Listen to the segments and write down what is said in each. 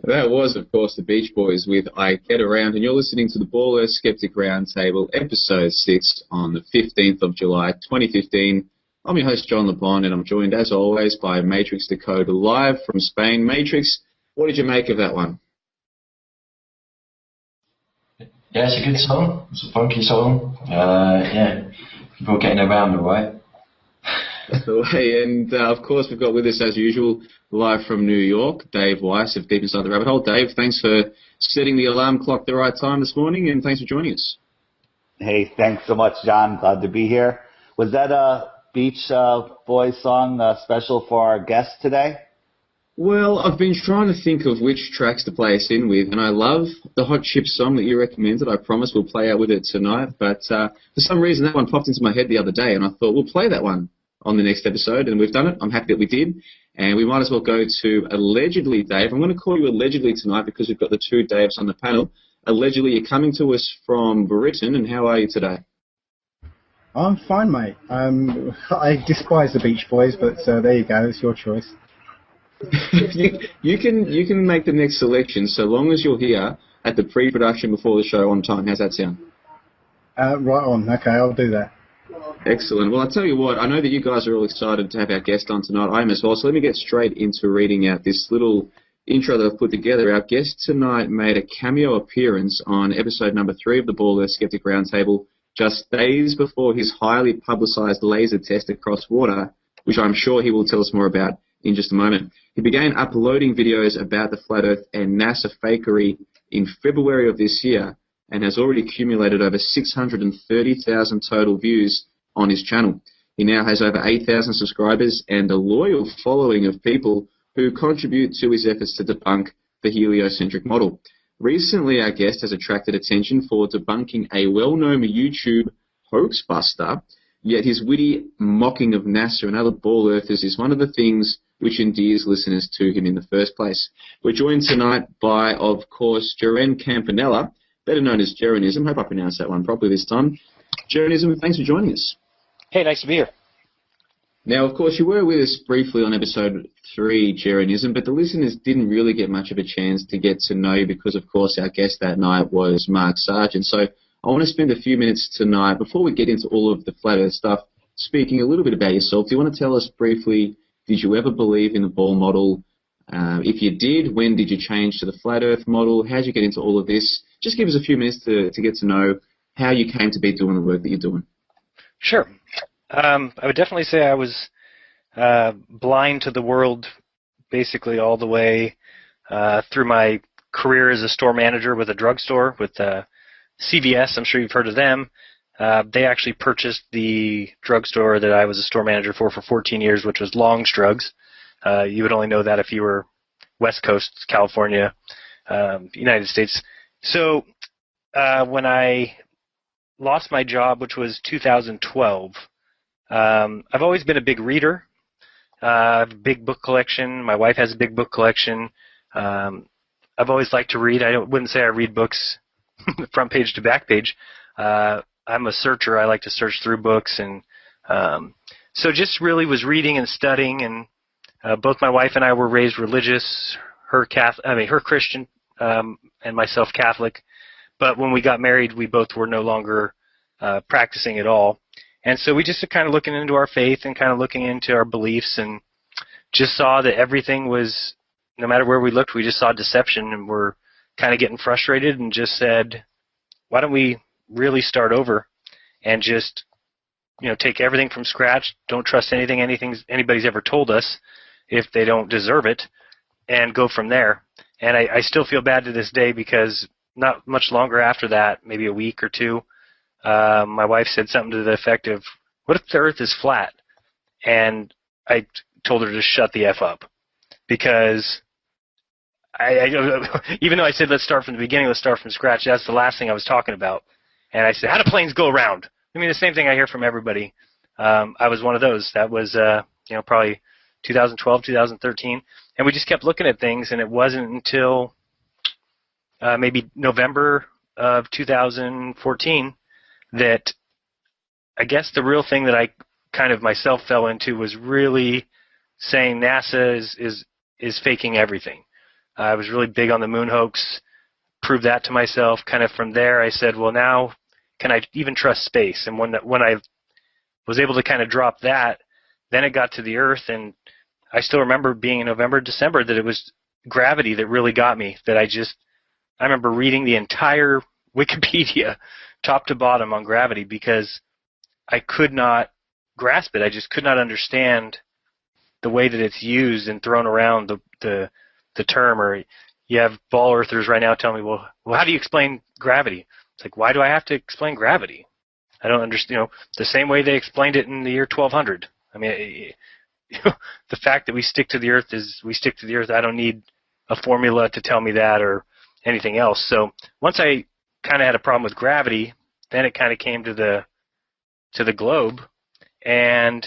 That was, of course, the Beach Boys with I Get Around, and you're listening to the Baller Skeptic Roundtable, Episode 6 on the 15th of July, 2015. I'm your host, John LeBon, and I'm joined, as always, by Matrix Dakota, live from Spain. Matrix, what did you make of that one? Yeah, it's a good song. It's a funky song. Yeah, people getting around all right. That's the way. And, of course, we've got with us, as usual, live from New York, Dave Weiss of Deep Inside the Rabbit Hole. Dave, thanks for setting the alarm clock at the right time this morning, and thanks for joining us. Hey, thanks so much, John. Glad to be here. Was that a Beach Boys song special for our guest today? Well, I've been trying to think of which tracks to play us in with, and I love the Hot Chip song that you recommended. I promise we'll play out with it tonight, but for some reason that one popped into my head the other day, and I thought we'll play that one on the next episode, and we've done it. I'm happy that we did, and we might as well go to Allegedly Dave. I'm going to call you Allegedly tonight because we've got the two Daves on the panel. Allegedly, you're coming to us from Britain, and how are you today? I'm fine, mate. I despise the Beach Boys, but there you go. It's your choice. you can make the next selection so long as you're here at the pre-production before the show on time. How's that sound? Right on. Okay, I'll do that. Excellent. Well, I'll tell you what, I know that you guys are all excited to have our guest on tonight. I am as well. So let me get straight into reading out this little intro that I've put together. Our guest tonight made a cameo appearance on episode number 3 of the Baller Skeptic Roundtable just days before his highly publicised laser test across water, which I'm sure he will tell us more about in just a moment. He began uploading videos about the Flat Earth and NASA fakery in February of this year, and has already accumulated over 630,000 total views on his channel. He now has over 8,000 subscribers and a loyal following of people who contribute to his efforts to debunk the heliocentric model. Recently, our guest has attracted attention for debunking a well-known YouTube hoaxbuster, yet his witty mocking of NASA and other ball earthers is one of the things which endears listeners to him in the first place. We're joined tonight by, of course, Jeren Campanella, better known as Jerenism. Hope I pronounced that one properly this time. Jerenism, thanks for joining us. Hey, nice to be here. Now, of course, you were with us briefly on episode 3, Jerenism, but the listeners didn't really get much of a chance to get to know you because, of course, our guest that night was Mark Sargent. So I want to spend a few minutes tonight, before we get into all of the Flat Earth stuff, speaking a little bit about yourself. Do you want to tell us briefly, did you ever believe in the ball model? If you did, when did you change to the Flat Earth model? How did you get into all of this? Just give us a few minutes to get to know how you came to be doing the work that you're doing. Sure. I would definitely say I was blind to the world basically all the way through my career as a store manager with a drugstore, with CVS. I'm sure you've heard of them. They actually purchased the drugstore that I was a store manager for 14 years, which was Long's Drugs. You would only know that if you were West Coast, California, United States. So when I lost my job, which was 2012, I've always been a big reader. I have a big book collection. My wife has a big book collection. I've always liked to read. I wouldn't say I read books front page to back page. I'm a searcher. I like to search through books, and so just really was reading and studying. And both my wife and I were raised religious. Her Christian, and myself Catholic. But when we got married, we both were no longer practicing at all. And so we just were kind of looking into our faith and kind of looking into our beliefs, and just saw that everything was, no matter where we looked, we just saw deception, and we're kind of getting frustrated and just said, why don't we really start over and just, take everything from scratch, don't trust anything anybody's ever told us if they don't deserve it, and go from there. And I still feel bad to this day because not much longer after that, maybe a week or two, my wife said something to the effect of, what if the earth is flat? And I told her to shut the F up, because even though I said let's start from the beginning, let's start from scratch, that's the last thing I was talking about. And I said, how do planes go around? I mean, the same thing I hear from everybody. I was one of those. That was probably 2012, 2013. And we just kept looking at things, and it wasn't until maybe November of 2014 that I guess the real thing that I kind of myself fell into was really saying NASA is faking everything. I was really big on the moon hoax, proved that to myself. Kind of from there, I said, well, now can I even trust space? And when I was able to kind of drop that, then it got to the Earth, and I still remember being in November, December, that it was gravity that really got me. That I remember reading the entire Wikipedia, top to bottom, on gravity because I could not grasp it. I just could not understand the way that it's used and thrown around the term. Or you have ball earthers right now telling me, well, how do you explain gravity? It's like, why do I have to explain gravity? I don't understand. The same way they explained it in the year 1200. I mean, the fact that we stick to the Earth is we stick to the Earth. I don't need a formula to tell me that or anything else. So once I kind of had a problem with gravity, then it kind of came to the globe. And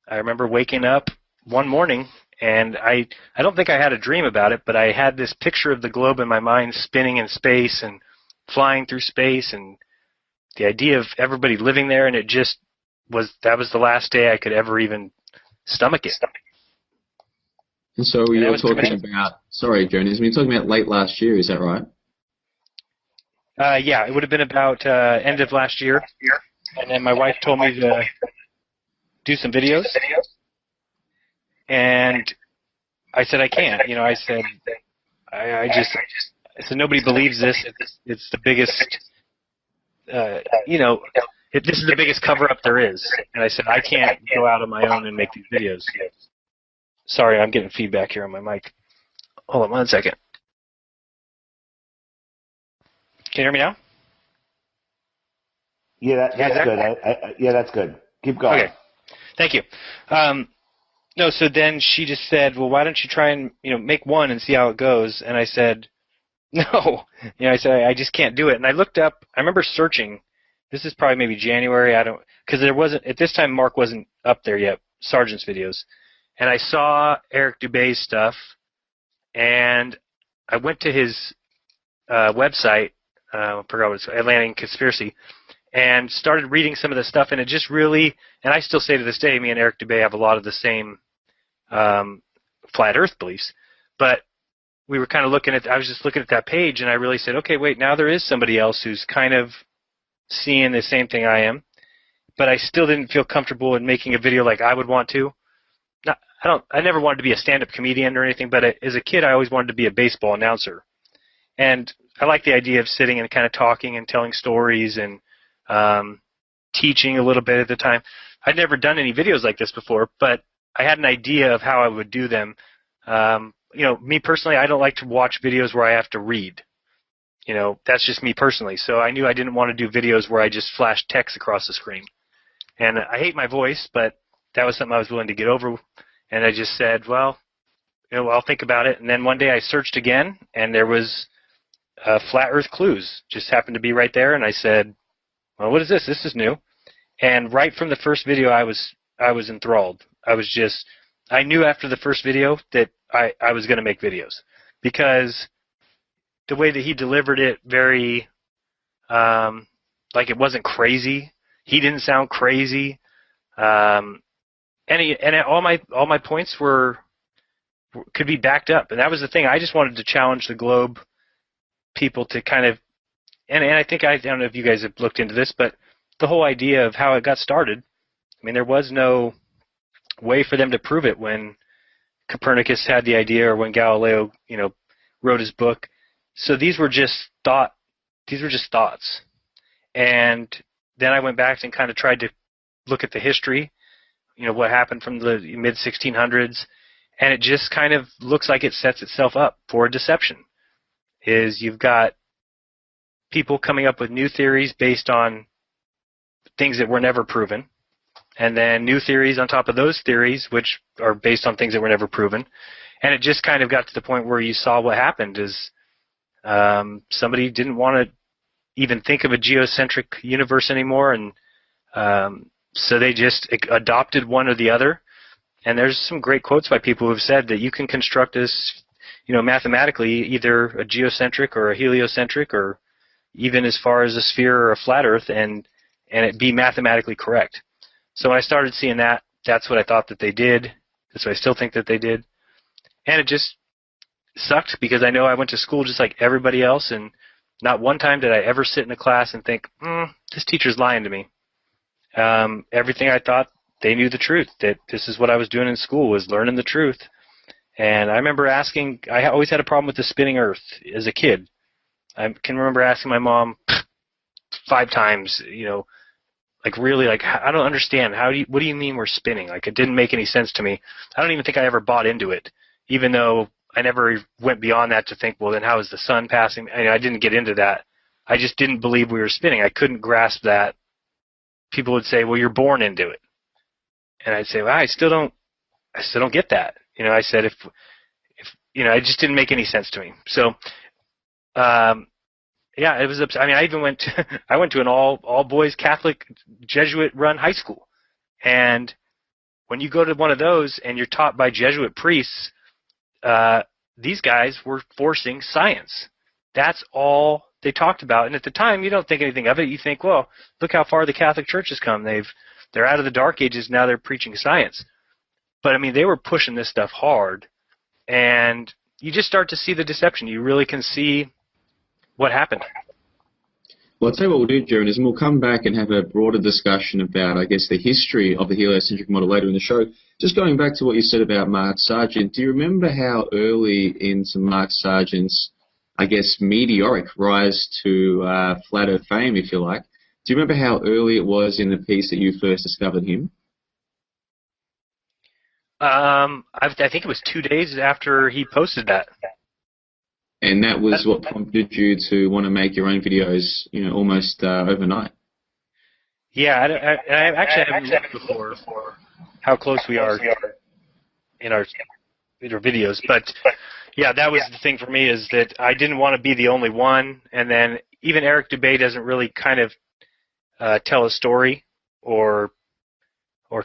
I remember waking up one morning, and I don't think I had a dream about it, but I had this picture of the globe in my mind spinning in space and flying through space, and the idea of everybody living there, and that was the last day I could ever even stomach it. And so you were talking about, sorry, Jonas, we were talking about late last year, is that right? Yeah, it would have been about end of last year. And then my wife told me to do some videos. And I said, I can't. I said, I said, nobody believes this. It's the biggest, this is the biggest cover-up there is. And I said, I can't go out on my own and make these videos. Sorry, I'm getting feedback here on my mic. Hold on 1 second. Can you hear me now? Yeah, that's good. Yeah, that's good. Keep going. Okay. Thank you. No, so then she just said, well, why don't you try and, make one and see how it goes? And I said, no. I said, I just can't do it. And I looked up, I remember searching, this is probably maybe January, because there wasn't, at this time Mark wasn't up there yet, Sargent's videos. And I saw Eric Dubé's stuff, and I went to his website, I forgot what it's called, Atlantic Conspiracy, and started reading some of the stuff, and it just really, and I still say to this day, me and Eric Dubé have a lot of the same flat Earth beliefs, but we were kind of I was just looking at that page, and I really said, okay, wait, now there is somebody else who's kind of seeing the same thing I am, but I still didn't feel comfortable in making a video like I would want to. I never wanted to be a stand-up comedian or anything, but as a kid, I always wanted to be a baseball announcer. And I like the idea of sitting and kind of talking and telling stories and teaching a little bit at the time. I'd never done any videos like this before, but I had an idea of how I would do them. Me personally, I don't like to watch videos where I have to read. That's just me personally. So I knew I didn't want to do videos where I just flash text across the screen. And I hate my voice, but that was something I was willing to get over. And I just said, well, I'll think about it. And then one day I searched again, and there was Flat Earth Clues. Just happened to be right there. And I said, well, what is this? This is new. And right from the first video, I was enthralled. I knew after the first video that I was going to make videos, because the way that he delivered it, very, like it wasn't crazy. He didn't sound crazy. And all my points could be backed up, and that was the thing. I just wanted to challenge the globe people to kind of, and I think I don't know if you guys have looked into this, but the whole idea of how it got started. I mean, there was no way for them to prove it when Copernicus had the idea, or when Galileo, wrote his book. So these were just thoughts. And then I went back and kind of tried to look at the history, what happened from the mid-1600s, and it just kind of looks like it sets itself up for a deception. You've got people coming up with new theories based on things that were never proven, and then new theories on top of those theories, which are based on things that were never proven. And it just kind of got to the point where you saw what happened is somebody didn't want to even think of a geocentric universe anymore, and so they just adopted one or the other. And there's some great quotes by people who have said that you can construct this, mathematically, either a geocentric or a heliocentric, or even as far as a sphere or a flat Earth, and it be mathematically correct. So when I started seeing that, that's what I thought that they did. That's what I still think that they did. And sucked because I know I went to school just like everybody else, and not one time did I ever sit in a class and think, this teacher's lying to me. Everything I thought, they knew the truth, that this is what I was doing in school, was learning the truth. And I remember asking, I always had a problem with the spinning earth as a kid. I can remember asking my mom 5 times, like really, like, I don't understand. What do you mean we're spinning? Like, it didn't make any sense to me. I don't even think I ever bought into it, even though I never went beyond that to think, well, then how is the sun passing? I didn't get into that. I just didn't believe we were spinning. I couldn't grasp that. People would say, well, you're born into it. And I'd say, well, I still don't get that. I said, if it just didn't make any sense to me. So, yeah, it was. I even went to an all boys Catholic Jesuit run high school, and when you go to one of those and you're taught by Jesuit priests, these guys were forcing science. That's all they talked about. And at the time, you don't think anything of it. You think, well, look how far the Catholic Church has come. They're out of the Dark Ages, now they're preaching science. But they were pushing this stuff hard, and you just start to see the deception. You really can see what happened. Well, I'll tell you what we'll do, Jaron, is we'll come back and have a broader discussion about, I guess, the history of the heliocentric model later in the show. Just going back to what you said about Mark Sargent, do you remember how early into Mark Sargent's, I guess, meteoric rise to flat earth fame, if you like, do you remember how early it was in the piece that you first discovered him? I think it was 2 days after he posted that. And that was what prompted you to want to make your own videos, almost overnight. Yeah, I actually haven't looked before how close we are in our videos. But, yeah, that was the thing for me, is that I didn't want to be the only one. And then even Eric Dubay doesn't really kind of tell a story or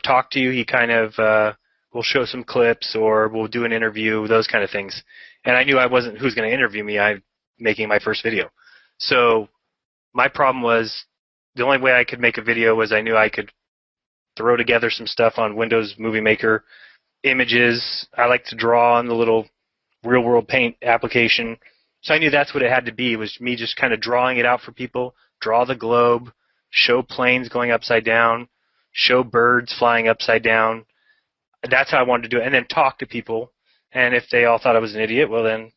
talk to you. He kind of will show some clips, or we'll do an interview, those kind of things. And I knew I wasn't who's going to interview me. I'm making my first video. So my problem was, the only way I could make a video was I knew I could throw together some stuff on Windows Movie Maker, images. I like to draw on the little Real World Paint application. So I knew that's what it had to be. It was me just kind of drawing it out for people, draw the globe, show planes going upside down, show birds flying upside down. That's how I wanted to do it. And then talk to people. And if they all thought I was an idiot, well then,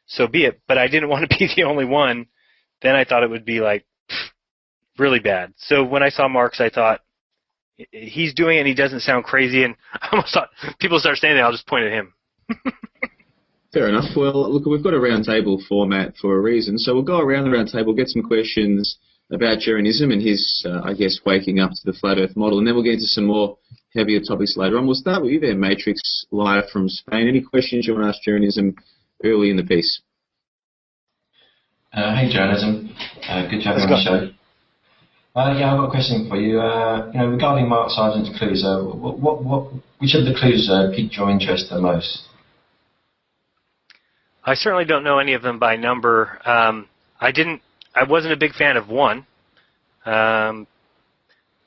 so be it. But I didn't want to be the only one. Then I thought it would be like really bad. So when I saw Mark's, I thought, he's doing it and he doesn't sound crazy. And I almost thought, people start saying that, I'll just point at him. Fair enough. Well, look, we've got a roundtable format for a reason. So we'll go around the roundtable, get some questions about Jaronism and his, I guess, waking up to the flat earth model. And then we'll get into some more heavier topics later on. We'll start with you there, Matrix, live from Spain. Any questions you want to ask Jaronism early in the piece? Hey, Jaronism. Good to have you on the show. Yeah, I've got a question for you. Regarding Mark Sargent's clues, which of the clues piqued your interest the most? I certainly don't know any of them by number. I wasn't a big fan of one,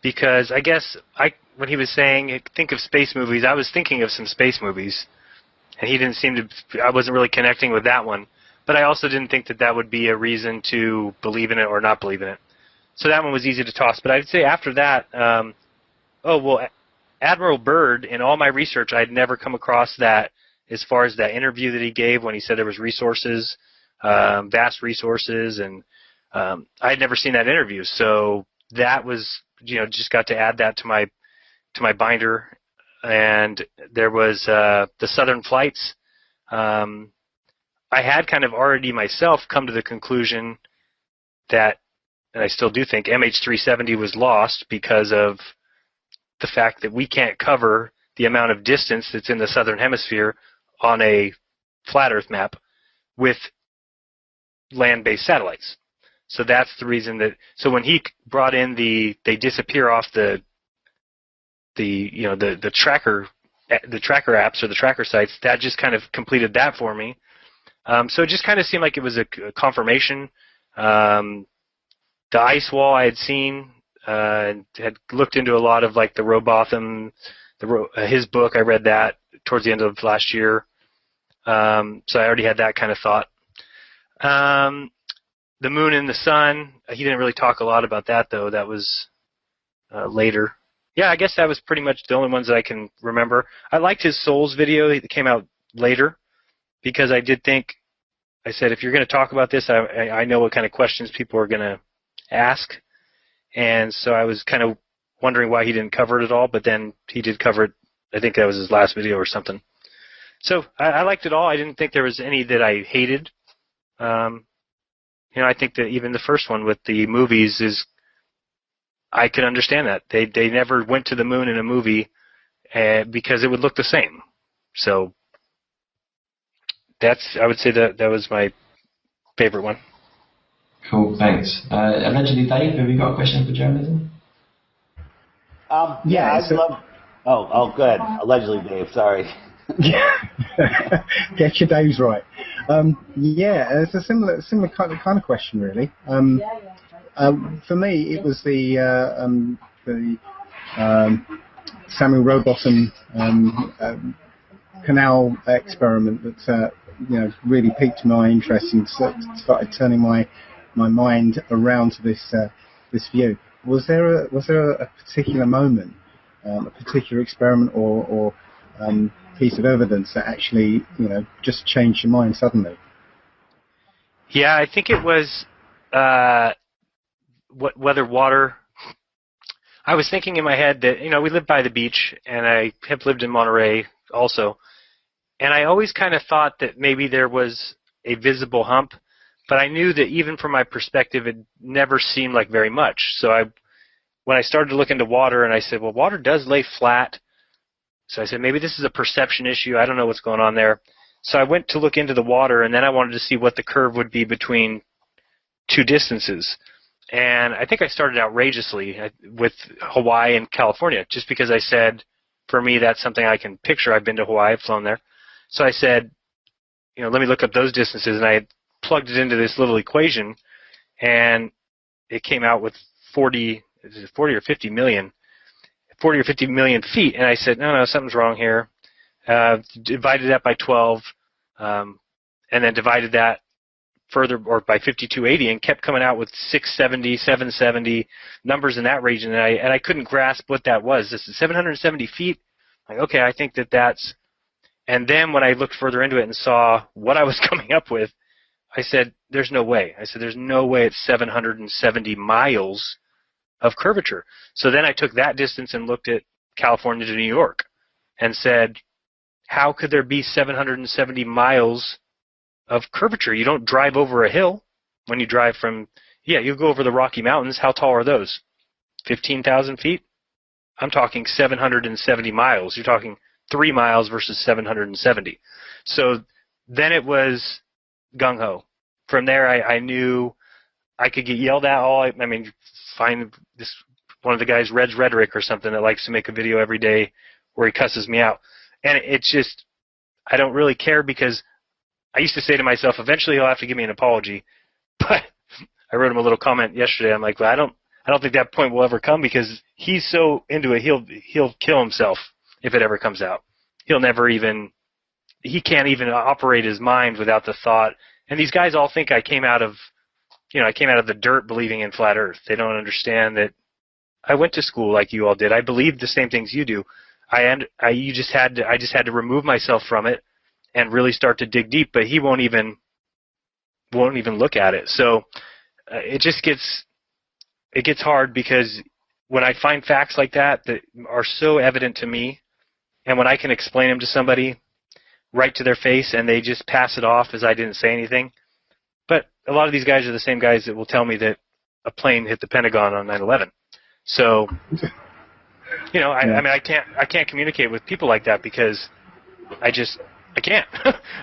because I guess when he was saying think of space movies, I was thinking of some space movies, and he didn't seem to. I wasn't really connecting with that one, but I also didn't think that would be a reason to believe in it or not believe in it. So that one was easy to toss. But I'd say after that, Admiral Byrd, in all my research, I had never come across that as far as that interview that he gave when he said there was resources, vast resources, and I had never seen that interview. So that was, just got to add that to my binder. And there was the Southern Flights. I had kind of already myself come to the conclusion that, and I still do think, MH370 was lost because of the fact that we can't cover the amount of distance that's in the southern hemisphere on a flat Earth map with land-based satellites. So that's the reason that. So when he brought in they disappear off the tracker apps or the tracker sites, that just kind of completed that for me. So it just kind of seemed like it was a confirmation. The ice wall I had seen, had looked into a lot of like the Robotham, his book. I read that towards the end of last year. So I already had that kind of thought. The moon and the sun, he didn't really talk a lot about that, though. That was later. Yeah, I guess that was pretty much the only ones that I can remember. I liked his Souls video that came out later, because I did think, I said, if you're going to talk about this, I know what kind of questions people are going to ask. And so I was kind of wondering why he didn't cover it at all, but then he did cover it. I think that was his last video or something. So I liked it all. I didn't think there was any that I hated. I think that even the first one with the movies is, I could understand that. They never went to the moon in a movie because it would look the same. So I would say that was my favorite one. Cool, thanks. Allegedly, Dave, have you got a question for journalism? Yeah, I'd love. Oh, good. Allegedly, Dave. Sorry. Get your days right. It's a similar kind of question, really. For me, it was the Samuel Rowbotham canal experiment that really piqued my interest and started turning my mind around to this view. Was there a particular moment, a particular experiment, or piece of evidence that actually just changed your mind suddenly? Yeah, I think it was whether water. I was thinking in my head that we live by the beach, and I have lived in Monterey also, and I always kind of thought that maybe there was a visible hump, but I knew that even from my perspective, it never seemed like very much. So when I started to look into water, and I said, well, water does lay flat. So I said, maybe this is a perception issue. I don't know what's going on there. So I went to look into the water, and then I wanted to see what the curve would be between two distances. And I think I started outrageously with Hawaii and California, just because I said, for me, that's something I can picture. I've been to Hawaii, I've flown there. So I said, let me look up those distances, and I had plugged it into this little equation, and it came out with 40 or 50 million feet. And I said, no, something's wrong here. Divided that by 12, and then divided that further, or by 5280, and kept coming out with 670, 770 numbers in that region. And I couldn't grasp what that was. This is 770 feet. Like, okay, I think that's. And then when I looked further into it and saw what I was coming up with, I said, there's no way. I said, there's no way it's 770 miles of curvature. So then I took that distance and looked at California to New York and said, how could there be 770 miles of curvature? You don't drive over a hill when you drive from, you go over the Rocky Mountains. How tall are those? 15,000 feet? I'm talking 770 miles. You're talking 3 miles versus 770. So then it was gung-ho. From there, I knew I could get yelled at find this one of the guys, Red's Rhetoric or something, that likes to make a video every day where he cusses me out. And it's just, I don't really care, because I used to say to myself, eventually he'll have to give me an apology. But I wrote him a little comment yesterday. I'm like, well, I don't think that point will ever come, because he's so into it, he'll kill himself if it ever comes out. He can't even operate his mind without the thought. And these guys all think I came out of the dirt believing in flat Earth. They don't understand that I went to school like you all did. I believed the same things you do. I just had to remove myself from it and really start to dig deep. But he won't even look at it. So it gets hard, because when I find facts like that are so evident to me, and when I can explain them to somebody right to their face, and they just pass it off as I didn't say anything. But a lot of these guys are the same guys that will tell me that a plane hit the Pentagon on 9/11. So, I can't communicate with people like that, because I can't.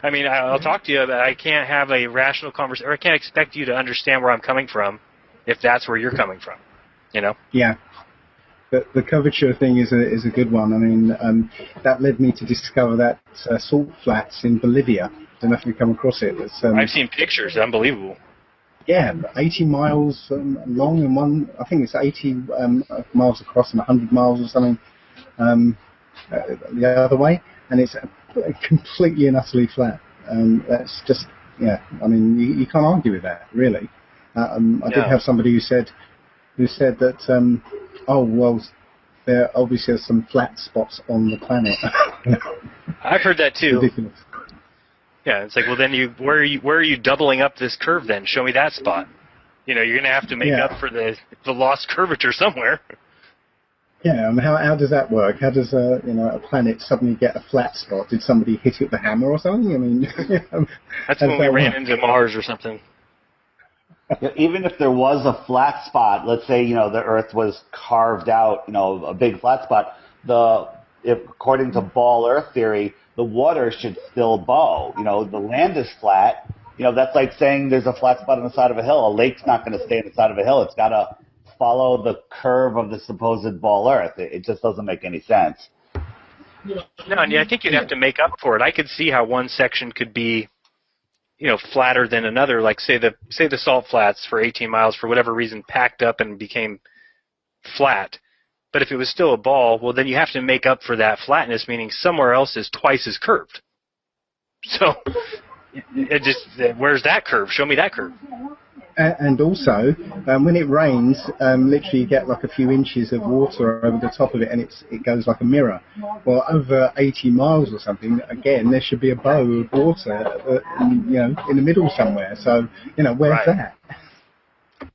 I'll talk to you, but I can't have a rational conversation, or I can't expect you to understand where I'm coming from if that's where you're coming from. Yeah. The curvature thing is a good one. That led me to discover that salt flats in Bolivia. I don't know if you've come across it. I've seen pictures. Unbelievable. Yeah, 80 miles long, and I think it's 80 miles across and 100 miles or something the other way, and it's completely and utterly flat. That's just, yeah, I mean, you can't argue with that, really. I did have somebody who said that, oh, well, there obviously are some flat spots on the planet. I've heard that too. Ridiculous. Yeah, it's like, well, then where are you doubling up this curve then? Show me that spot. You're going to have to make up for the lost curvature somewhere. Yeah, I mean, how does that work? How does a planet suddenly get a flat spot? Did somebody hit it with a hammer or something? I mean, that's when we ran into Mars or something. Even if there was a flat spot, let's say the Earth was carved out, a big flat spot. According to ball Earth theory, the water should still bow. The land is flat. That's like saying there's a flat spot on the side of a hill. A lake's not going to stay on the side of a hill. It's got to follow the curve of the supposed ball Earth. It just doesn't make any sense. No, and I think you'd have to make up for it. I could see how one section could be, flatter than another. Like say the salt flats for 18 miles for whatever reason packed up and became flat. But if it was still a ball, well, then you have to make up for that flatness, meaning somewhere else is twice as curved. So, where's that curve? Show me that curve. And also, when it rains, literally you get like a few inches of water over the top of it, and it goes like a mirror. Well, over 80 miles or something, again, there should be a bow of water, in the middle somewhere. So, where's that?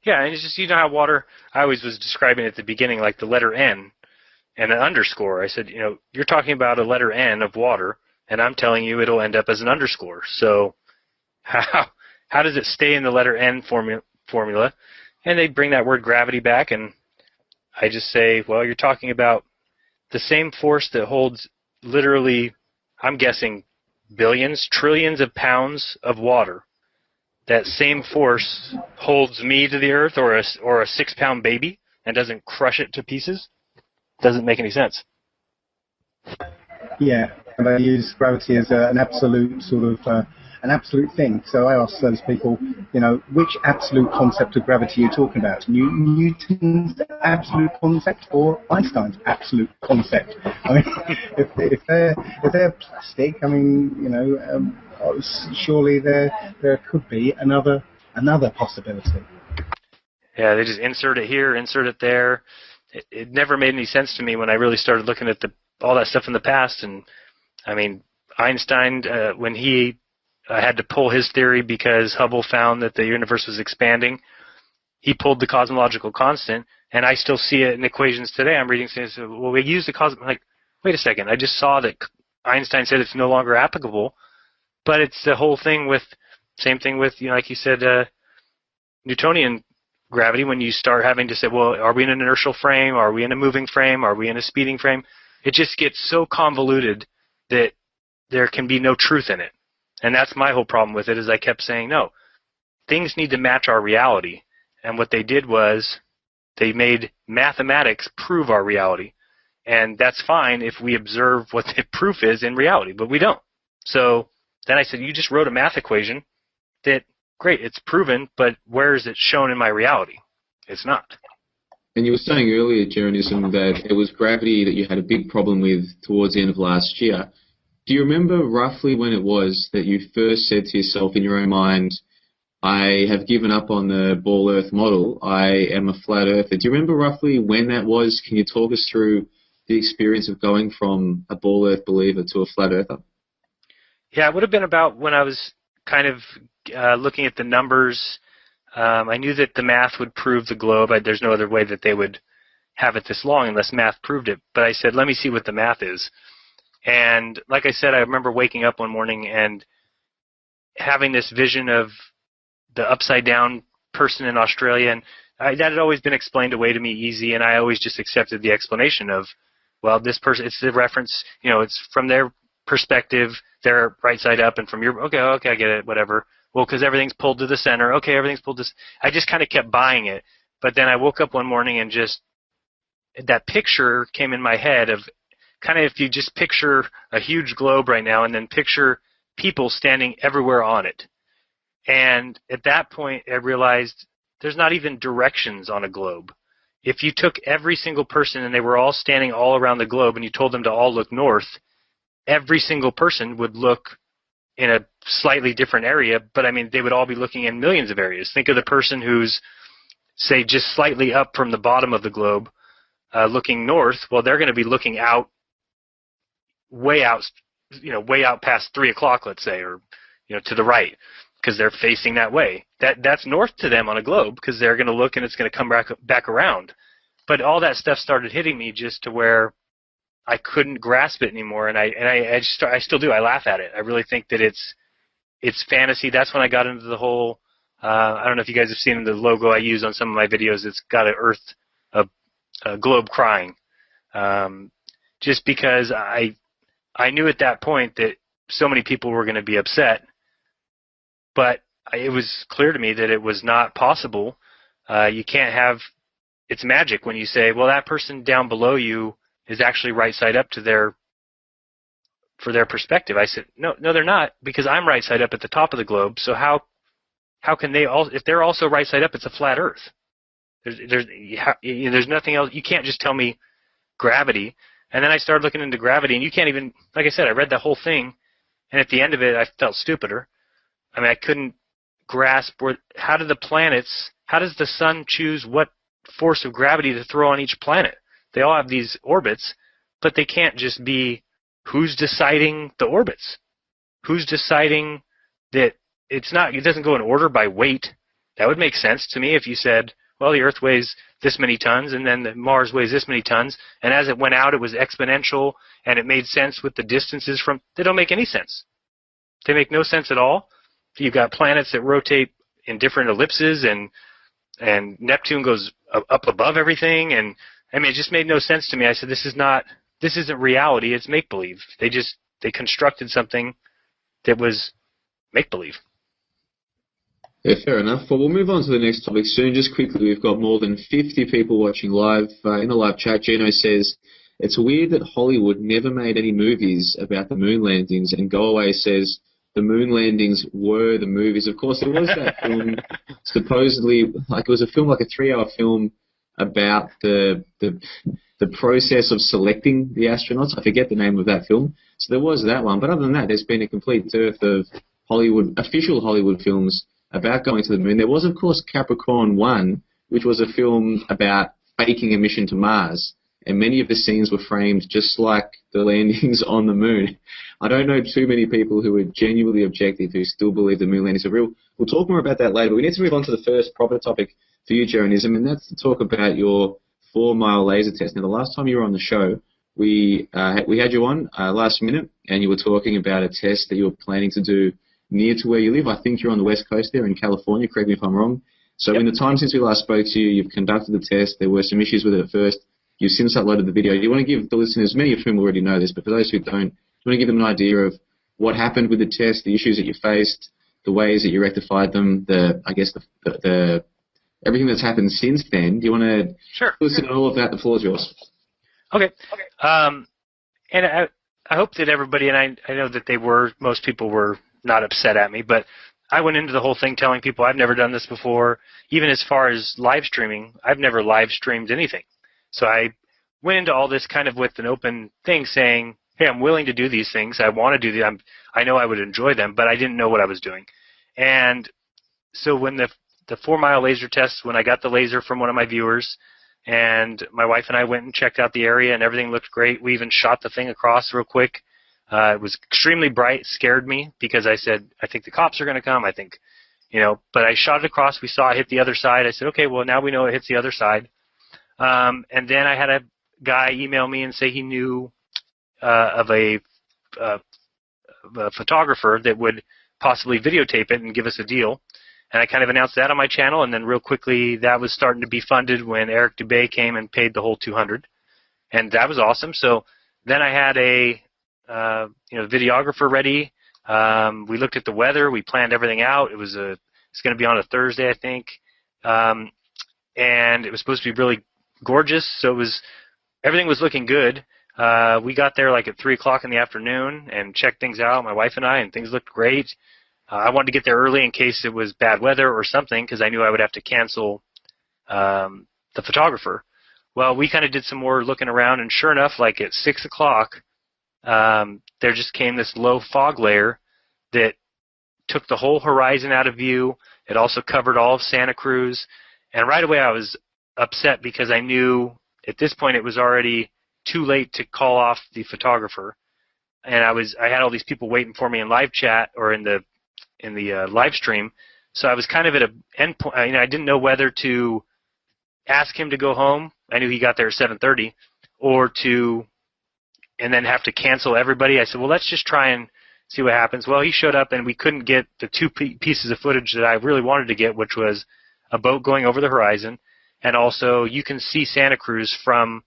Yeah, and it's just, how water, I always was describing it at the beginning like the letter N and an underscore. I said, you're talking about a letter N of water, and I'm telling you it'll end up as an underscore. So how does it stay in the letter N formula? And they bring that word gravity back, and I just say, well, you're talking about the same force that holds literally, I'm guessing, billions, trillions of pounds of water. That same force holds me to the Earth or a 6-pound baby and doesn't crush it to pieces. Doesn't make any sense. Yeah, and they use gravity as an absolute sort of an absolute thing. So I ask those people, which absolute concept of gravity are you talking about? Newton's absolute concept or Einstein's absolute concept? I mean, if they're plastic, I mean, surely there could be another possibility. Yeah, they just insert it here, insert it there. It never made any sense to me when I really started looking at all that stuff in the past. And I mean, Einstein, when he had to pull his theory because Hubble found that the universe was expanding, he pulled the cosmological constant, and I still see it in equations today. I'm reading things, well, we use the cosmological, like, wait a second, I just saw that Einstein said it's no longer applicable, but it's the whole thing same thing with, like you said, Newtonian gravity, when you start having to say, well, are we in an inertial frame? Are we in a moving frame? Are we in a speeding frame? It just gets so convoluted that there can be no truth in it. And that's my whole problem with it, is I kept saying, no, things need to match our reality. And what they did was they made mathematics prove our reality. And that's fine if we observe what the proof is in reality, but we don't. So then I said, you just wrote a math equation that, great, it's proven, but where is it shown in my reality? It's not. And you were saying earlier, Jeranism, that it was gravity that you had a big problem with towards the end of last year. Do you remember roughly when it was that you first said to yourself in your own mind, I have given up on the ball Earth model, I am a flat earther? Do you remember roughly when that was? Can you talk us through the experience of going from a ball Earth believer to a flat earther? Yeah, it would have been about when I was kind of looking at the numbers. I knew that the math would prove the globe. There's no other way that they would have it this long unless math proved it. But I said, let me see what the math is. And like I said, I remember waking up one morning and having this vision of the upside-down person in Australia. And that had always been explained away to me easy, and I always just accepted the explanation of, well, this person, it's the reference, it's from their perspective, they're right side up, and from your, okay, I get it, whatever. Well, because everything's pulled to the center. Okay, everything's pulled to. I just kind of kept buying it. But then I woke up one morning and just that picture came in my head of kind of if you just picture a huge globe right now and then picture people standing everywhere on it. And at that point, I realized there's not even directions on a globe. If you took every single person and they were all standing all around the globe and you told them to all look north, every single person would look in a slightly different area, but I mean, they would all be looking in millions of areas. Think of the person who's, say, just slightly up from the bottom of the globe, looking north. Well, they're going to be looking out, way out past 3 o'clock, let's say, or to the right, because they're facing that way. That's north to them on a globe, because they're going to look and it's going to come back around. But all that stuff started hitting me just to where I couldn't grasp it anymore, and I still do. I laugh at it. I really think that it's fantasy. That's when I got into the whole. I don't know if you guys have seen the logo I use on some of my videos. It's got a globe crying, just because I knew at that point that so many people were going to be upset, but it was clear to me that it was not possible. You can't have. It's magic when you say, well, that person down below you is actually right side up for their perspective. I said, no, they're not, because I'm right side up at the top of the globe. So how can they all, if they're also right side up, it's a flat Earth. There's nothing else. You can't just tell me gravity. And then I started looking into gravity, and you can't even, like I said, I read the whole thing, and at the end of it, I felt stupider. I mean, I couldn't grasp how does the sun choose what force of gravity to throw on each planet? They all have these orbits, but they can't just be who's deciding the orbits. Who's deciding that it doesn't go in order by weight. That would make sense to me if you said, well, the Earth weighs this many tons, and then Mars weighs this many tons, and as it went out, it was exponential, and it made sense with the distances from. They don't make any sense. They make no sense at all. You've got planets that rotate in different ellipses, and Neptune goes up above everything, and I mean, it just made no sense to me. I said, this isn't reality, it's make-believe. They constructed something that was make-believe. Yeah, fair enough. Well, we'll move on to the next topic soon. Just quickly, we've got more than 50 people watching live. In the live chat, Gino says, it's weird that Hollywood never made any movies about the moon landings, and Go Away says, the moon landings were the movies. Of course, there was that film, supposedly, it was a film, like a 3-hour film about the process of selecting the astronauts. I forget the name of that film. So there was that one. But other than that, there's been a complete dearth of official Hollywood films about going to the moon. There was, of course, Capricorn 1, which was a film about faking a mission to Mars. And many of the scenes were framed just like the landings on the moon. I don't know too many people who are genuinely objective who still believe the moon landings are real. We'll talk more about that later. But we need to move on to the first proper topic for you, Jeronism, and that's to talk about your 4-mile laser test. Now, the last time you were on the show, we had you on last minute, and you were talking about a test that you were planning to do near to where you live. I think you're on the West Coast there in California. Correct me if I'm wrong. So in the time since we last spoke to you, you've conducted the test. There were some issues with it at first. You've since uploaded the video. Do you want to give the listeners, many of whom already know this, but for those who don't, do you want to give them an idea of what happened with the test, the issues that you faced, the ways that you rectified them, the everything that's happened since then? Do you want to listen to all of that? The floor is yours. Okay. And I hope that everybody, and I know that most people were not upset at me, but I went into the whole thing telling people I've never done this before. Even as far as live streaming, I've never live streamed anything. So I went into all this kind of with an open thing saying, hey, I'm willing to do these things. I want to do them. I know I would enjoy them, but I didn't know what I was doing. And so when the 4-mile laser test, when I got the laser from one of my viewers, and my wife and I went and checked out the area, and everything looked great. We even shot the thing across real quick. It was extremely bright, scared me, because I said, I think the cops are going to come. I think, but I shot it across. We saw it hit the other side. I said, okay, well, now we know it hits the other side. And then I had a guy email me and say he knew of a photographer that would possibly videotape it and give us a deal. And I kind of announced that on my channel, and then real quickly that was starting to be funded when Eric Dubay came and paid the whole $200, and that was awesome. So then I had a videographer ready. We looked at the weather. We planned everything out. It's going to be on a Thursday, I think, and it was supposed to be really gorgeous. So everything was looking good. We got there like at 3 o'clock in the afternoon and checked things out, my wife and I, and things looked great. I wanted to get there early in case it was bad weather or something, because I knew I would have to cancel the photographer. Well, we kind of did some more looking around, and sure enough, like at 6 o'clock, there just came this low fog layer that took the whole horizon out of view. It also covered all of Santa Cruz. And right away I was upset because I knew at this point it was already too late to call off the photographer. And I had all these people waiting for me in live chat or in the live stream. So I was kind of at an end point. I didn't know whether to ask him to go home. I knew he got there at 7:30, and then have to cancel everybody. I said, well, let's just try and see what happens. Well, he showed up, and we couldn't get the two pieces of footage that I really wanted to get, which was a boat going over the horizon, and also you can see Santa Cruz from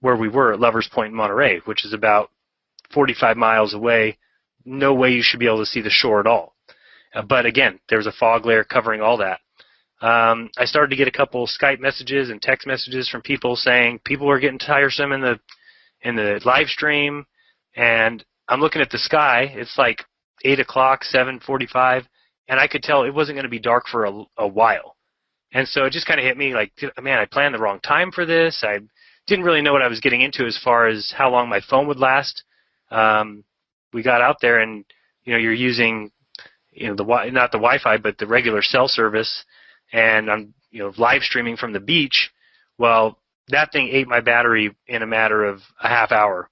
where we were at Lovers Point in Monterey, which is about 45 miles away. No way you should be able to see the shore at all. But again, there was a fog layer covering all that. I started to get a couple Skype messages and text messages from people saying people were getting tiresome in the live stream, and I'm looking at the sky. It's like 8 o'clock, 7:45, and I could tell it wasn't going to be dark for a while. And so it just kind of hit me like, man, I planned the wrong time for this. I didn't really know what I was getting into as far as how long my phone would last. We got out there, and you're using not the Wi-Fi, but the regular cell service, and I'm live streaming from the beach. Well, that thing ate my battery in a matter of a half hour.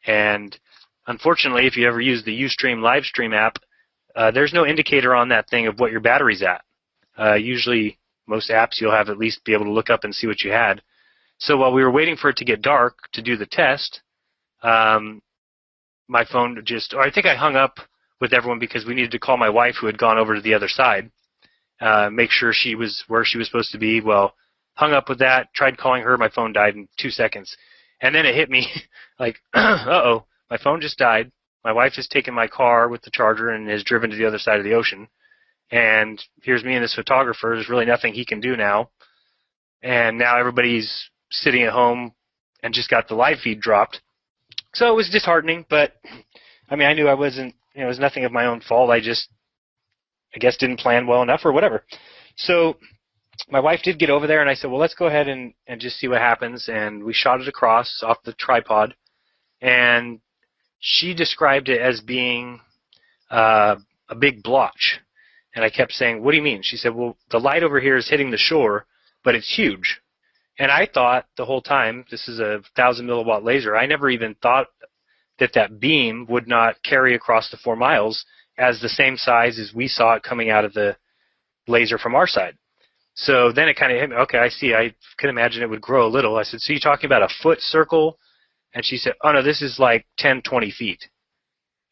And unfortunately, if you ever use the Ustream live stream app, there's no indicator on that thing of what your battery's at. Usually, most apps you'll have at least be able to look up and see what you had. So while we were waiting for it to get dark to do the test, my phone I think I hung up with everyone because we needed to call my wife who had gone over to the other side, make sure she was where she was supposed to be. Well, hung up with that, tried calling her, my phone died in 2 seconds. And then it hit me like, uh-oh, my phone just died. My wife has taken my car with the charger and has driven to the other side of the ocean. And here's me and this photographer. There's really nothing he can do now. And now everybody's sitting at home and just got the live feed dropped. So it was disheartening, but I knew I wasn't, it was nothing of my own fault. I guess didn't plan well enough or whatever. So my wife did get over there, and I said, well, let's go ahead and just see what happens. And we shot it across off the tripod, and she described it as being a big blotch. And I kept saying, what do you mean? She said, well, the light over here is hitting the shore, but it's huge. And I thought the whole time, this is a 1,000 milliwatt laser, I never even thought that beam would not carry across the 4 miles as the same size as we saw it coming out of the laser from our side. So then it kind of hit me, okay, I see. I could imagine it would grow a little. I said, so you're talking about a foot circle? And she said, oh, no, this is like 10, 20 feet.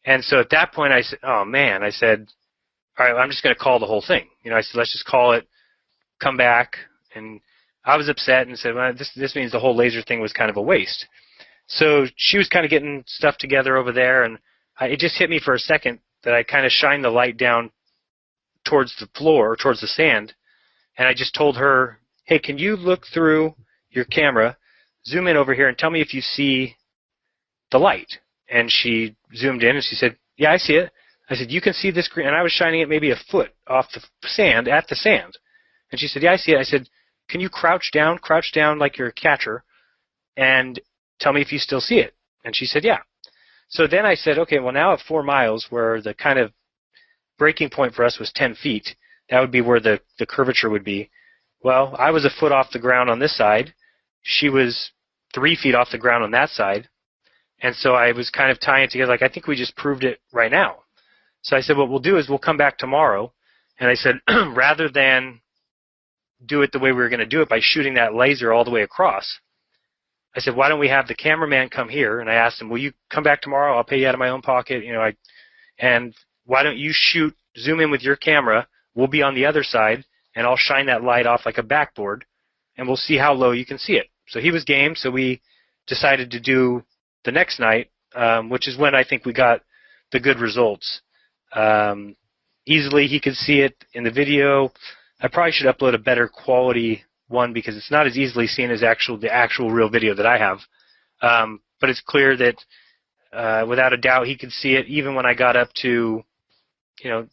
And so at that point I said, oh, man. I said, all right, I'm just going to call the whole thing. I said, let's just call it, come back. And I was upset and said, well, this means the whole laser thing was kind of a waste. So she was kind of getting stuff together over there, and it just hit me for a second that I kind of shined the light down towards the floor, towards the sand, and I just told her, hey, can you look through your camera, zoom in over here, and tell me if you see the light? And she zoomed in, and she said, yeah, I see it. I said, you can see this green, and I was shining it maybe a foot off the sand, at the sand. And she said, yeah, I see it. I said, can you crouch down like you're a catcher, and tell me if you still see it? And she said, yeah. So then I said, okay, well, now at 4 miles, where the kind of breaking point for us was 10 feet, that would be where the curvature would be. Well, I was a foot off the ground on this side. She was 3 feet off the ground on that side. And so I was kind of tying it together, like, I think we just proved it right now. So I said, what we'll do is we'll come back tomorrow. And I said, rather than do it the way we were going to do it by shooting that laser all the way across, I said, why don't we have the cameraman come here? And I asked him, will you come back tomorrow? I'll pay you out of my own pocket. And why don't you zoom in with your camera? We'll be on the other side, and I'll shine that light off like a backboard, and we'll see how low you can see it. So he was game, so we decided to do the next night, which is when I think we got the good results. Easily he could see it in the video. I probably should upload a better quality one because it's not as easily seen as the actual real video that I have. But it's clear that without a doubt he could see it even when I got up to,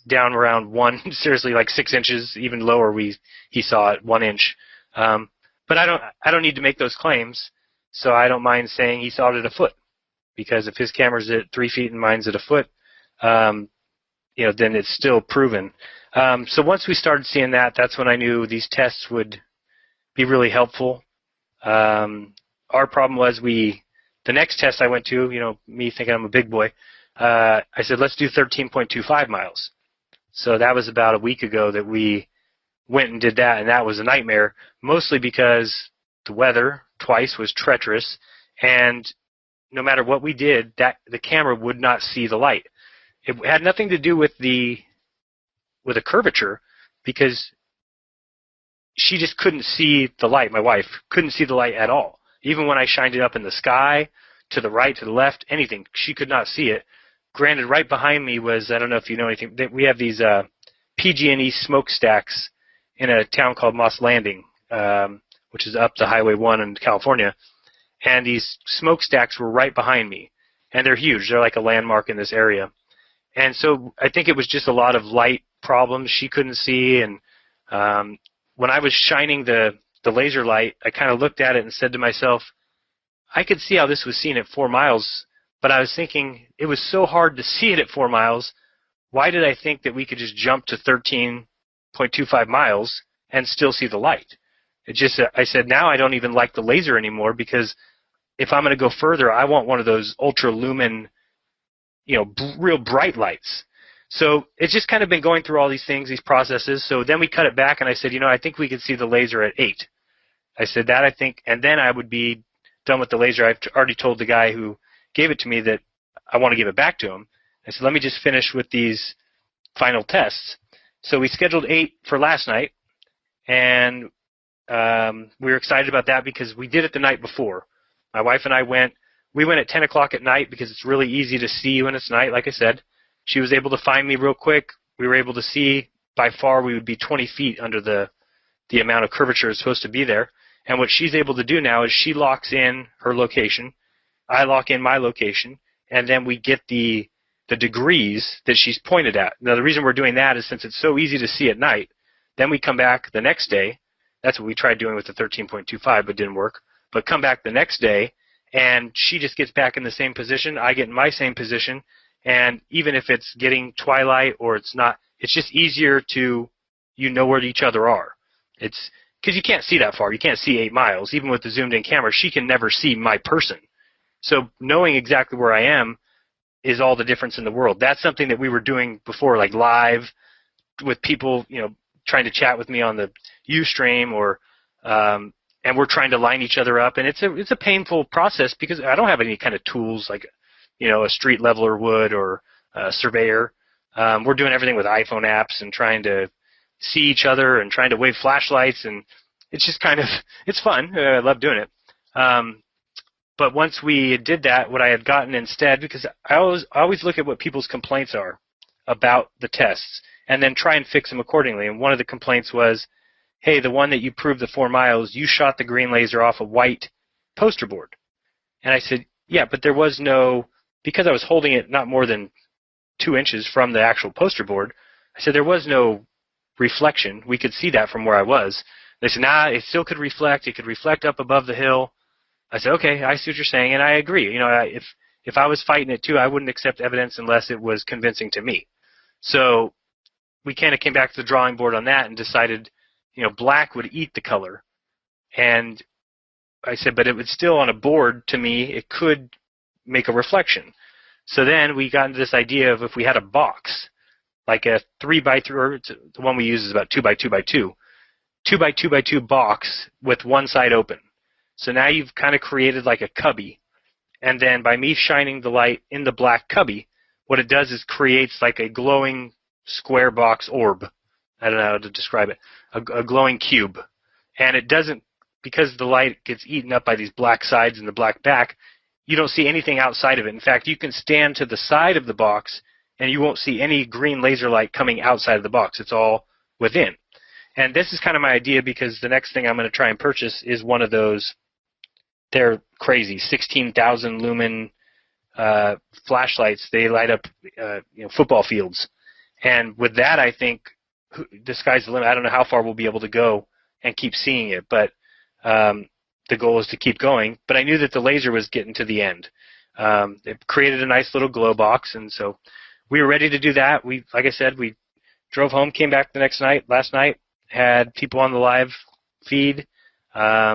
down around seriously like 6 inches, even lower he saw it, 1 inch. But I don't need to make those claims, so I don't mind saying he saw it at a foot, because if his camera's at 3 feet and mine's at a foot, then it's still proven. So once we started seeing that, that's when I knew these tests would be really helpful. Our problem was the next test I went to, me thinking I'm a big boy, I said, let's do 13.25 miles. So that was about a week ago that we went and did that, and that was a nightmare, mostly because the weather twice was treacherous, and no matter what we did, the camera would not see the light. It had nothing to do with a curvature, because she just couldn't see the light. My wife couldn't see the light at all. Even when I shined it up in the sky, to the right, to the left, anything, she could not see it. Granted, right behind me was, I don't know if you know anything, we have these PG&E smokestacks in a town called Moss Landing, which is up to Highway 1 in California. And these smokestacks were right behind me. And they're huge. They're like a landmark in this area. And so I think it was just a lot of light problems she couldn't see. And when I was shining the laser light, I kind of looked at it and said to myself, I could see how this was seen at 4 miles, but I was thinking it was so hard to see it at 4 miles. Why did I think that we could just jump to 13.25 miles and still see the light? I said, now I don't even like the laser anymore, because if I'm going to go further, I want one of those ultra lumen, real bright lights. So it's just kind of been going through all these things, these processes. So then we cut it back, and I said, I think we could see the laser at 8. I said that, I think, and then I would be done with the laser. I've already told the guy who gave it to me that I want to give it back to him. I said, let me just finish with these final tests. So we scheduled 8 for last night, and we were excited about that because we did it the night before. My wife and I went at 10 o'clock at night because it's really easy to see when it's night, like I said. She was able to find me real quick. We were able to see. By far, we would be 20 feet under the amount of curvature is supposed to be there. And what she's able to do now is she locks in her location. I lock in my location. And then we get the degrees that she's pointed at. Now, the reason we're doing that is since it's so easy to see at night, then we come back the next day. That's what we tried doing with the 13.25, but didn't work. But come back the next day, and she just gets back in the same position. I get in my same position. And even if it's getting twilight or it's not, it's just easier to, where each other are. It's because you can't see that far. You can't see 8 miles. Even with the zoomed-in camera, she can never see my person. So knowing exactly where I am is all the difference in the world. That's something that we were doing before, like live with people, trying to chat with me on the Ustream, or and we're trying to line each other up. And it's a painful process because I don't have any kind of tools like a street leveler would or a surveyor. We're doing everything with iPhone apps and trying to see each other and trying to wave flashlights, and it's just it's fun. I love doing it. But once we did that, what I had gotten instead, because I always look at what people's complaints are about the tests and then try and fix them accordingly. And one of the complaints was, hey, the one that you proved the 4 miles, you shot the green laser off a white poster board. And I said, yeah, but there was no, because I was holding it not more than 2 inches from the actual poster board, I said there was no reflection. We could see that from where I was. They said, nah, it still could reflect. It could reflect up above the hill. I said, okay, I see what you're saying, and I agree. If I was fighting it too, I wouldn't accept evidence unless it was convincing to me. So we kind of came back to the drawing board on that and decided, black would eat the color. And I said, but it would still, on a board, to me, it could make a reflection. So then we got into this idea of if we had a box, like a 3x3, or the one we use is about 2x2x2, 2x2x2 box with one side open. So now you've kind of created like a cubby. And then by me shining the light in the black cubby, what it does is creates like a glowing square box orb. I don't know how to describe it. A glowing cube. And it doesn't, because the light gets eaten up by these black sides and the black back, you don't see anything outside of it. In fact, you can stand to the side of the box and you won't see any green laser light coming outside of the box. It's all within. And this is kind of my idea, because the next thing I'm going to try and purchase is one of those, they're crazy, 16,000 lumen flashlights. They light up football fields. And with that, I think the sky's the limit. I don't know how far we'll be able to go and keep seeing it, but the goal is to keep going. But I knew that the laser was getting to the end. It created a nice little glow box, and so we were ready to do that. Like I said, we drove home, came back the last night, had people on the live feed. I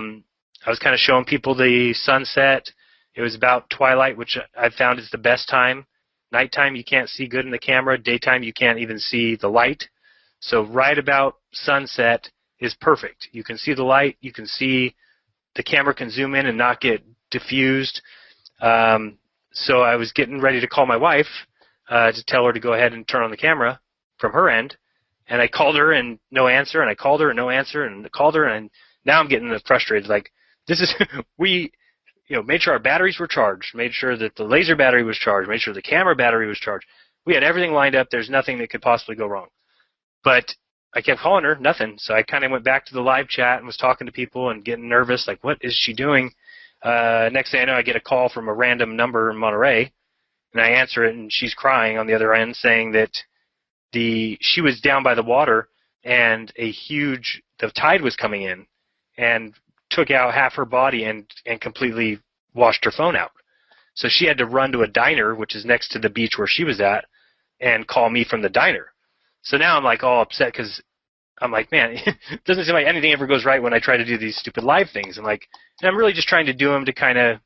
was kind of showing people the sunset. It was about twilight, which I found is the best time. Nighttime, you can't see good in the camera. Daytime, you can't even see the light. So right about sunset is perfect. You can see the light. You can see the camera can zoom in and not get diffused. So I was getting ready to call my wife to tell her to go ahead and turn on the camera from her end. And I called her and no answer, and I called her and no answer, and I called her, and now I'm getting frustrated. Like, this is, we, made sure our batteries were charged, made sure that the laser battery was charged, made sure the camera battery was charged. We had everything lined up. There's nothing that could possibly go wrong. But I kept calling her, nothing. So I kind of went back to the live chat and was talking to people and getting nervous, like, what is she doing? Next thing I know, I get a call from a random number in Monterey, and I answer it, and she's crying on the other end, saying that she was down by the water, and the tide was coming in and took out half her body and completely washed her phone out. So she had to run to a diner, which is next to the beach where she was at, and call me from the diner. So now I'm like all upset because I'm like, man, it doesn't seem like anything ever goes right when I try to do these stupid live things. And I'm really just trying to do them to kind of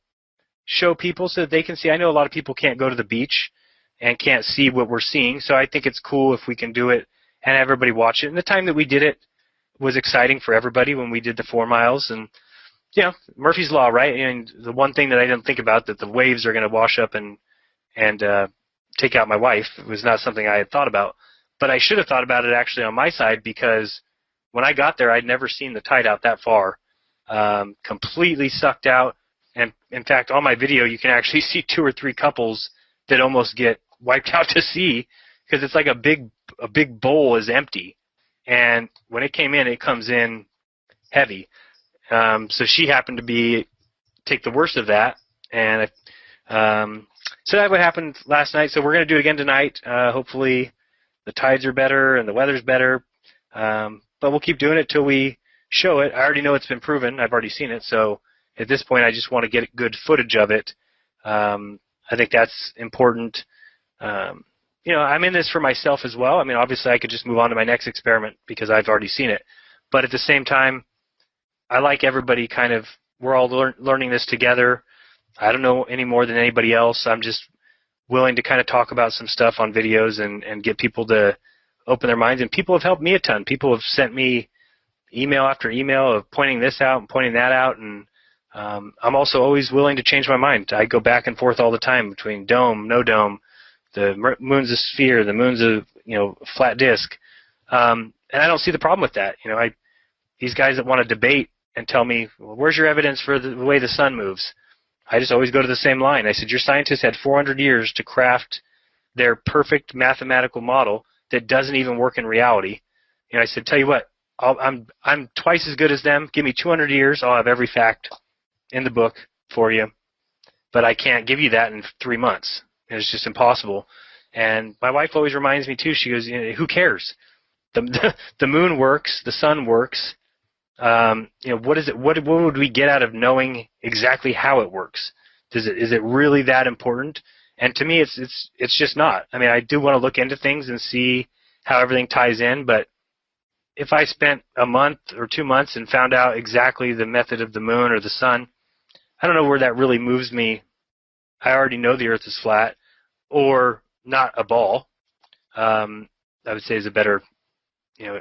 show people so that they can see. I know a lot of people can't go to the beach and can't see what we're seeing, so I think it's cool if we can do it and everybody watch it. And the time that we did it was exciting for everybody when we did the 4 miles. And, Murphy's Law, right? And the one thing that I didn't think about, that the waves are going to wash up and take out my wife, was not something I had thought about. But I should have thought about it actually on my side, because when I got there, I'd never seen the tide out that far. Completely sucked out. And, in fact, on my video, you can actually see 2 or 3 couples that almost get wiped out to sea, because it's like a big bowl is empty. And when it came in, it comes in heavy. So she happened to take the worst of that. And so that's what happened last night. So we're going to do it again tonight. Hopefully the tides are better and the weather's better. But we'll keep doing it till we show it. I already know it's been proven. I've already seen it. So at this point, I just want to get good footage of it. I think that's important. I'm in this for myself as well. I mean, obviously, I could just move on to my next experiment because I've already seen it. But at the same time, I like everybody we're all learning this together. I don't know any more than anybody else. I'm just willing to kind of talk about some stuff on videos and get people to open their minds. And people have helped me a ton. People have sent me email after email of pointing this out and pointing that out. And I'm also always willing to change my mind. I go back and forth all the time between dome, no dome, the moon's a sphere, the moon's a flat disk. And I don't see the problem with that. These guys that want to debate and tell me, well, where's your evidence for the way the sun moves? I just always go to the same line. I said, your scientists had 400 years to craft their perfect mathematical model that doesn't even work in reality. I said, tell you what, I'm twice as good as them. Give me 200 years, I'll have every fact in the book for you. But I can't give you that in 3 months. It's just impossible. And my wife always reminds me too. She goes, who cares? The moon works, the sun works. What is it? What would we get out of knowing exactly how it works? Is it really that important? And to me, it's just not. I mean, I do want to look into things and see how everything ties in. But if I spent a month or 2 months and found out exactly the method of the moon or the sun, I don't know where that really moves me. I already know the Earth is flat, or not a ball. I would say is a better,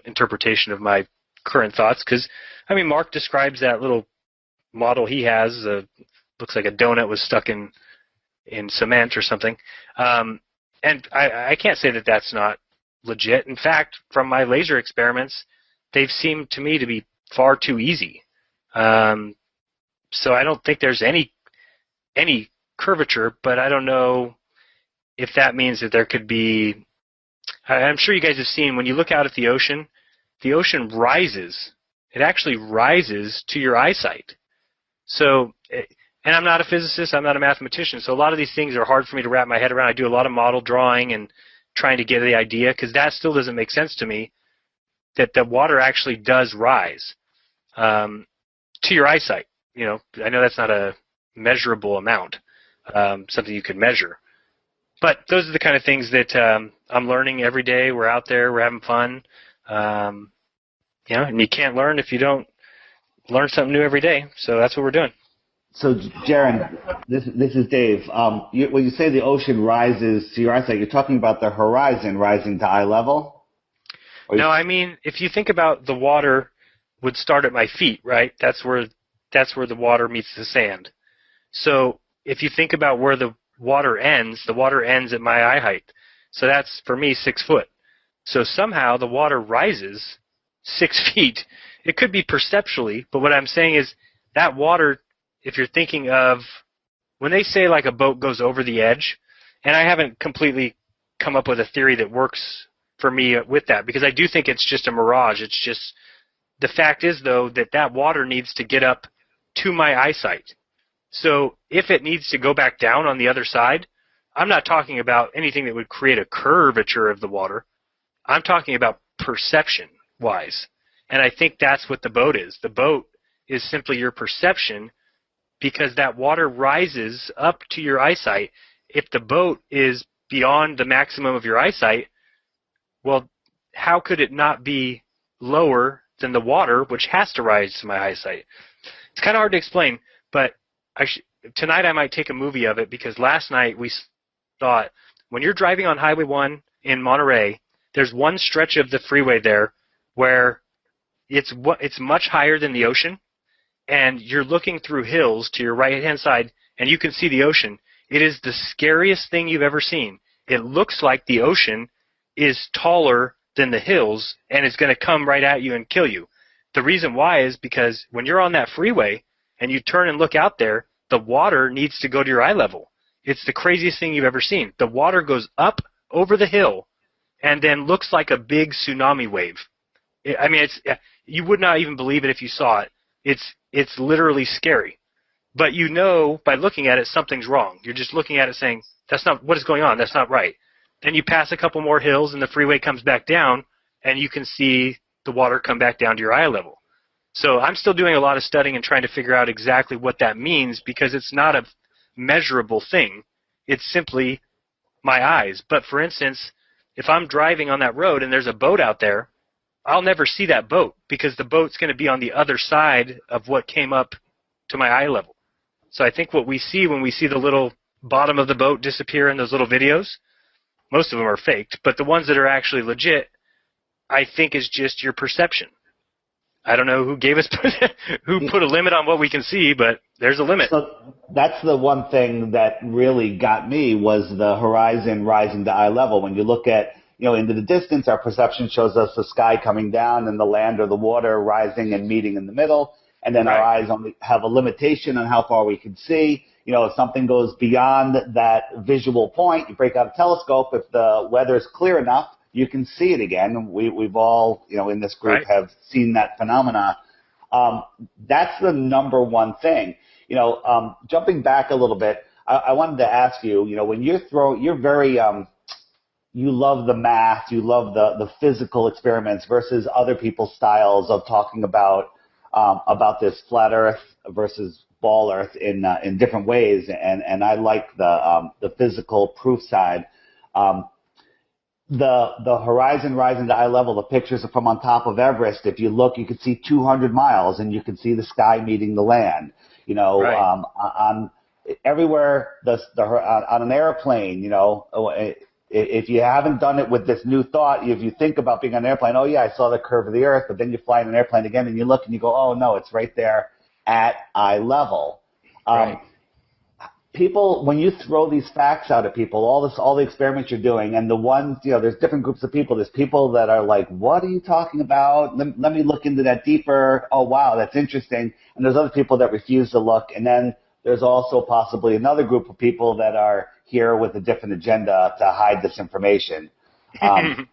interpretation of my current thoughts. Because, I mean, Mark describes that little model he has. Looks like a donut was stuck in cement or something. And I can't say that that's not legit. In fact, from my laser experiments, they've seemed to me to be far too easy. So I don't think there's any curvature, but I don't know if that means that there could be. I'm sure you guys have seen when you look out at the ocean rises. It actually rises to your eyesight. So, and I'm not a physicist, I'm not a mathematician, so a lot of these things are hard for me to wrap my head around. I do a lot of model drawing and trying to get the idea, because that still doesn't make sense to me, that the water actually does rise to your eyesight. I know that's not a measurable amount, something you could measure. But those are the kind of things that I'm learning every day. We're out there, we're having fun. And you can't learn if you don't learn something new every day. So that's what we're doing. So, Jaron, this is Dave. When you say the ocean rises to your eyesight, you're talking about the horizon rising to eye level? No, I mean, if you think about the water would start at my feet, right? That's where the water meets the sand. So if you think about where the water ends at my eye height. So that's, for me, 6 foot. So somehow the water rises 6 feet. It could be perceptually, but what I'm saying is that water, if you're thinking of, when they say like a boat goes over the edge, and I haven't completely come up with a theory that works for me with that, because I do think it's just a mirage. It's just, the fact is, though, that water needs to get up to my eyesight. So if it needs to go back down on the other side, I'm not talking about anything that would create a curvature of the water. I'm talking about perception-wise. And I think that's what the boat is. The boat is simply your perception, because that water rises up to your eyesight. If the boat is beyond the maximum of your eyesight, well, how could it not be lower than the water, which has to rise to my eyesight? It's kind of hard to explain, but tonight I might take a movie of it, because last night we thought, when you're driving on Highway 1 in Monterey, there's one stretch of the freeway there where it's much higher than the ocean, and you're looking through hills to your right-hand side, and you can see the ocean. It is the scariest thing you've ever seen. It looks like the ocean is taller than the hills, and it's going to come right at you and kill you. The reason why is because when you're on that freeway and you turn and look out there, the water needs to go to your eye level. It's the craziest thing you've ever seen. The water goes up over the hill and then looks like a big tsunami wave. You would not even believe it if you saw it. It's literally scary. But you know by looking at it, something's wrong. You're just looking at it saying, that's not what is going on. That's not right. Then you pass a couple more hills and the freeway comes back down, and you can see the water come back down to your eye level. So I'm still doing a lot of studying and trying to figure out exactly what that means, because it's not a measurable thing. It's simply my eyes. But for instance, if I'm driving on that road and there's a boat out there, I'll never see that boat, because the boat's going to be on the other side of what came up to my eye level. So I think what we see when we see the little bottom of the boat disappear in those little videos, most of them are faked, but the ones that are actually legit, I think is just your perception. I don't know who gave us who put a limit on what we can see, but there's a limit. So that's the one thing that really got me, was the horizon rising to eye level. When you look at, into the distance, our perception shows us the sky coming down and the land or the water rising and meeting in the middle. And then our eyes only have a limitation on how far we can see. If something goes beyond that visual point, you break out a telescope. If the weather is clear enough, you can see it again. We've all, in this group have seen that phenomena. That's the number one thing. Jumping back a little bit, I wanted to ask you, when you're very, you love the math, you love the physical experiments versus other people's styles of talking about this flat Earth versus ball Earth in different ways, and I like the physical proof side. The horizon rising to eye level, the pictures are from on top of Everest. If you look, you can see 200 miles, and you can see the sky meeting the land. On everywhere on an airplane, if you haven't done it with this new thought, if you think about being on an airplane, oh yeah, I saw the curve of the Earth, but then you fly in an airplane again and you look and you go, oh no, it's right there at eye level. People, when you throw these facts out at people, all the experiments you're doing, and the ones, there's different groups of people. There's people that are like, what are you talking about? Let me look into that deeper. Oh wow, that's interesting. And there's other people that refuse to look. And then there's also possibly another group of people that are here with a different agenda to hide this information. And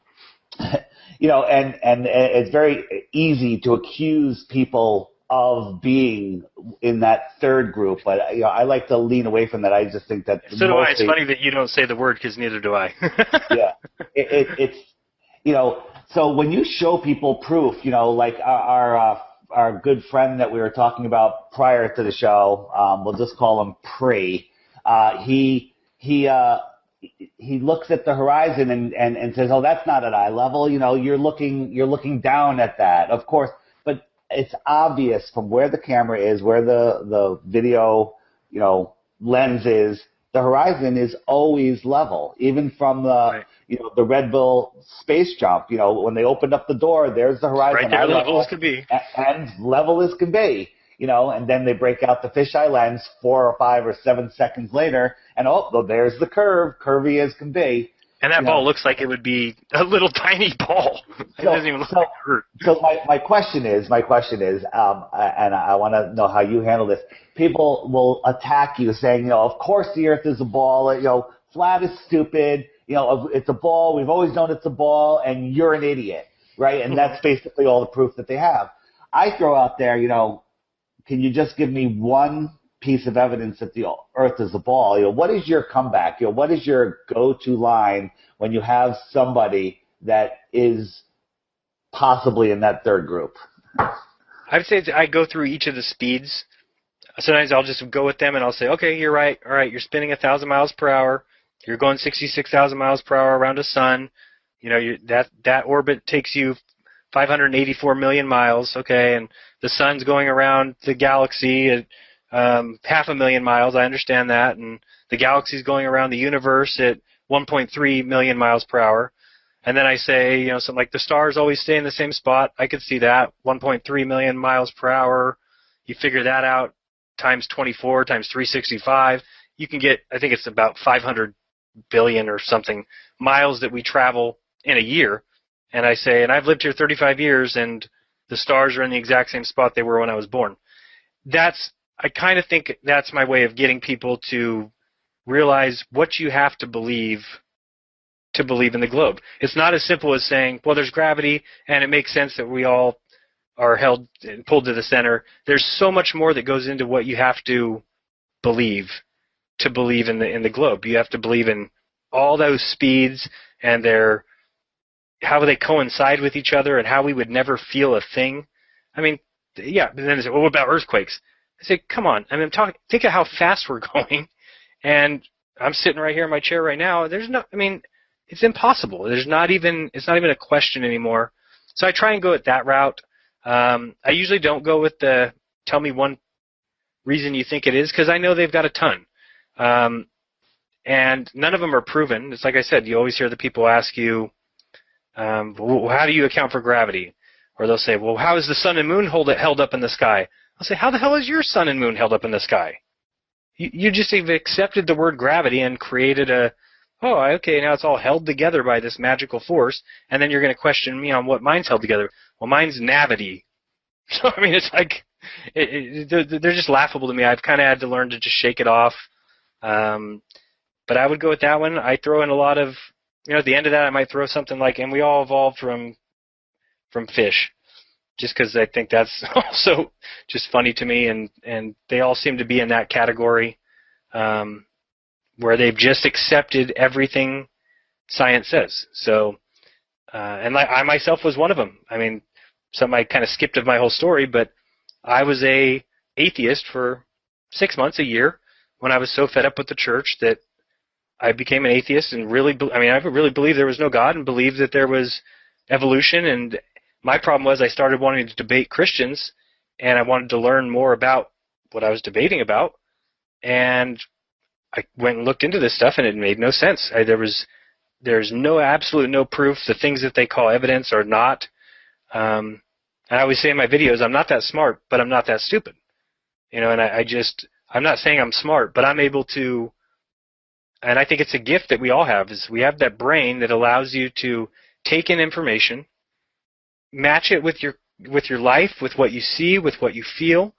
it's very easy to accuse people of being in that third group, but I like to lean away from that. I just think that so do I. It's funny that you don't say the word, because neither do I. Yeah, it's so when you show people proof, like our good friend that we were talking about prior to the show, we'll just call him Pre. He he looks at the horizon and says, "Oh, that's not at eye level. You know, you're looking down at that, of course." But it's obvious from where the camera is, where the video, you know, lens is. The horizon is always level, even from the the Red Bull space jump. You know, when they opened up the door, there's the horizon, right there, level as could be, and level as can be. You know, and then they break out the fisheye lens 4 or 5 or 7 seconds later, and there's the curve, curvy as can be. And that ball looks like it would be a little tiny ball. It doesn't even look like it hurt. So my question is, and I want to know how you handle this. People will attack you saying, you know, of course the Earth is a ball. You know, flat is stupid. You know, it's a ball. We've always known it's a ball, and you're an idiot, right? And that's basically all the proof that they have. I throw out there, you know, can you just give me one piece of evidence that the Earth is a ball? You know, what is your comeback? You know, what is your go-to line when you have somebody that is possibly in that third group? I would say I go through each of the speeds. Sometimes I'll just go with them and I'll say, okay, you're right. All right, you're spinning 1,000 miles per hour. You're going 66,000 miles per hour around a sun. You know, that orbit takes you 584 million miles. Okay, and the sun's going around the galaxy at 500,000 miles. I understand that. And the galaxy's going around the universe at 1.3 million miles per hour. And then I say, you know, something like the stars always stay in the same spot. I could see that. 1.3 million miles per hour. You figure that out times 24 times 365. You can get, I think it's about 500 billion or something miles that we travel in a year. And I say, and I've lived here 35 years, and the stars are in the exact same spot they were when I was born. I kind of think that's my way of getting people to realize what you have to believe in the globe. It's not as simple as saying, well, there's gravity, and it makes sense that we all are held and pulled to the center. There's so much more that goes into what you have to believe in the globe. You have to believe in all those speeds and how they coincide with each other and how we would never feel a thing. I mean, yeah, but then they say, well, what about earthquakes? I say, come on. I mean, think of how fast we're going, and I'm sitting right here in my chair right now. It's impossible. It's not even a question anymore. So I try and go at that route. I usually don't go with the tell me one reason you think it is, because I know they've got a ton. And none of them are proven. It's like I said, you always hear the people ask you, well, how do you account for gravity? Or they'll say, well, how is the sun and moon held up in the sky? I'll say, how the hell is your sun and moon held up in the sky? You just have accepted the word gravity and created okay, now it's all held together by this magical force, and then you're going to question me on what mine's held together. Well, mine's navity. So, I mean, it's like, they're just laughable to me. I've kind of had to learn to just shake it off. But I would go with that one. I throw in a lot of, at the end of that, I might throw something like, and we all evolved from fish, just because I think that's also just funny to me, and they all seem to be in that category, where they've just accepted everything science says. So, and I myself was one of them. I mean, I kind of skipped of my whole story, but I was a atheist for 6 months, a year, when I was so fed up with the church that I became an atheist and I really believed there was no God and believed that there was evolution. And my problem was I started wanting to debate Christians, and I wanted to learn more about what I was debating about. And I went and looked into this stuff, and it made no sense. There's absolute no proof. The things that they call evidence are not. And I always say in my videos, I'm not that smart, but I'm not that stupid. And I'm not saying I'm smart, but I'm able to. And I think it's a gift that we all have, is we have that brain that allows you to take in information, match it with your life, with what you see, with what you feel,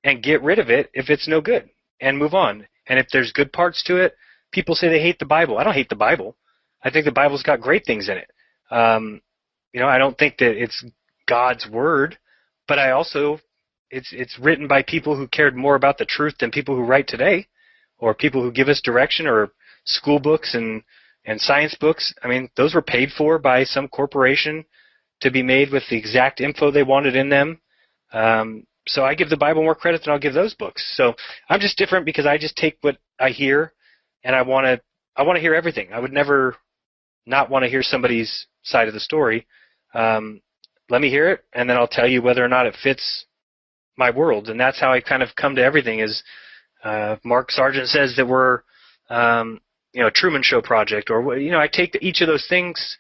and get rid of it if it's no good, and move on. And if there's good parts to it, people say they hate the Bible. I don't hate the Bible. I think the Bible's got great things in it. I don't think that it's God's word, but it's written by people who cared more about the truth than people who write today, or people who give us direction, or school books and science books. I mean, those were paid for by some corporation to be made with the exact info they wanted in them. So I give the Bible more credit than I'll give those books. So I'm just different because I just take what I hear, and I want to I want to hear everything. I would never not want to hear somebody's side of the story. Let me hear it, and then I'll tell you whether or not it fits my world. And that's how I kind of come to everything. Is Mark Sargent says that we're Truman Show project, or I take each of those things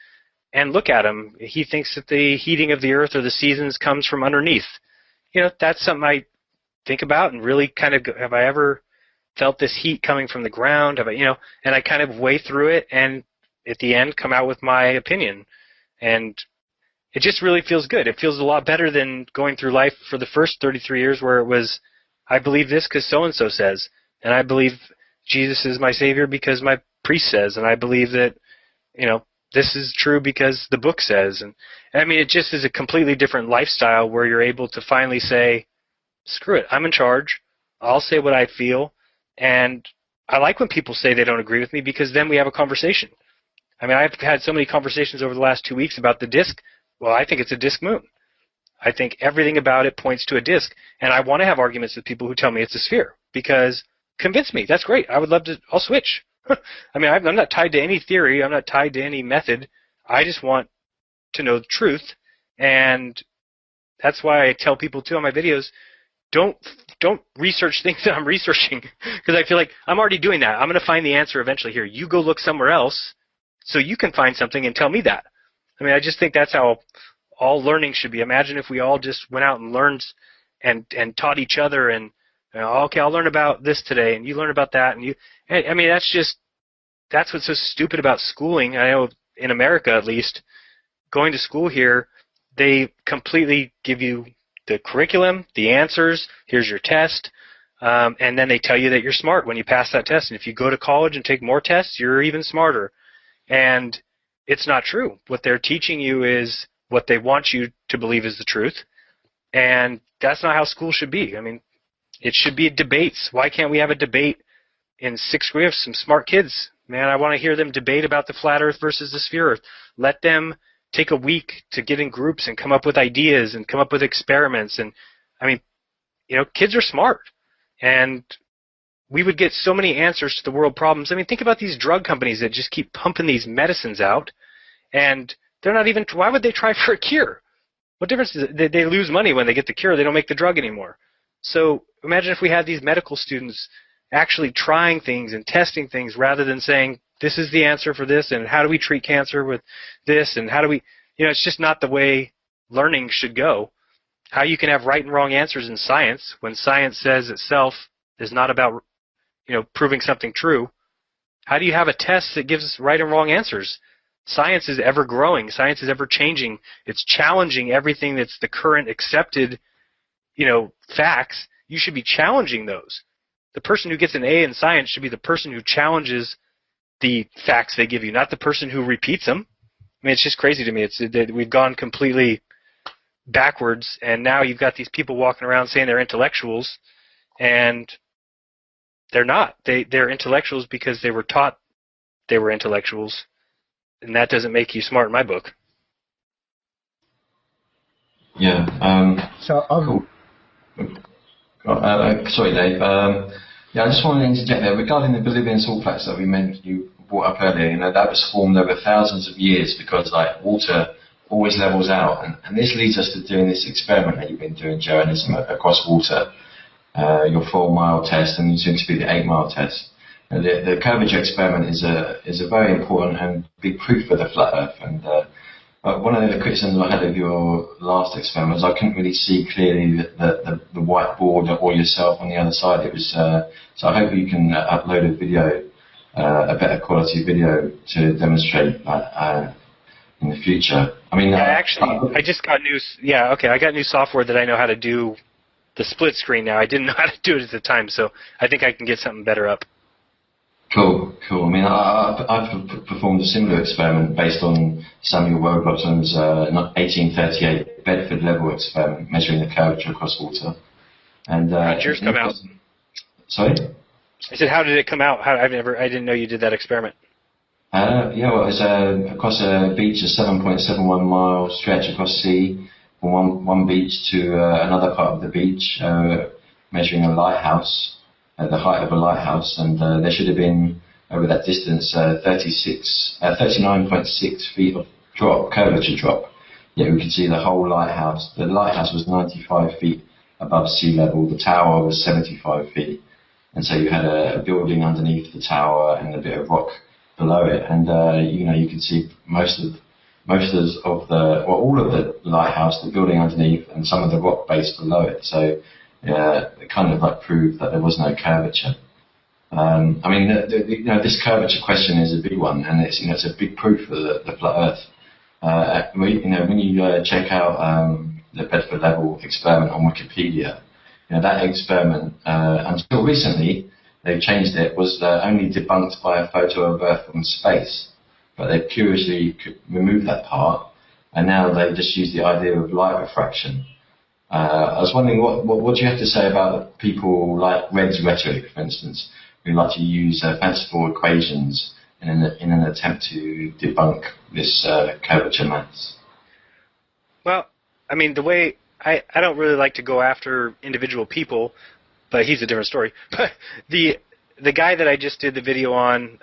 and look at them. He thinks that the heating of the earth or the seasons comes from underneath. That's something I think about and really kind of, have I ever felt this heat coming from the ground? Have I, and I kind of weigh through it and at the end come out with my opinion. And it just really feels good. It feels a lot better than going through life for the first 33 years where it was, I believe this because so-and-so says, and I believe Jesus is my Savior because my priest says, and I believe that, this is true because the book says. And I mean, it just is a completely different lifestyle where you're able to finally say, screw it, I'm in charge. I'll say what I feel. And I like when people say they don't agree with me because then we have a conversation. I mean, I've had so many conversations over the last 2 weeks about the disk. Well, I think it's a disk moon. I think everything about it points to a disk. And I want to have arguments with people who tell me it's a sphere because convince me. That's great. I would love to. I'll switch. I mean, I'm not tied to any theory. I'm not tied to any method. I just want to know the truth. And that's why I tell people, too, on my videos, don't research things that I'm researching because I feel like I'm already doing that. I'm going to find the answer eventually here. You go look somewhere else so you can find something and tell me that. I mean, I just think that's how all learning should be. Imagine if we all just went out and learned and taught each other and, okay, I'll learn about this today and you learn about that. And I mean, that's what's so stupid about schooling. I know in America, at least, going to school here, they completely give you the curriculum, the answers, here's your test, and then they tell you that you're smart when you pass that test. And if you go to college and take more tests, you're even smarter. And it's not true. What they're teaching you is what they want you to believe is the truth. And that's not how school should be. I mean, it should be debates. Why can't we have a debate in sixth grade with some smart kids? Man, I want to hear them debate about the flat earth versus the sphere earth. Let them take a week to get in groups and come up with ideas and come up with experiments. And, I mean, kids are smart. And we would get so many answers to the world problems. I mean, think about these drug companies that just keep pumping these medicines out. And they're not even, why would they try for a cure? What difference is it? They lose money when they get the cure. They don't make the drug anymore. So imagine if we had these medical students actually trying things and testing things rather than saying, this is the answer for this, and how do we treat cancer with this, and how do we, it's just not the way learning should go. How you can have right and wrong answers in science when science says itself is not about, proving something true. How do you have a test that gives us right and wrong answers? Science is ever growing. Science is ever changing. It's challenging everything that's the current accepted, facts. You should be challenging those. The person who gets an A in science should be the person who challenges the facts they give you, not the person who repeats them. I mean, it's just crazy to me. It's that we've gone completely backwards, and now you've got these people walking around saying they're intellectuals, and they're not. They're intellectuals because they were taught they were intellectuals, and that doesn't make you smart in my book. Yeah. Cool. Sorry, Dave. I just wanted to interject there regarding the Bolivian salt flats that you brought up earlier. That was formed over thousands of years because water always levels out, and this leads us to doing this experiment that you've been doing, journalism across water. Your 4-mile test, and soon to be the 8-mile test. The curvature experiment is a very important and big proof for the flat Earth. And one of the criticisms I had of your last experiment was I couldn't really see clearly the whiteboard or yourself on the other side. It was so I hope you can upload a video, a better quality video to demonstrate that in the future. I mean, I just got new. Yeah, okay, I got new software that I know how to do the split screen now. I didn't know how to do it at the time, so I think I can get something better up. Cool. I mean, I've performed a similar experiment based on Samuel Rowbottom's 1838 Bedford level experiment, measuring the curvature across water. And how did yours come out? Sorry? I said, how did it come out? I didn't know you did that experiment. Well, it was across a beach, a 7.71 mile stretch across sea, from one beach to another part of the beach, measuring a lighthouse, the height of a lighthouse, and there should have been over that distance, 39.6 feet of curvature drop. Yet we could see the whole lighthouse. The lighthouse was 95 feet above sea level. The tower was 75 feet. And so you had a building underneath the tower and a bit of rock below it. And, you could see all of the lighthouse, the building underneath, and some of the rock base below it. So it kind of like proved that there was no curvature. This curvature question is a big one, and it's a big proof of the flat Earth. When you check out the Bedford Level experiment on Wikipedia, that experiment until recently they've changed it, was only debunked by a photo of Earth from space, but they curiously removed that part, and now they just use the idea of light refraction. I was wondering what do you have to say about people like Red's rhetoric, for instance, who like to use fanciful equations in an attempt to debunk this curvature maths? Well, I mean, the way I don't really like to go after individual people, but he's a different story. But the guy that I just did the video on,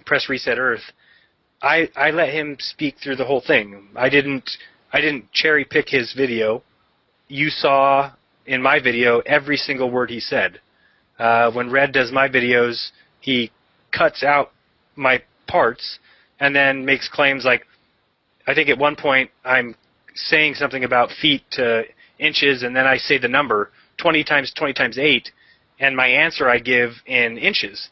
Press Reset Earth, I let him speak through the whole thing. I didn't cherry pick his video. You saw in my video every single word he said. When Red does my videos, he cuts out my parts and then makes claims like, I think at one point I'm saying something about feet to inches, and then I say the number 20 times 8, and my answer I give in inches.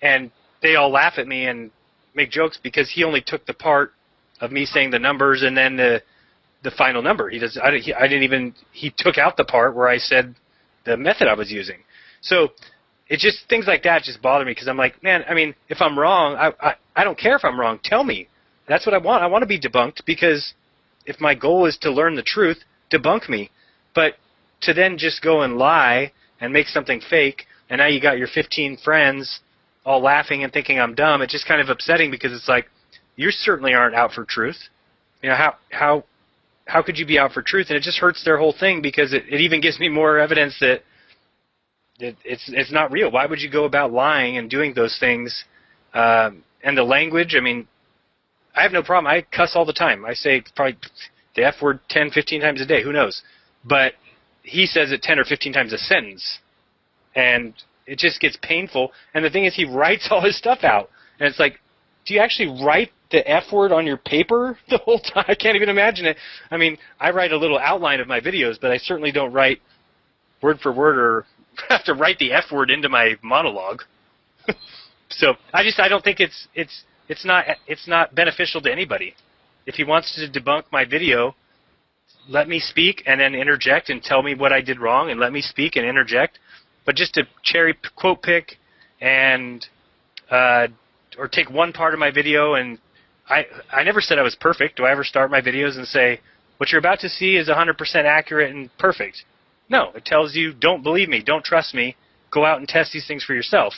And they all laugh at me and make jokes because he only took the part of me saying the numbers and then the final number. He took out the part where I said the method I was using. So it's just things like that just bother me because I'm like, man, I mean, if I'm wrong, I don't care if I'm wrong. Tell me. That's what I want. I want to be debunked because if my goal is to learn the truth, debunk me. But to then just go and lie and make something fake, and now you got your 15 friends all laughing and thinking I'm dumb, it's just kind of upsetting because it's like, you certainly aren't out for truth. How could you be out for truth? And it just hurts their whole thing because it even gives me more evidence that it's not real. Why would you go about lying and doing those things? And the language, I mean, I have no problem. I cuss all the time. I say probably the F word 10, 15 times a day. Who knows? But he says it 10 or 15 times a sentence. And it just gets painful. And the thing is, he writes all his stuff out. And it's like, do you actually write the F word on your paper the whole time? I can't even imagine it. I mean, I write a little outline of my videos, but I certainly don't write word for word or have to write the F word into my monologue. So I don't think it's not beneficial to anybody. If he wants to debunk my video, let me speak and then interject and tell me what I did wrong, and let me speak and interject. But just to cherry quote pick and or take one part of my video, and I never said I was perfect. Do I ever start my videos and say what you're about to see is 100% accurate and perfect? No, it tells you don't believe me, don't trust me, go out and test these things for yourself.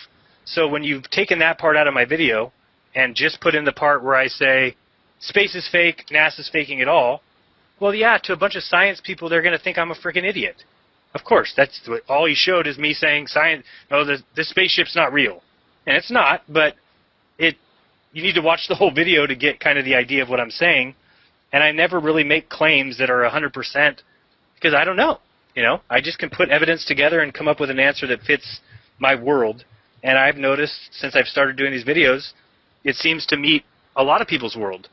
So when you've taken that part out of my video and just put in the part where I say space is fake, NASA's faking it all, well, yeah, to a bunch of science people, they're going to think I'm a freaking idiot. Of course, that's what all he showed is me saying science. No, the spaceship's not real, and it's not. But you need to watch the whole video to get kind of the idea of what I'm saying. And I never really make claims that are 100% because I don't know. I just can put evidence together and come up with an answer that fits my world. And I've noticed since I've started doing these videos, it seems to meet a lot of people's world.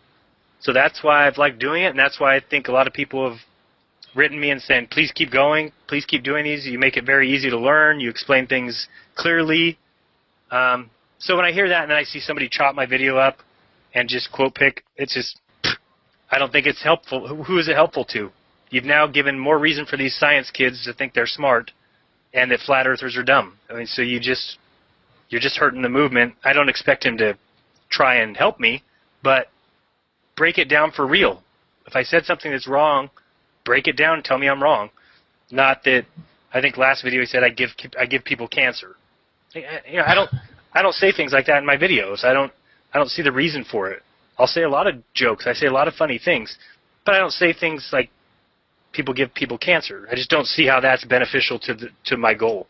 So that's why I've liked doing it, and that's why I think a lot of people have written me and saying, please keep going, please keep doing these. You make it very easy to learn. You explain things clearly. So when I hear that and then I see somebody chop my video up and just quote pick, it's just, I don't think it's helpful. Who is it helpful to? You've now given more reason for these science kids to think they're smart and that flat earthers are dumb. I mean, so you're just hurting the movement. I don't expect him to try and help me, but break it down for real. If I said something that's wrong, break it down and tell me I'm wrong. Not that, I think last video he said I give people cancer. I don't say things like that in my videos. I don't see the reason for it. I'll say a lot of jokes. I say a lot of funny things, but I don't say things like people give people cancer. I just don't see how that's beneficial to my goal.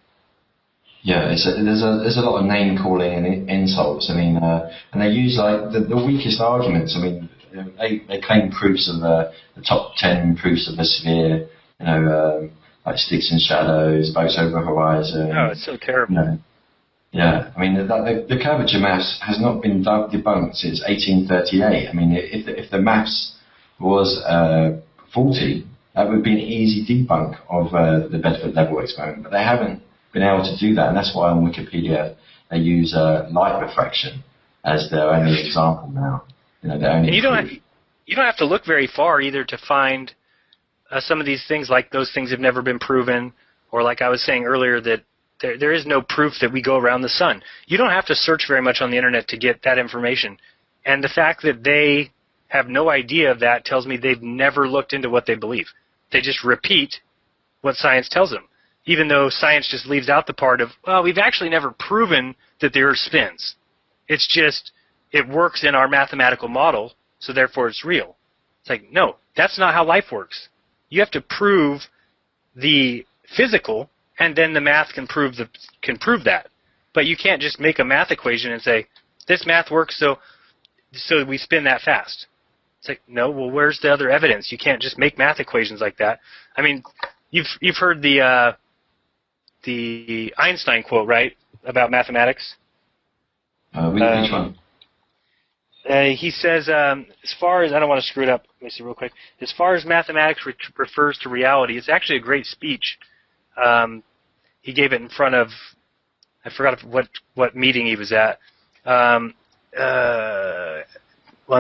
Yeah, there's a lot of name calling and insults. I mean, and they use like the weakest arguments. I mean, they claim proofs of the top 10 proofs of a sphere. Like sticks and shadows, boats over horizon. Oh, it's so terrible. Yeah, I mean, the curvature maths has not been debunked since 1838. I mean, if the maths was faulty, that would be an easy debunk of the Bedford level experiment, but they haven't been able to do that, and that's why on Wikipedia they use light refraction as their only example now. Their only. And you don't have to look very far either to find some of these things, like those things have never been proven, or like I was saying earlier that there is no proof that we go around the sun. You don't have to search very much on the internet to get that information, and the fact that they have no idea of that tells me they've never looked into what they believe. They just repeat what science tells them, even though science just leaves out the part of, well, we've actually never proven that the Earth spins. It's just, it works in our mathematical model, so therefore it's real. It's like, no, that's not how life works. You have to prove the physical, and then the math can prove that. But you can't just make a math equation and say, this math works, so we spin that fast. It's like, no, well, where's the other evidence? You can't just make math equations like that. I mean, you've heard the Einstein quote, right, about mathematics? Which one? He says, as far as, I don't want to screw it up, let me see real quick. As far as mathematics refers to reality, it's actually a great speech. He gave it in front of, I forgot what meeting he was at. 1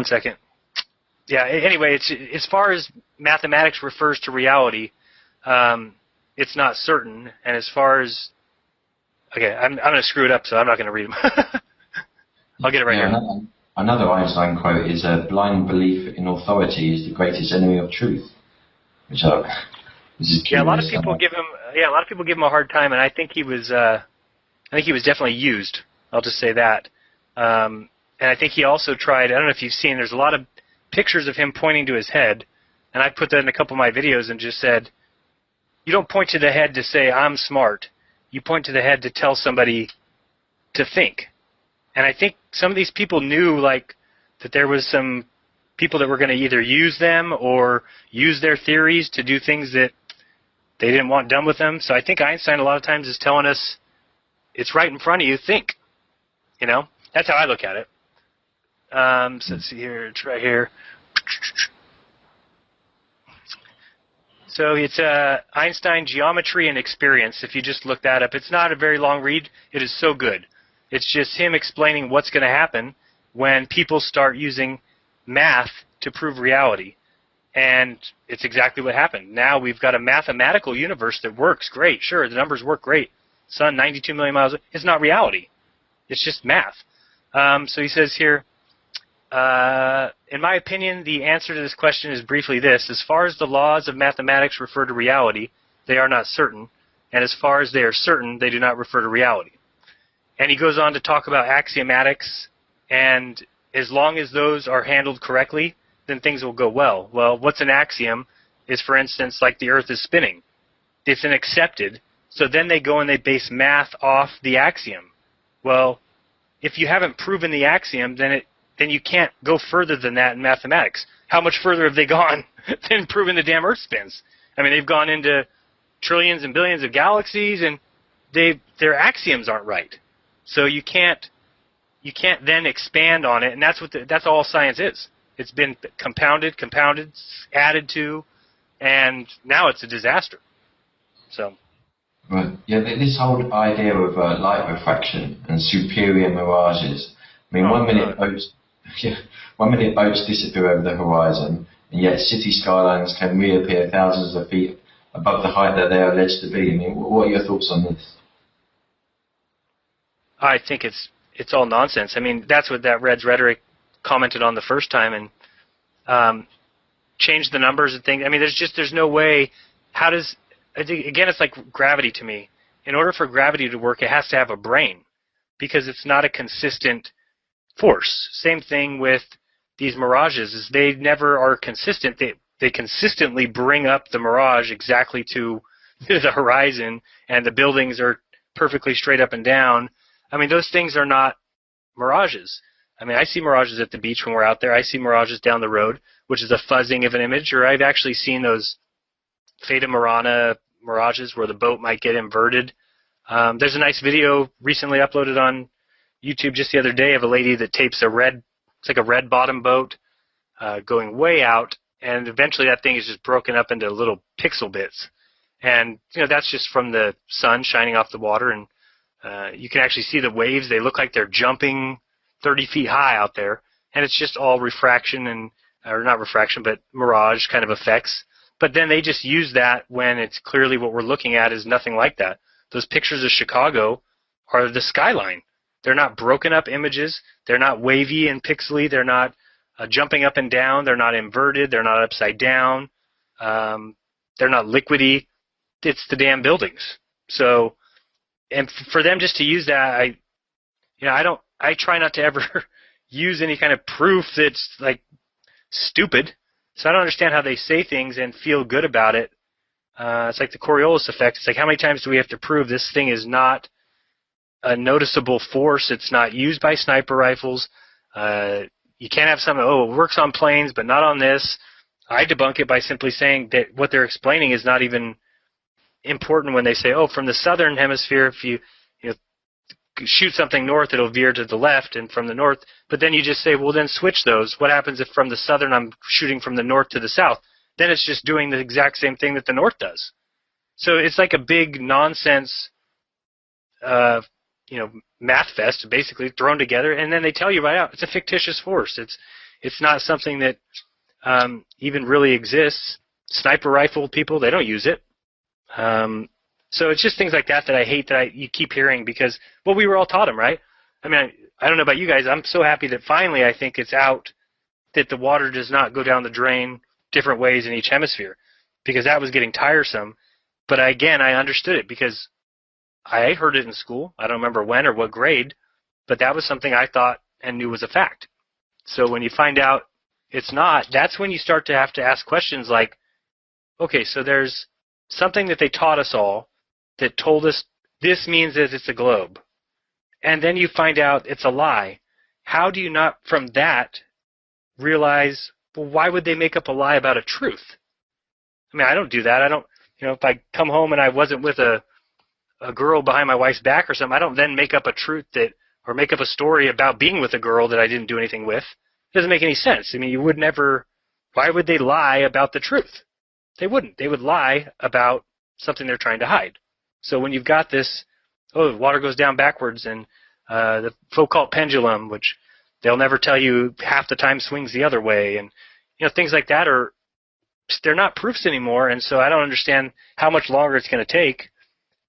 second. Yeah, anyway, it's as far as mathematics refers to reality, it's not certain. And as far as, okay, I'm going to screw it up, so I'm not going to read them. I'll get it right here. Another Einstein quote is, blind belief in authority is the greatest enemy of truth. Which is curious. A lot of people give him a hard time, and I think he was definitely used. I'll just say that. And I think he also tried, I don't know if you've seen, there's a lot of pictures of him pointing to his head, and I put that in a couple of my videos and just said, you don't point to the head to say, I'm smart. You point to the head to tell somebody to think. And I think some of these people knew, like, that there was some people that were going to either use them or use their theories to do things that they didn't want done with them. So I think Einstein a lot of times is telling us, it's right in front of you, think. That's how I look at it. So let's see here, it's right here. So it's Einstein Geometry and Experience. If you just look that up, it's not a very long read. It is so good. It's just him explaining what's going to happen when people start using math to prove reality. And it's exactly what happened. Now we've got a mathematical universe that works great. Sure, the numbers work great. Sun, 92 million miles. It's not reality. It's just math. So he says here, in my opinion, the answer to this question is briefly this. As far as the laws of mathematics refer to reality, they are not certain. And as far as they are certain, they do not refer to reality. And he goes on to talk about axiomatics, and as long as those are handled correctly, then things will go well. Well, what's an axiom is, for instance, like the Earth is spinning. It's an accepted, so then they go and they base math off the axiom. Well, if you haven't proven the axiom, then you can't go further than that in mathematics. How much further have they gone than proving the damn Earth spins? I mean, they've gone into trillions and billions of galaxies, and their axioms aren't right. So you can't then expand on it, and that's all science is. It's been compounded, added to, and now it's a disaster. So. Right. Yeah, this whole idea of light refraction and superior mirages. I mean, one minute boats disappear over the horizon, and yet city skylines can reappear thousands of feet above the height that they are alleged to be. I mean, what are your thoughts on this? I think it's all nonsense. I mean, that's what that Red's Rhetoric commented on the first time, and changed the numbers and things. I mean, there's no way. How does, again, it's like gravity to me. In order for gravity to work, it has to have a brain, because it's not a consistent force. Same thing with these mirages, is they never are consistent. They consistently bring up the mirage exactly to the horizon, and the buildings are perfectly straight up and down. I mean, those things are not mirages. I mean, I see mirages at the beach when we're out there. I see mirages down the road, which is a fuzzing of an image, or I've actually seen those Fata Morgana mirages where the boat might get inverted. There's a nice video recently uploaded on YouTube just the other day of a lady that tapes it's like a red bottom boat going way out, and eventually that thing is just broken up into little pixel bits. And, that's just from the sun shining off the water, and you can actually see the waves. They look like they're jumping 30 feet high out there, and it's just all refraction or not refraction, but mirage kind of effects. But then they just use that when it's clearly what we're looking at is nothing like that. Those pictures of Chicago are the skyline. They're not broken up images. They're not wavy and pixely. They're not jumping up and down. They're not inverted. They're not upside down. They're not liquidy. It's the damn buildings. So, and for them just to use that, I try not to ever use any kind of proof that's like stupid. So I don't understand how they say things and feel good about it. It's like the Coriolis effect. It's like, how many times do we have to prove this thing is not a noticeable force? It's not used by sniper rifles. You can't have something, it works on planes, but not on this. I debunk it by simply saying that what they're explaining is not even important when they say, from the southern hemisphere, if you shoot something north, it'll veer to the left, and from the north. But then you just say, well, then switch those. What happens if from the southern I'm shooting from the north to the south? Then it's just doing the exact same thing that the north does. So it's like a big nonsense, math fest, basically thrown together, and then they tell you right out it's a fictitious force. It's not something that even really exists. Sniper rifle people, they don't use it. So it's just things like that I hate that you keep hearing because, we were all taught them, right? I mean, I don't know about you guys. I'm so happy that finally I think it's out that the water does not go down the drain different ways in each hemisphere, because that was getting tiresome. But again, I understood it because I heard it in school. I don't remember when or what grade, but that was something I thought and knew was a fact. So when you find out it's not, that's when you start to have to ask questions like, okay, so there's something that they taught us all that told us this means that it's a globe. And then you find out it's a lie. How do you not, from that, realize, why would they make up a lie about a truth? I mean, I don't do that. I don't, if I come home and I wasn't with a girl behind my wife's back or something, I don't then make up a truth or make up a story about being with a girl that I didn't do anything with. It doesn't make any sense. I mean, you would never, why would they lie about the truth? They wouldn't. They would lie about something they're trying to hide. So when you've got this, the water goes down backwards, and the Foucault pendulum, which they'll never tell you half the time swings the other way, and things like that they're not proofs anymore. And so I don't understand how much longer it's going to take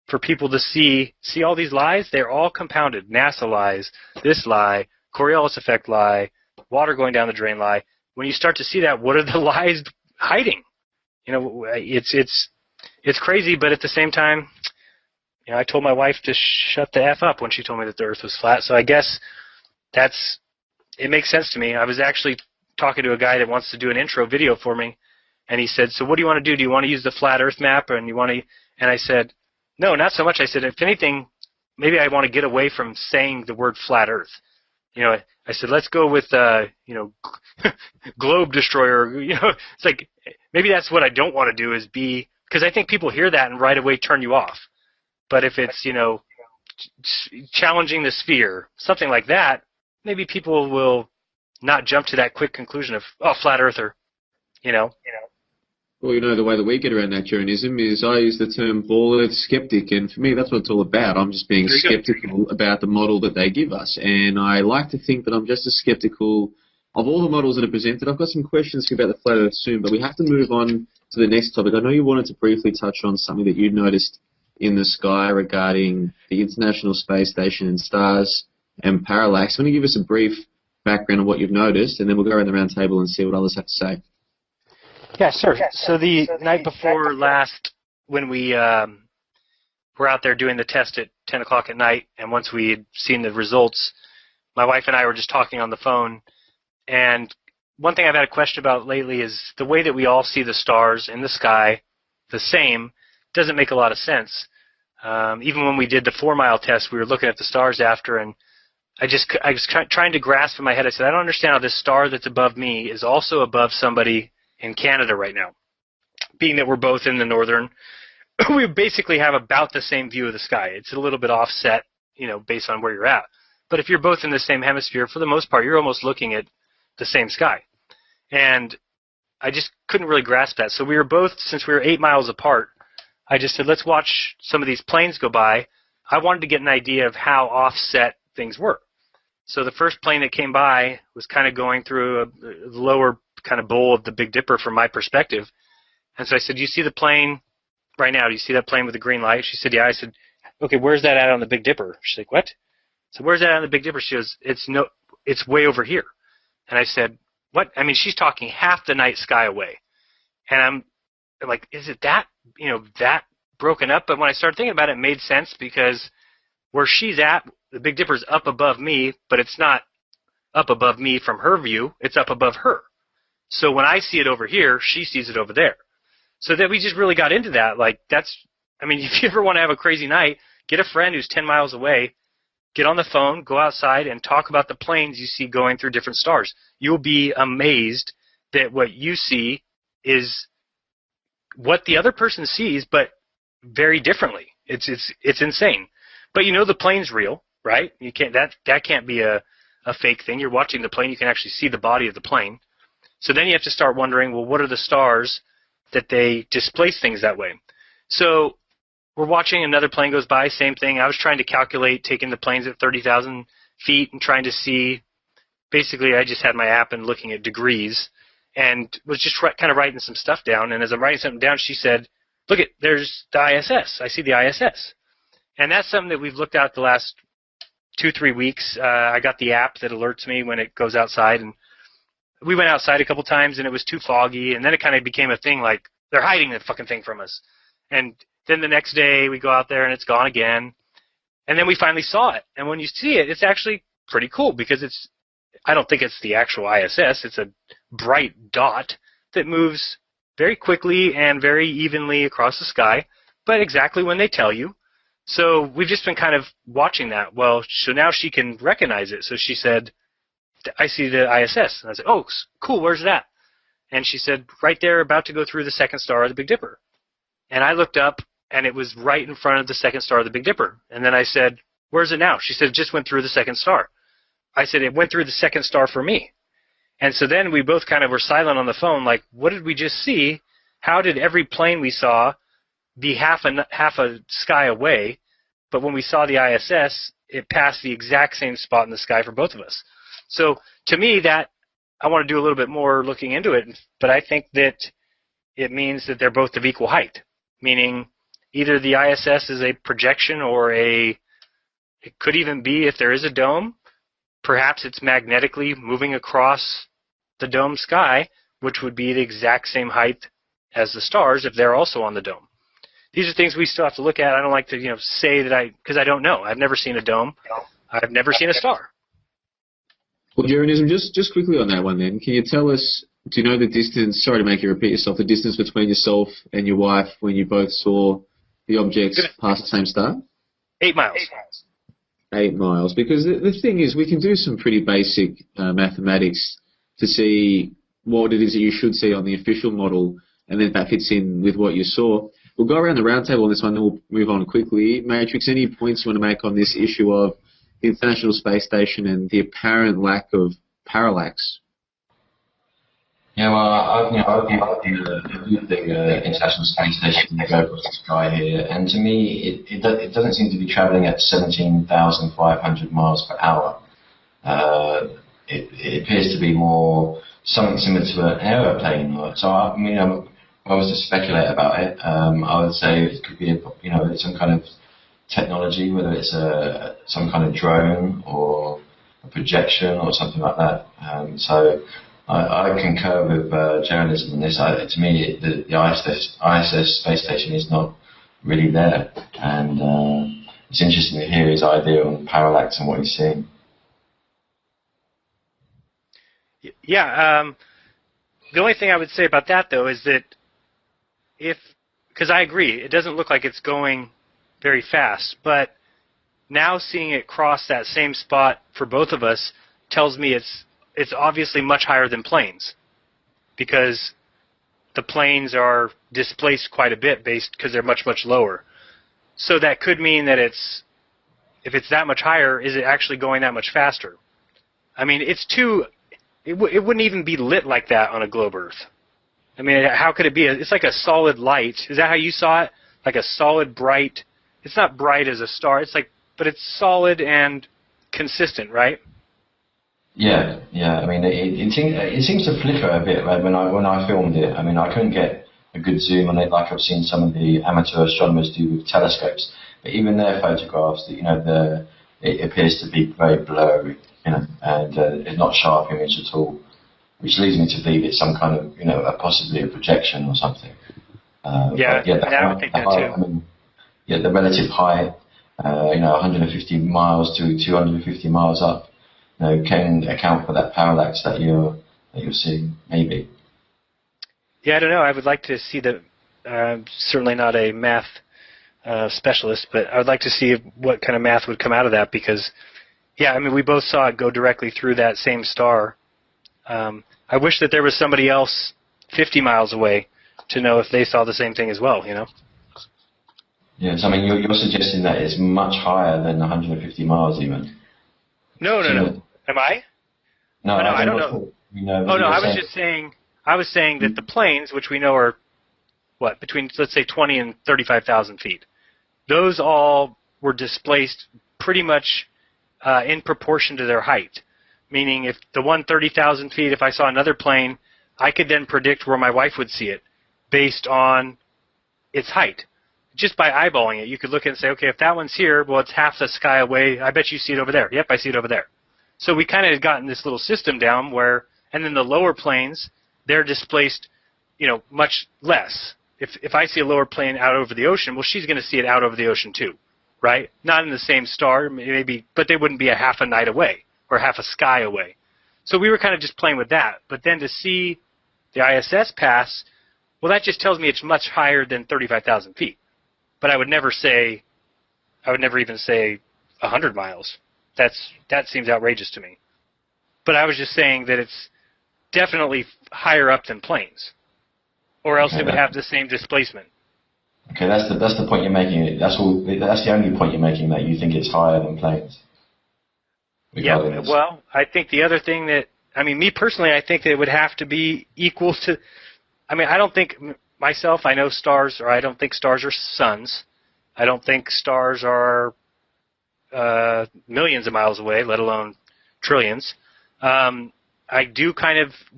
for people to see all these lies. They're all compounded. NASA lies, this lie, Coriolis effect lie, water going down the drain lie. When you start to see that, what are the lies hiding? It's crazy, but at the same time, I told my wife to shut the F up when she told me that the Earth was flat. So I guess it makes sense to me. I was actually talking to a guy that wants to do an intro video for me, and he said, so what do you want to do? Do you want to use the flat Earth map? And I said, no, not so much. I said, if anything, maybe I want to get away from saying the word flat Earth. I said, let's go with, globe destroyer. It's like, maybe that's what I don't want to do is be, because I think people hear that and right away turn you off. But if it's, challenging the sphere, something like that, maybe people will not jump to that quick conclusion of, flat earther, Well, the way that we get around that Jeranism is I use the term ball earth skeptic, and for me that's what it's all about. I'm just being skeptical about the model that they give us, and I like to think that I'm just as skeptical of all the models that are presented. I've got some questions about the flat earth soon, but we have to move on to the next topic. I know you wanted to briefly touch on something that you noticed in the sky regarding the International Space Station and stars and parallax. I'm going to give us a brief background on what you've noticed, and then we'll go around the round table and see what others have to say. Yeah, sure. So the night before last, when we were out there doing the test at 10 o'clock at night, and once we had seen the results, my wife and I were just talking on the phone, and one thing I've had a question about lately is the way that we all see the stars in the sky the same doesn't make a lot of sense. Even when we did the 4-mile test, we were looking at the stars after, and I was trying to grasp in my head. I said, I don't understand how this star that's above me is also above somebody in Canada right now. Being that we're both in the northern, we basically have about the same view of the sky. It's a little bit offset, based on where you're at. But if you're both in the same hemisphere, for the most part, you're almost looking at the same sky. And I just couldn't really grasp that. So we were both, since we were 8 miles apart, I just said, let's watch some of these planes go by. I wanted to get an idea of how offset things were. So the first plane that came by was kind of going through a lower kind of bowl of the Big Dipper from my perspective. And so I said, do you see the plane right now? Do you see that plane with the green light? She said, yeah. I said, okay, where's that at on the Big Dipper? She's like, what? So where's that on the Big Dipper? She goes, it's way over here. And I said, what? I mean, she's talking half the night sky away. And I'm like, is it that, that broken up? But when I started thinking about it, it made sense because where she's at, the Big Dipper's up above me, but it's not up above me from her view. It's up above her. So when I see it over here, she sees it over there. So that we just really got into that. Like, if you ever want to have a crazy night, get a friend who's 10 miles away, get on the phone, go outside, and talk about the planes you see going through different stars. You'll be amazed that what you see is what the other person sees, but very differently. It's insane. But the plane's real, right? You can't that can't be a fake thing. You're watching the plane, you can actually see the body of the plane. So then you have to start wondering, well, what are the stars that they displace things that way? So we're watching another plane goes by, same thing. I was trying to calculate taking the planes at 30,000 feet and trying to see, basically I just had my app and looking at degrees and was just kind of writing some stuff down. And as I'm writing something down, she said, look, there's the ISS. I see the ISS. And that's something that we've looked at the last 2-3 weeks. I got the app that alerts me when it goes outside. And we went outside a couple times, and it was too foggy. And then it kind of became a thing like, they're hiding the fucking thing from us. And then the next day, we go out there, and it's gone again. And then we finally saw it. And when you see it, it's actually pretty cool because I don't think it's the actual ISS. It's a bright dot that moves very quickly and very evenly across the sky, but exactly when they tell you. So we've just been kind of watching that. Well, so now she can recognize it. So she said, I see the ISS. And I said, oh, cool, where's that? And she said, right there, about to go through the second star of the Big Dipper. And I looked up, and it was right in front of the second star of the Big Dipper. And then I said, where's it now? She said, it just went through the second star. I said, it went through the second star for me. And so then we both kind of were silent on the phone, like, what did we just see? How did every plane we saw be half a sky away, but when we saw the ISS, it passed the exact same spot in the sky for both of us? So to me, that I want to do a little bit more looking into it, but I think that it means that they're both of equal height, meaning either the ISS is a projection or it could even be, if there is a dome, perhaps it's magnetically moving across the dome sky, which would be the exact same height as the stars if they're also on the dome. These are things we still have to look at. I don't like to, say that because I don't know. I've never seen a dome. I've never seen a star. Well, Jeranism, just quickly on that one then, can you tell us, do you know the distance, sorry to make you repeat yourself, the distance between yourself and your wife when you both saw the objects pass the same star? 8 miles. 8 miles. Because the thing is, we can do some pretty basic mathematics to see what it is that you should see on the official model, and then that fits in with what you saw. We'll go around the roundtable on this one, then we'll move on quickly. Matrix, any points you want to make on this issue of the International Space Station and the apparent lack of parallax? Yeah, well, I view the International Space Station to go across the sky here, and to me, it doesn't seem to be travelling at 17,500 miles per hour. It appears to be more something similar to an aeroplane. So if I was to speculate about it, I would say it could be some kind of technology, whether it's some kind of drone or a projection or something like that. So I concur with journalism on this. To me, the ISS space station is not really there, and it's interesting to hear his idea on parallax and what he's seeing. Yeah, the only thing I would say about that, though, is that because I agree, it doesn't look like it's going very fast. But now seeing it cross that same spot for both of us tells me it's obviously much higher than planes, because the planes are displaced quite a bit because they're much, much lower. So that could mean that if it's that much higher, is it actually going that much faster? I mean, it wouldn't even be lit like that on a globe Earth. I mean, how could it be? It's like a solid light. Is that how you saw it? Like a solid, bright, it's not bright as a star, but it's solid and consistent, right? Yeah. I mean, it seems to flicker a bit when I filmed it. I mean, I couldn't get a good zoom on it like I've seen some of the amateur astronomers do with telescopes. But even their photographs, it appears to be very blurry, and it's not sharp image at all, which leads me to believe it's some kind of, possibly a projection or something. I would think that too. I mean, the relative height, 150 miles to 250 miles up, can account for that parallax that you're seeing, maybe. Yeah, I don't know. I would like to see certainly not a math specialist, but I would like to see what kind of math would come out of that, because, I mean, we both saw it go directly through that same star. I wish that there was somebody else 50 miles away to know if they saw the same thing as well, Yes, I mean, you're suggesting that it's much higher than 150 miles even. No. Am I? No, I don't know. I was saying that the planes, which we know are, between, let's say, 20 and 35,000 feet, those all were displaced pretty much in proportion to their height. Meaning, if the one 30,000 feet, if I saw another plane, I could then predict where my wife would see it based on its height. Just by eyeballing it, you could look at it and say, okay, if that one's here, well, it's half the sky away. I bet you see it over there. Yep, I see it over there. So we kind of had gotten this little system down and then the lower planes, they're displaced, much less. If I see a lower plane out over the ocean, well, she's going to see it out over the ocean too, right? Not in the same star, maybe, but they wouldn't be a half a night away or half a sky away. So we were kind of just playing with that. But then to see the ISS pass, well, that just tells me it's much higher than 35,000 feet. But I would never even say 100 miles. That seems outrageous to me. But I was just saying that it's definitely higher up than planes, or else it would have the same displacement. Okay, that's the point you're making. That's the only point you're making, that you think it's higher than planes. Yeah. Well, I think the other thing me personally, I think that it would have to be equal to. I mean, I don't think. Myself, I know stars, or I don't think stars are suns. I don't think stars are millions of miles away, let alone trillions. I do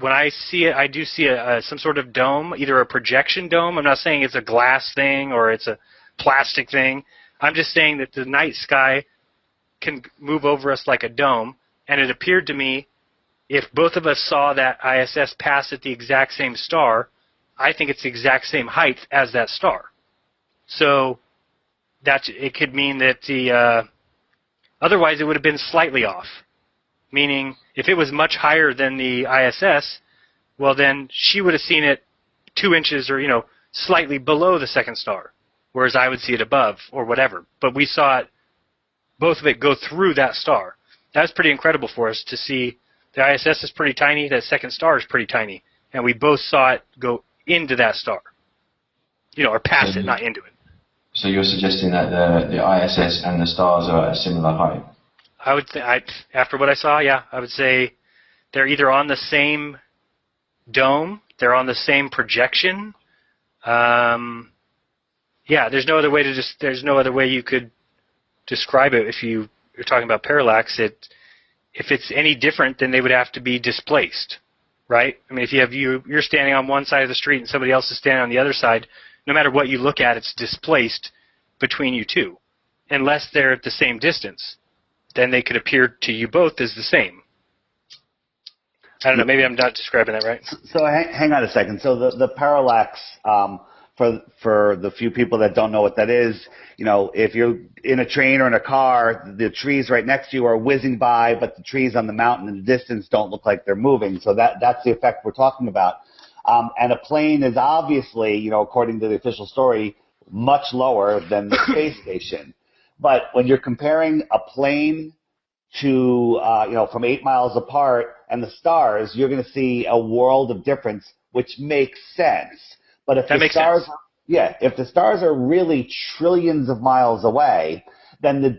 when I see it, I do see some sort of dome, either a projection dome. I'm not saying it's a glass thing or it's a plastic thing. I'm just saying that the night sky can move over us like a dome, and it appeared to me, if both of us saw that ISS pass at the exact same star, I think it's the exact same height as that star. So it could mean that otherwise it would have been slightly off. Meaning, if it was much higher than the ISS, well, then she would have seen it 2 inches or, slightly below the second star, whereas I would see it above or whatever. But we saw both of it go through that star. That was pretty incredible for us to see. The ISS is pretty tiny, that second star is pretty tiny, and we both saw it go into that star, or past it, not into it. So you're suggesting that the ISS and the stars are at a similar height? I would after what I saw, I would say they're either on the same dome, they're on the same projection. There's no other way you could describe it. If you're talking about parallax, if it's any different, then they would have to be displaced. Right? I mean, if you're standing on one side of the street and somebody else is standing on the other side, no matter what you look at, it's displaced between you two. Unless they're at the same distance, then they could appear to you both as the same. I don't know, maybe I'm not describing that right. So hang on a second. So the parallax, for the few people that don't know what that is, if you're in a train or in a car, the trees right next to you are whizzing by, but the trees on the mountain in the distance don't look like they're moving. So that's the effect we're talking about. And a plane is obviously, according to the official story, much lower than the space station. But when you're comparing a plane to, from 8 miles apart and the stars, you're going to see a world of difference, which makes sense. But if the stars are really trillions of miles away, then the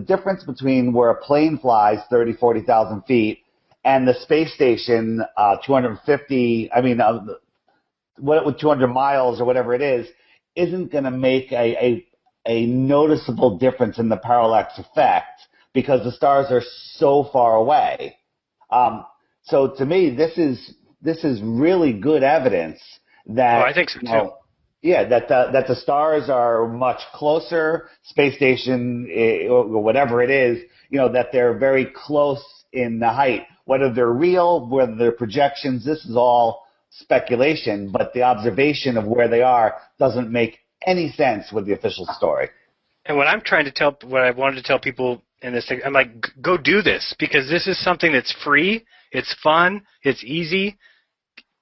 difference between where a plane flies 30, 40,000 feet and the space station, 200 miles or whatever it is, isn't going to make a noticeable difference in the parallax effect because the stars are so far away. So to me, this is really good evidence that I think so too. That the stars are much closer, space station or whatever it is, that they're very close in the height. Whether they're real, whether they're projections, this is all speculation, but the observation of where they are doesn't make any sense with the official story. And what I wanted to tell people in this thing, I'm like, go do this, because this is something that's free, it's fun, it's easy.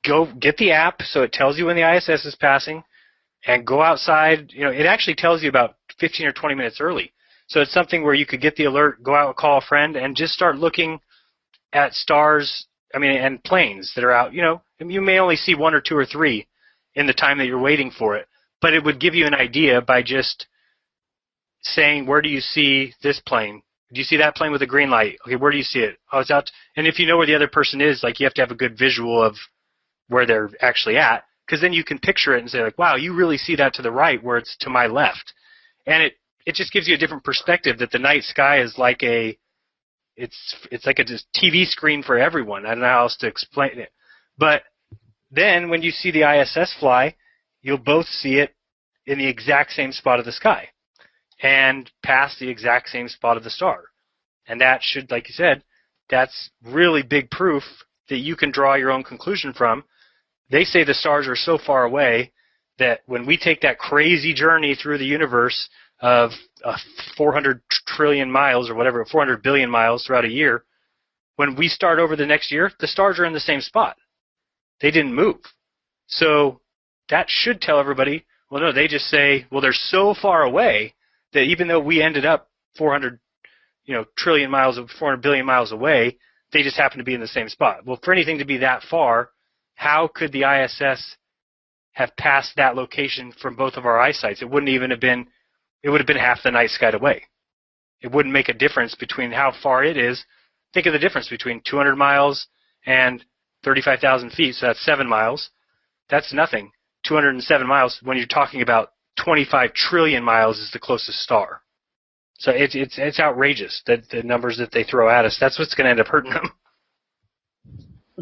Go get the app so it tells you when the ISS is passing. And go outside. It actually tells you about 15 or 20 minutes early. So it's something where you could get the alert, go out and call a friend, and just start looking at stars, and planes that are out. You may only see 1 or 2 or 3 in the time that you're waiting for it, but it would give you an idea by just saying, where do you see this plane? Do you see that plane with a green light? Okay, where do you see it? Oh, it's out. And if you know where the other person is, you have to have a good visual of where they're actually at. Because then you can picture it and say, wow, you really see that to the right where it's to my left. And it just gives you a different perspective that the night sky is like it's like a just TV screen for everyone. I don't know how else to explain it. But then when you see the ISS fly, you'll both see it in the exact same spot of the sky and pass the exact same spot of the star. And that should, like you said, that's really big proof that you can draw your own conclusion from. They say the stars are so far away that when we take that crazy journey through the universe of 400 trillion miles or whatever, 400 billion miles throughout a year, when we start over the next year, the stars are in the same spot. They didn't move. So that should tell everybody, well, no, they just say, well, they're so far away that even though we ended up 400 trillion miles, 400 billion miles away, they just happen to be in the same spot. Well, for anything to be that far, how could the ISS have passed that location from both of our eyesights? It wouldn't even have been, it would have been half the night sky away. It wouldn't make a difference between how far it is. Think of the difference between 200 miles and 35,000 feet, so that's 7 miles. That's nothing. 207 miles, when you're talking about 25 trillion miles is the closest star. So it's outrageous, that the numbers that they throw at us. That's what's going to end up hurting them.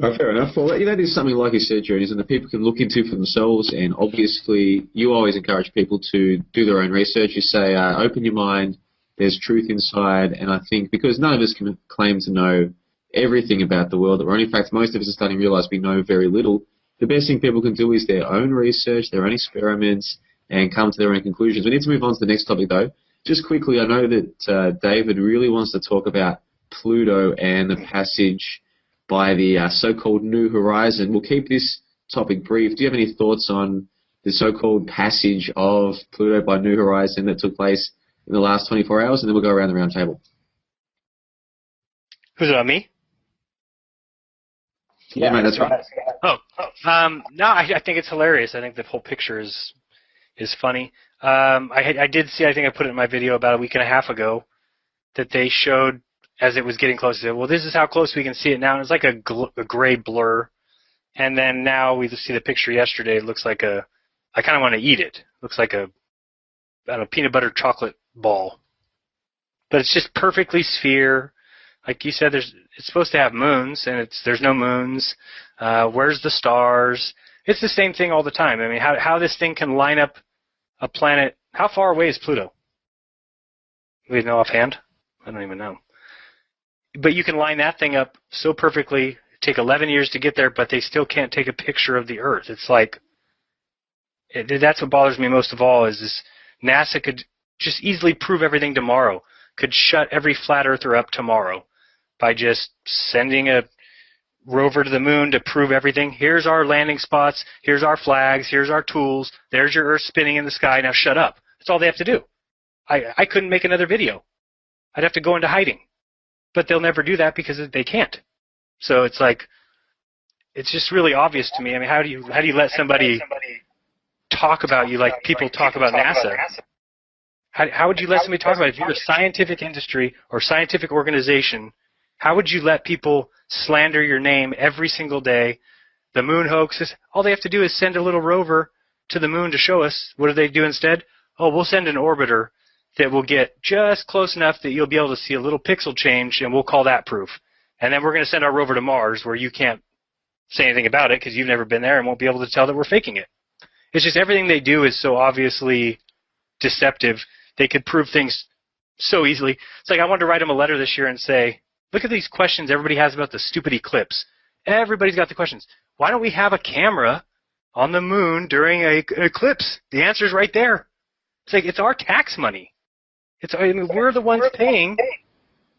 Oh, fair enough. Well, that is something, like you said, Jonas, and that people can look into for themselves. And obviously, you always encourage people to do their own research. You say, open your mind. There's truth inside. And I think because none of us can claim to know everything about the world that we're in. In fact, most of us are starting to realize we know very little. The best thing people can do is their own research, their own experiments, and come to their own conclusions. We need to move on to the next topic, though. Just quickly, I know that David really wants to talk about Pluto and the passage by the so-called New Horizon. We'll keep this topic brief. Do you have any thoughts on the so-called passage of Pluto by New Horizon that took place in the last 24 hours? And then we'll go around the round table. Who's it on, me? Yeah, mate, that's right. No, I think it's hilarious. I think the whole picture is funny. I did see, I think I put it in my video about a week and a half ago, that they showed as it was getting closer. They said, well, this is how close we can see it now. And it's like a gray blur. And then now we see the picture yesterday. It looks like I kind of want to eat it. It looks like a peanut butter chocolate ball. But it's just perfectly sphere. Like you said, it's supposed to have moons, and there's no moons. Where's the stars? It's the same thing all the time. I mean, how this thing can line up a planet. How far away is Pluto? We know offhand? I don't even know. But you can line that thing up so perfectly, take 11 years to get there, but they still can't take a picture of the Earth. It's like, that's what bothers me most of all, is this NASA could just easily prove everything tomorrow, could shut every flat earther up tomorrow by just sending a rover to the moon to prove everything. Here's our landing spots. Here's our flags. Here's our tools. There's your Earth spinning in the sky. Now shut up. That's all they have to do. I couldn't make another video. I'd have to go into hiding. But they'll never do that because they can't. So it's like, it's just really obvious to me. I mean, how do you let somebody talk about you like people talk about NASA? How would you let somebody talk about it? If you're a scientific industry or scientific organization, how would you let people slander your name every single day? The moon hoaxes, all they have to do is send a little rover to the moon to show us. What do they do instead? Oh, we'll send an orbiter that will get just close enough that you'll be able to see a little pixel change, and we'll call that proof. And then we're going to send our rover to Mars, where you can't say anything about it because you've never been there and won't be able to tell that we're faking it. It's just everything they do is so obviously deceptive. They could prove things so easily. It's like I wanted to write them a letter this year and say, look at these questions everybody has about the stupid eclipse. Everybody's got the questions. Why don't we have a camera on the moon during an eclipse? The answer's right there. It's like, it's our tax money. We're the ones paying.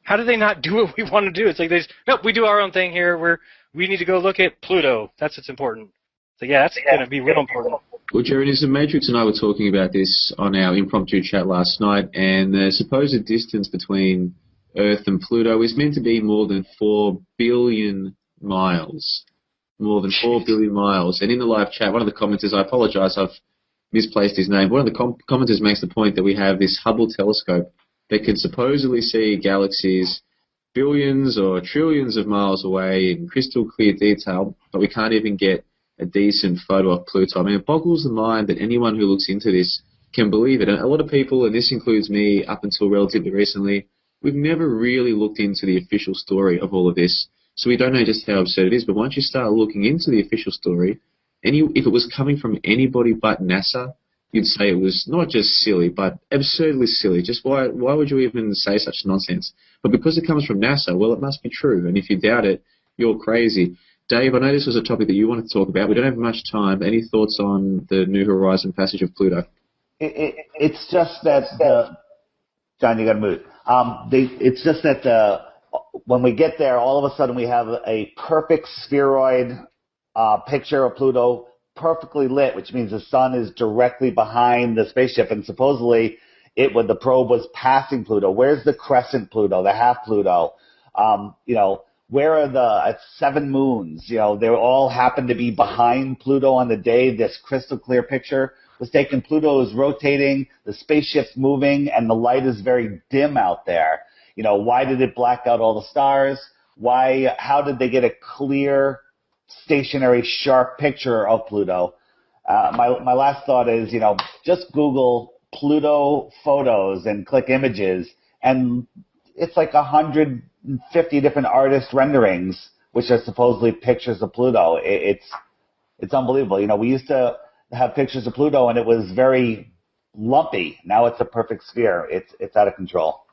How do they not do what we want to do? It's like they just, nope, we do our own thing here. We need to go look at Pluto. That's what's important. So yeah, that's going to be real important. Well, Jerryism, Matrix and I were talking about this on our impromptu chat last night, and the supposed distance between Earth and Pluto is meant to be more than 4 billion miles. More than 4 billion miles. And in the live chat, one of the commenters, I apologize, I've misplaced his name. One of the commenters makes the point that we have this Hubble telescope that can supposedly see galaxies billions or trillions of miles away in crystal clear detail, but we can't even get a decent photo of Pluto. I mean, it boggles the mind that anyone who looks into this can believe it. And a lot of people, and this includes me up until relatively recently, we've never really looked into the official story of all of this. So we don't know just how absurd it is. But once you start looking into the official story, if it was coming from anybody but NASA, you'd say it was not just silly, but absurdly silly. Just why would you even say such nonsense? But because it comes from NASA, well, it must be true. And if you doubt it, you're crazy. Dave, I know this was a topic that you wanted to talk about. We don't have much time. Any thoughts on the New Horizon passage of Pluto? It's just that John, you got to move. It's just that when we get there, all of a sudden we have a perfect spheroid picture of Pluto, perfectly lit, which means the sun is directly behind the spaceship, and supposedly the probe was passing Pluto. Where's the crescent Pluto, the half Pluto? Where are the 7 moons? They all happen to be behind Pluto on the day this crystal clear picture was taken. Pluto is rotating, the spaceship's moving, and the light is very dim out there. Why did it black out all the stars? How did they get a clear, stationary, sharp picture of Pluto? My last thought is, just Google Pluto photos and click images, and it's like 150 different artist renderings, which are supposedly pictures of Pluto. It's unbelievable. We used to have pictures of Pluto, and it was very lumpy. Now it's a perfect sphere. It's out of control.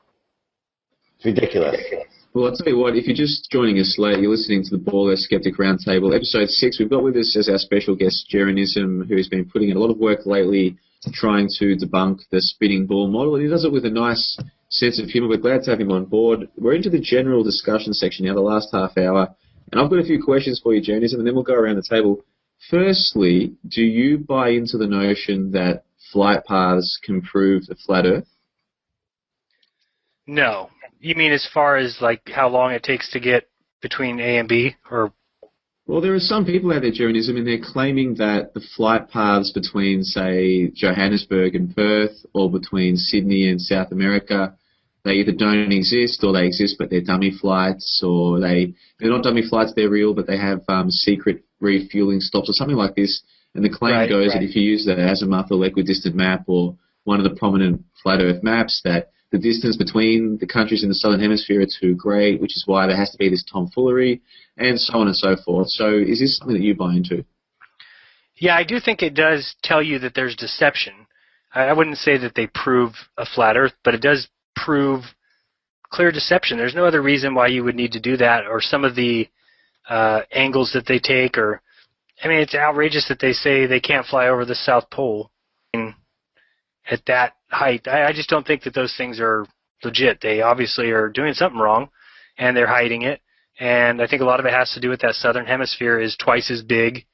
It's ridiculous. Well, I'll tell you what, if you're just joining us late, you're listening to the Baller Skeptic Roundtable, episode 6. We've got with us as our special guest, Jerryism, who's been putting in a lot of work lately trying to debunk the spinning ball model, and he does it with a nice sense of humour. We're glad to have him on board. We're into the general discussion section now, the last half hour, and I've got a few questions for you, Jerryism, and then we'll go around the table. Firstly, do you buy into the notion that flight paths can prove a flat Earth? No. You mean as far as like how long it takes to get between A and B, or? Well, there are some people out there, Jerryism, and they're claiming that the flight paths between, say, Johannesburg and Perth, or between Sydney and South America, they either don't exist, or they exist but they're dummy flights, or they're not dummy flights, they're real, but they have secret refueling stops or something like this. And the claim goes that if you use the azimuth or equidistant map or one of the prominent flat Earth maps, that the distance between the countries in the southern hemisphere are too great, which is why there has to be this tomfoolery, and so on and so forth. So is this something that you buy into? Yeah, I do think it does tell you that there's deception. I wouldn't say that they prove a flat Earth, but it does prove clear deception. There's no other reason why you would need to do that, or some of the angles that they take, or, I mean, it's outrageous that they say they can't fly over the South Pole at that height. I just don't think that those things are legit. They obviously are doing something wrong, and they're hiding it. And I think a lot of it has to do with that southern hemisphere is twice as big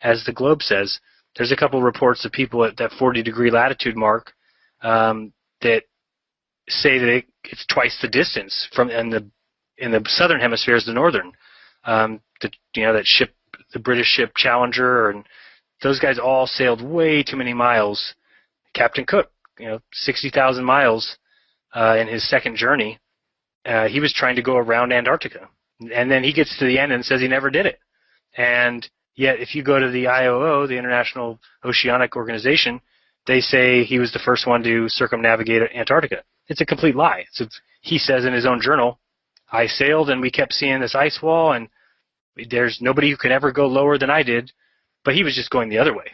as the globe says. There's a couple reports of people at that 40-degree latitude mark that say that it's twice the distance from in the southern hemisphere as the northern. That ship, the British ship Challenger, and those guys all sailed way too many miles. Captain Cook, 60,000 miles in his second journey. He was trying to go around Antarctica. And then he gets to the end and says he never did it. And yet, if you go to the IOO, the International Oceanic Organization, they say he was the first one to circumnavigate Antarctica. It's a complete lie. He says in his own journal, I sailed and we kept seeing this ice wall, and there's nobody who could ever go lower than I did, but he was just going the other way.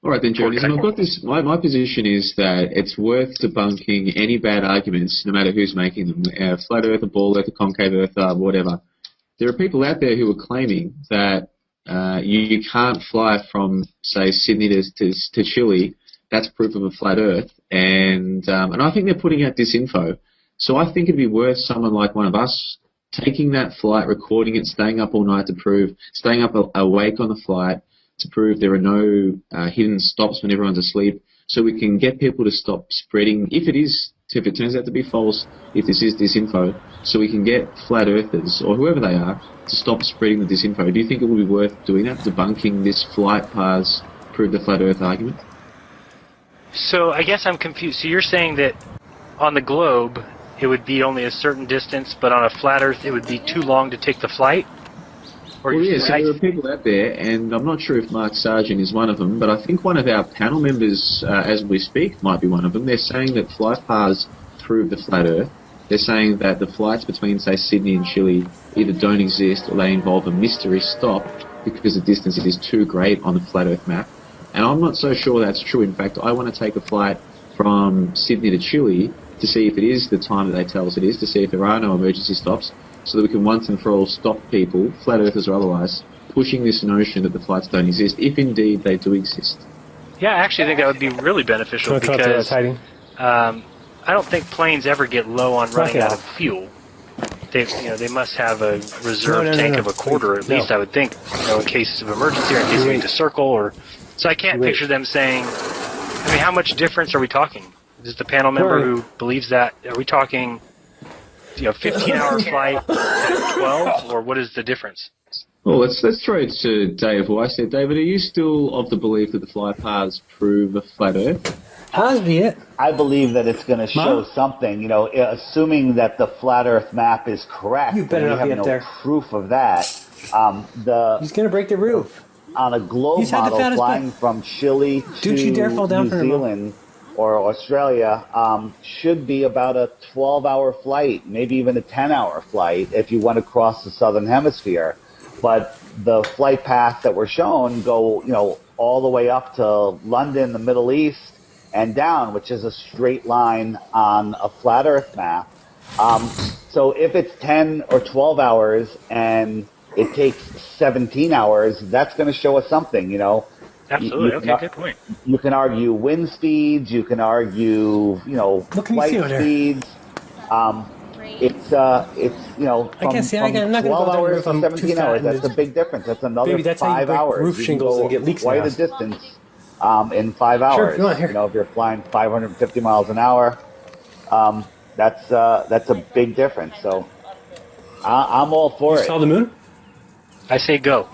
All right then, Jonas. I've got this. My position is that it's worth debunking any bad arguments, no matter who's making them. Flat Earth, ball Earth, concave Earth, whatever. There are people out there who are claiming that you can't fly from, say, Sydney to Chile. That's proof of a flat Earth, and I think they're putting out disinfo. So I think it'd be worth someone like one of us taking that flight, recording it, staying up all night staying up awake on the flight to prove there are no hidden stops when everyone's asleep, so we can get people to stop spreading, if it turns out to be false, if this is disinfo, so we can get flat earthers, or whoever they are, to stop spreading the disinfo. Do you think it would be worth doing that, debunking this flight paths prove the flat earth argument? So I guess I'm confused. So you're saying that on the globe, it would be only a certain distance, but on a flat earth, it would be too long to take the flight? Well, yes, there are people out there, and I'm not sure if Mark Sargent is one of them, but I think one of our panel members, as we speak, might be one of them. They're saying that flight paths prove the flat Earth. They're saying that the flights between, say, Sydney and Chile either don't exist or they involve a mystery stop because the distance is too great on the flat Earth map. And I'm not so sure that's true. In fact, I want to take a flight from Sydney to Chile to see if it is the time that they tell us it is, to see if there are no emergency stops, so that we can once and for all stop people, flat earthers or otherwise, pushing this notion that the flights don't exist, if indeed they do exist. Yeah, I actually think that would be really beneficial because I don't think planes ever get low on running out of fuel. They must have a reserve tank of a quarter at least, I would think, in cases of emergency or in case we need to circle. Or so I can't picture them saying, how much difference are we talking? Is the panel member who believes that, are we talking 15-hour flight at 12, or what is the difference? Well, let's throw it to Dave Weiss there. David, are you still of the belief that the flight paths prove a flat Earth? I believe that it's going to show something. Assuming that the flat Earth map is correct, you better not be up there. Proof of that. He's going to break the roof. On a globe model flying from Chile to New Zealand or Australia, should be about a 12-hour flight, maybe even a 10-hour flight if you want to cross the southern hemisphere. But the flight paths that were shown go, all the way up to London, the Middle East, and down, which is a straight line on a flat Earth map. So if it's 10 or 12 hours and it takes 17 hours, that's going to show us something, Absolutely. Okay, good point. You can argue wind speeds. You can argue, flight speeds. It's from 12 hours to 17 hours. That's a big difference. That's another 5 hours. Roof shingles and get leaks. Quite a distance in 5 hours. Sure, here. If you're flying 550 miles an hour, that's a big difference. So I'm all for it. You saw the moon? I say go.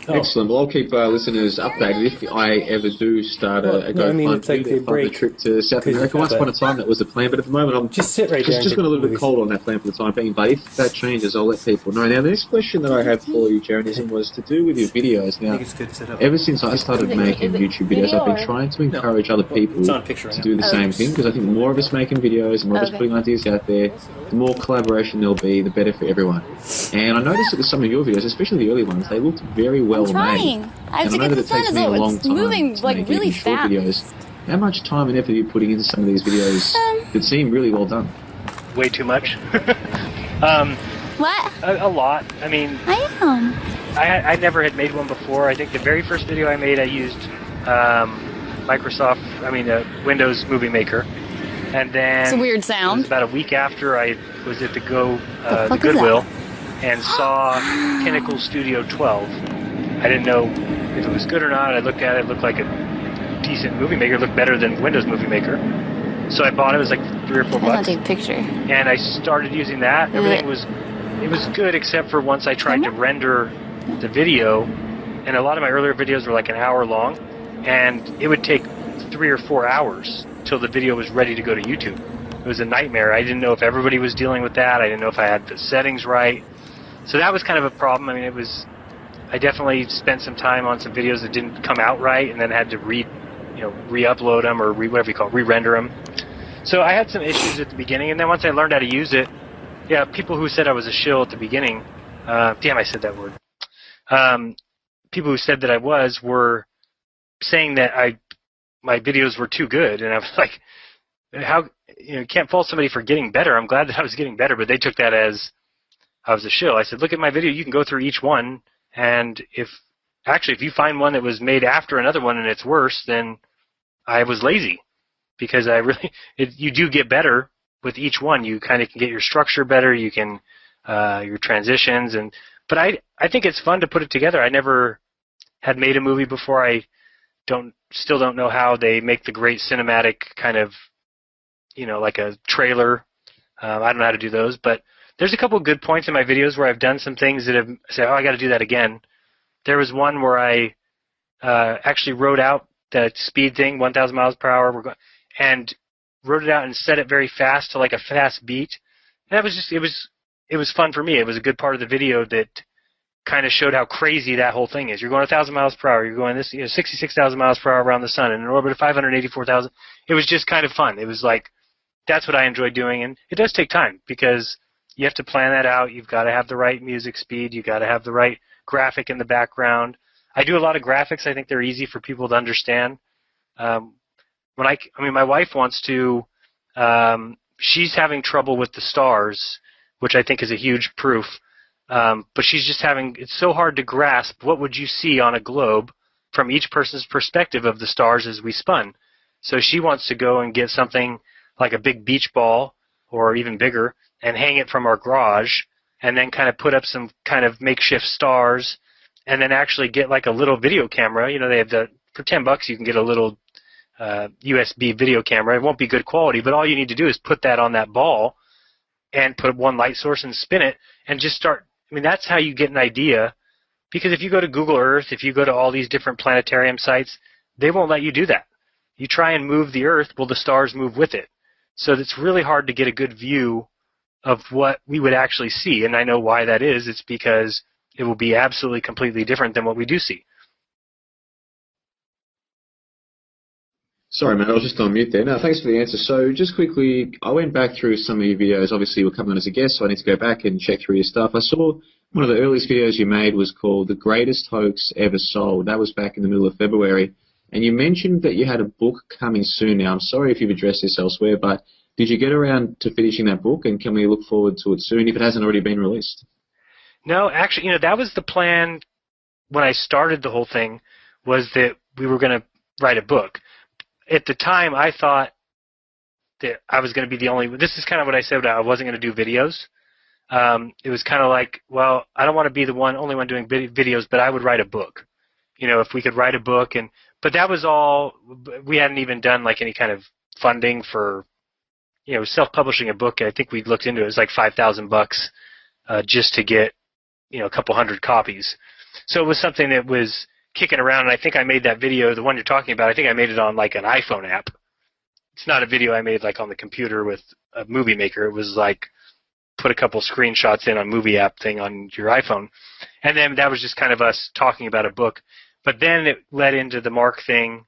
Excellent. Well, I'll keep listeners updated if I ever do start a GoFundMe for the trip to South America. Once upon a time, that was the plan, but at the moment, I'm just sit right there. Just got a little bit cold on that plan for the time being. But if that changes, I'll let people know. Now, the next question that I have for you, Jaronism, was to do with your videos. Now, ever since I started making YouTube videos, I've been trying to encourage other people to do the same thing, because I think the more of us making videos, the more of us putting ideas out there, the more collaboration there'll be, the better for everyone. And I noticed that with some of your videos, especially the early ones, they looked very well made. I have to get the sun as well. It's moving really fast. Videos. How much time and effort are you putting into some of these videos that seem really well done? Way too much. What? A lot. I am. I never had made one before. I think the very first video I made, I used Windows Movie Maker. And then it's a weird sound. It was about a week after I was at the fuck is Goodwill that? and saw Pinnacle Studio 12. I didn't know if it was good or not. I looked at it. It looked like a decent movie maker. It looked better than Windows Movie Maker. So I bought it. It was like $3 or $4. I'm gonna take a picture. And I started using that. Everything was good except for once I tried to render the video. And a lot of my earlier videos were like an hour long. And it would take 3 or 4 hours till the video was ready to go to YouTube. It was a nightmare. I didn't know if everybody was dealing with that. I didn't know if I had the settings right. So that was kind of a problem. I mean, I definitely spent some time on some videos that didn't come out right, and then had to re-upload them or whatever you call it, re-render them. So I had some issues at the beginning, and then once I learned how to use it, yeah, people who said I was a shill at the beginning, damn, I said that word. People who said that I were saying that my videos were too good, and I was like, how, you can't fault somebody for getting better. I'm glad that I was getting better, but they took that as I was a shill. I said, look at my video. You can go through each one, and if you find one that was made after another one and it's worse, then I was lazy, because you do get better with each one. You kind of can get your structure better. You can your transitions, but I think it's fun to put it together. I never had made a movie before. I still don't know how they make the great cinematic kind of, like a trailer. I don't know how to do those, but there's a couple of good points in my videos where I've done some things that have said, oh, I got to do that again. There was one where I actually wrote out the speed thing, 1,000 miles per hour, and wrote it out and set it very fast to like a fast beat. And that was just, it was fun for me. It was a good part of the video that kind of showed how crazy that whole thing is. You're going 1,000 miles per hour. You're going 66,000 miles per hour around the sun in an orbit of 584,000. It was just kind of fun. It was like, that's what I enjoy doing. And it does take time, because you have to plan that out. You've got to have the right music speed. You've got to have the right graphic in the background. I do a lot of graphics. I think they're easy for people to understand. My wife wants to, she's having trouble with the stars, which I think is a huge proof. But she's just it's so hard to grasp what would you see on a globe from each person's perspective of the stars as we spun. So she wants to go and get something like a big beach ball, or even bigger, and hang it from our garage, and then kind of put up some kind of makeshift stars, and then actually get like a little video camera. They have for $10 you can get a little USB video camera. It won't be good quality, but all you need to do is put that on that ball and put one light source and spin it and just start. I mean, that's how you get an idea, because if you go to Google Earth, if you go to all these different planetarium sites, they won't let you do that. You try and move the Earth, well, the stars move with it. So it's really hard to get a good view of what we would actually see, and I know why that is. It's because it will be absolutely completely different than what we do see. Sorry, man, I was just on mute there. No, thanks for the answer. So just quickly, I went back through some of your videos. Obviously, you were coming on as a guest, so I need to go back and check through your stuff. I saw one of the earliest videos you made was called The Greatest Hoax Ever Sold. That was back in the middle of February. And you mentioned that you had a book coming soon. Now, I'm sorry if you've addressed this elsewhere, but did you get around to finishing that book, and can we look forward to it soon if it hasn't already been released? No, actually, that was the plan when I started the whole thing, was that we were going to write a book. At the time, I thought that I was going to be the only. This is kind of what I said. I wasn't going to do videos. It was kind of like, well, I don't want to be the only one doing videos, but I would write a book. If we could write a book, but that was all. We hadn't even done like any kind of funding for, self-publishing a book. I think we looked into it. It was like $5,000 just to get, a couple hundred copies. So it was something that was kicking around, and I think I made that video, the one you're talking about, I think I made it on like an iPhone app. It's not a video I made like on the computer with a movie maker. It was like put a couple screenshots in on movie app thing on your iPhone. And then that was just kind of us talking about a book. But then it led into the Mark thing,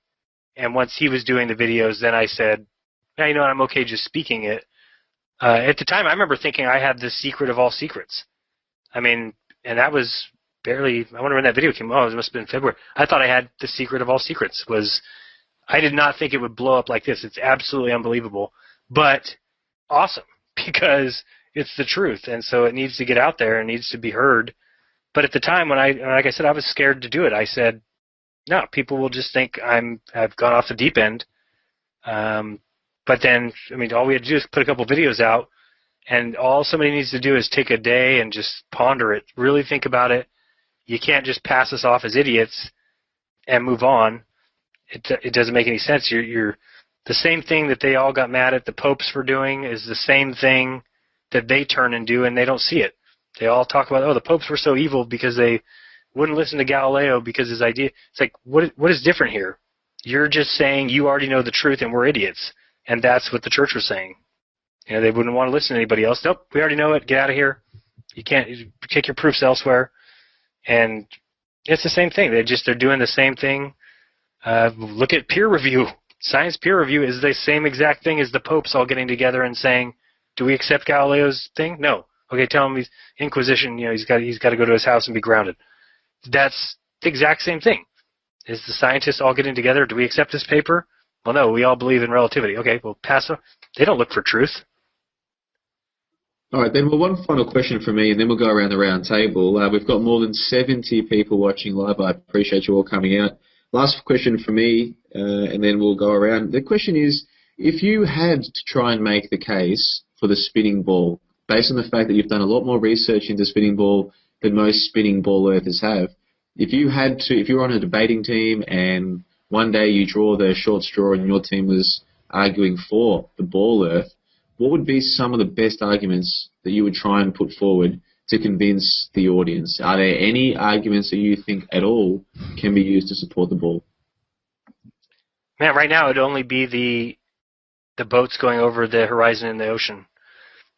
and once he was doing the videos, then I said, yeah, I'm okay just speaking it. At the time, I remember thinking I had the secret of all secrets. I mean, and that was barely, I wonder when that video came. Oh, it must have been February. I thought I had the secret of all secrets. I did not think it would blow up like this. It's absolutely unbelievable, but awesome, because it's the truth, and so it needs to get out there and needs to be heard. But at the time, like I said, I was scared to do it. I said, no, people will just think I've gone off the deep end. But then, all we had to do is put a couple videos out, And all somebody needs to do is take a day and just ponder it, really think about it. You can't just pass us off as idiots and move on. It doesn't make any sense. You're the same thing that they all got mad at the popes for doing is the same thing that they turn and do, and they don't see it. They all talk about, oh, the popes were so evil because they wouldn't listen to Galileo because his idea. It's like, what is different here? You're just saying you already know the truth and we're idiots, and that's what the church was saying. You know, they wouldn't want to listen to anybody else. Nope, we already know it. Get out of here. You can't take your proofs elsewhere. And it's the same thing. They're doing the same thing. Look at peer review. Science peer review is the same exact thing as the popes all getting together and saying, do we accept Galileo's thing? No. Okay, tell him he's Inquisition. You know, he's got to go to his house and be grounded. That's the exact same thing. Is the scientists all getting together? Do we accept this paper? Well, no, we all believe in relativity. Okay, well, pass it. They don't look for truth. All right, then, well, one final question from me, and then we'll go around the round table. We've got more than 70 people watching live. I appreciate you all coming out. Last question from me, and then we'll go around. The question is, if you had to try and make the case for the spinning ball, based on the fact that you've done a lot more research into spinning ball than most spinning ball earthers have, if you were on a debating team and one day you draw the short straw and your team was arguing for the ball earth, what would be some of the best arguments that you would try and put forward to convince the audience? Are there any arguments that you think at all can be used to support the ball? Man, right now it would only be the boats going over the horizon in the ocean,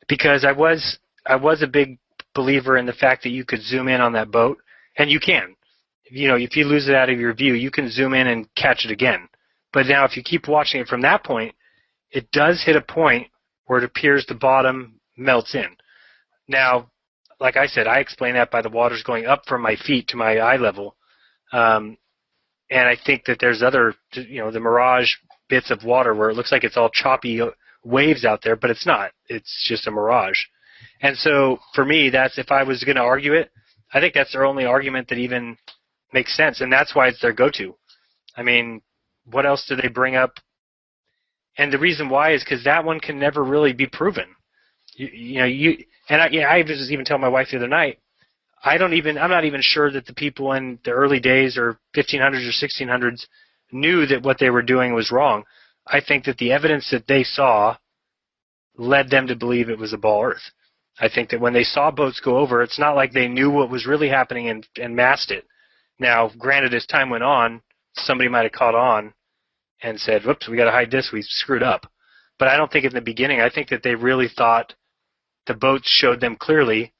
because I was a big believer in the fact that you could zoom in on that boat, and you can. You know, if you lose it out of your view, you can zoom in and catch it again. But now if you keep watching it from that point, it does hit a point where it appears the bottom melts in. Now, like I said, I explain that by the water's going up from my feet to my eye level. And I think that there's other, the mirage bits of water where it looks like it's all choppy waves out there, but it's not. It's just a mirage. And so for me, that's, if I was going to argue it, I think that's their only argument that even makes sense, and that's why it's their go-to. I mean, what else do they bring up? And the reason why is because that one can never really be proven. I was even telling my wife the other night, I'm not even sure that the people in the early days or 1500s or 1600s knew that what they were doing was wrong. I think that the evidence that they saw led them to believe it was a ball Earth. I think that when they saw boats go over, it's not like they knew what was really happening and masked it. Now, granted, as time went on, somebody might have caught on and said, whoops, we got to hide this, we screwed up. But I don't think in the beginning, I think that they really thought the boats showed them clearly.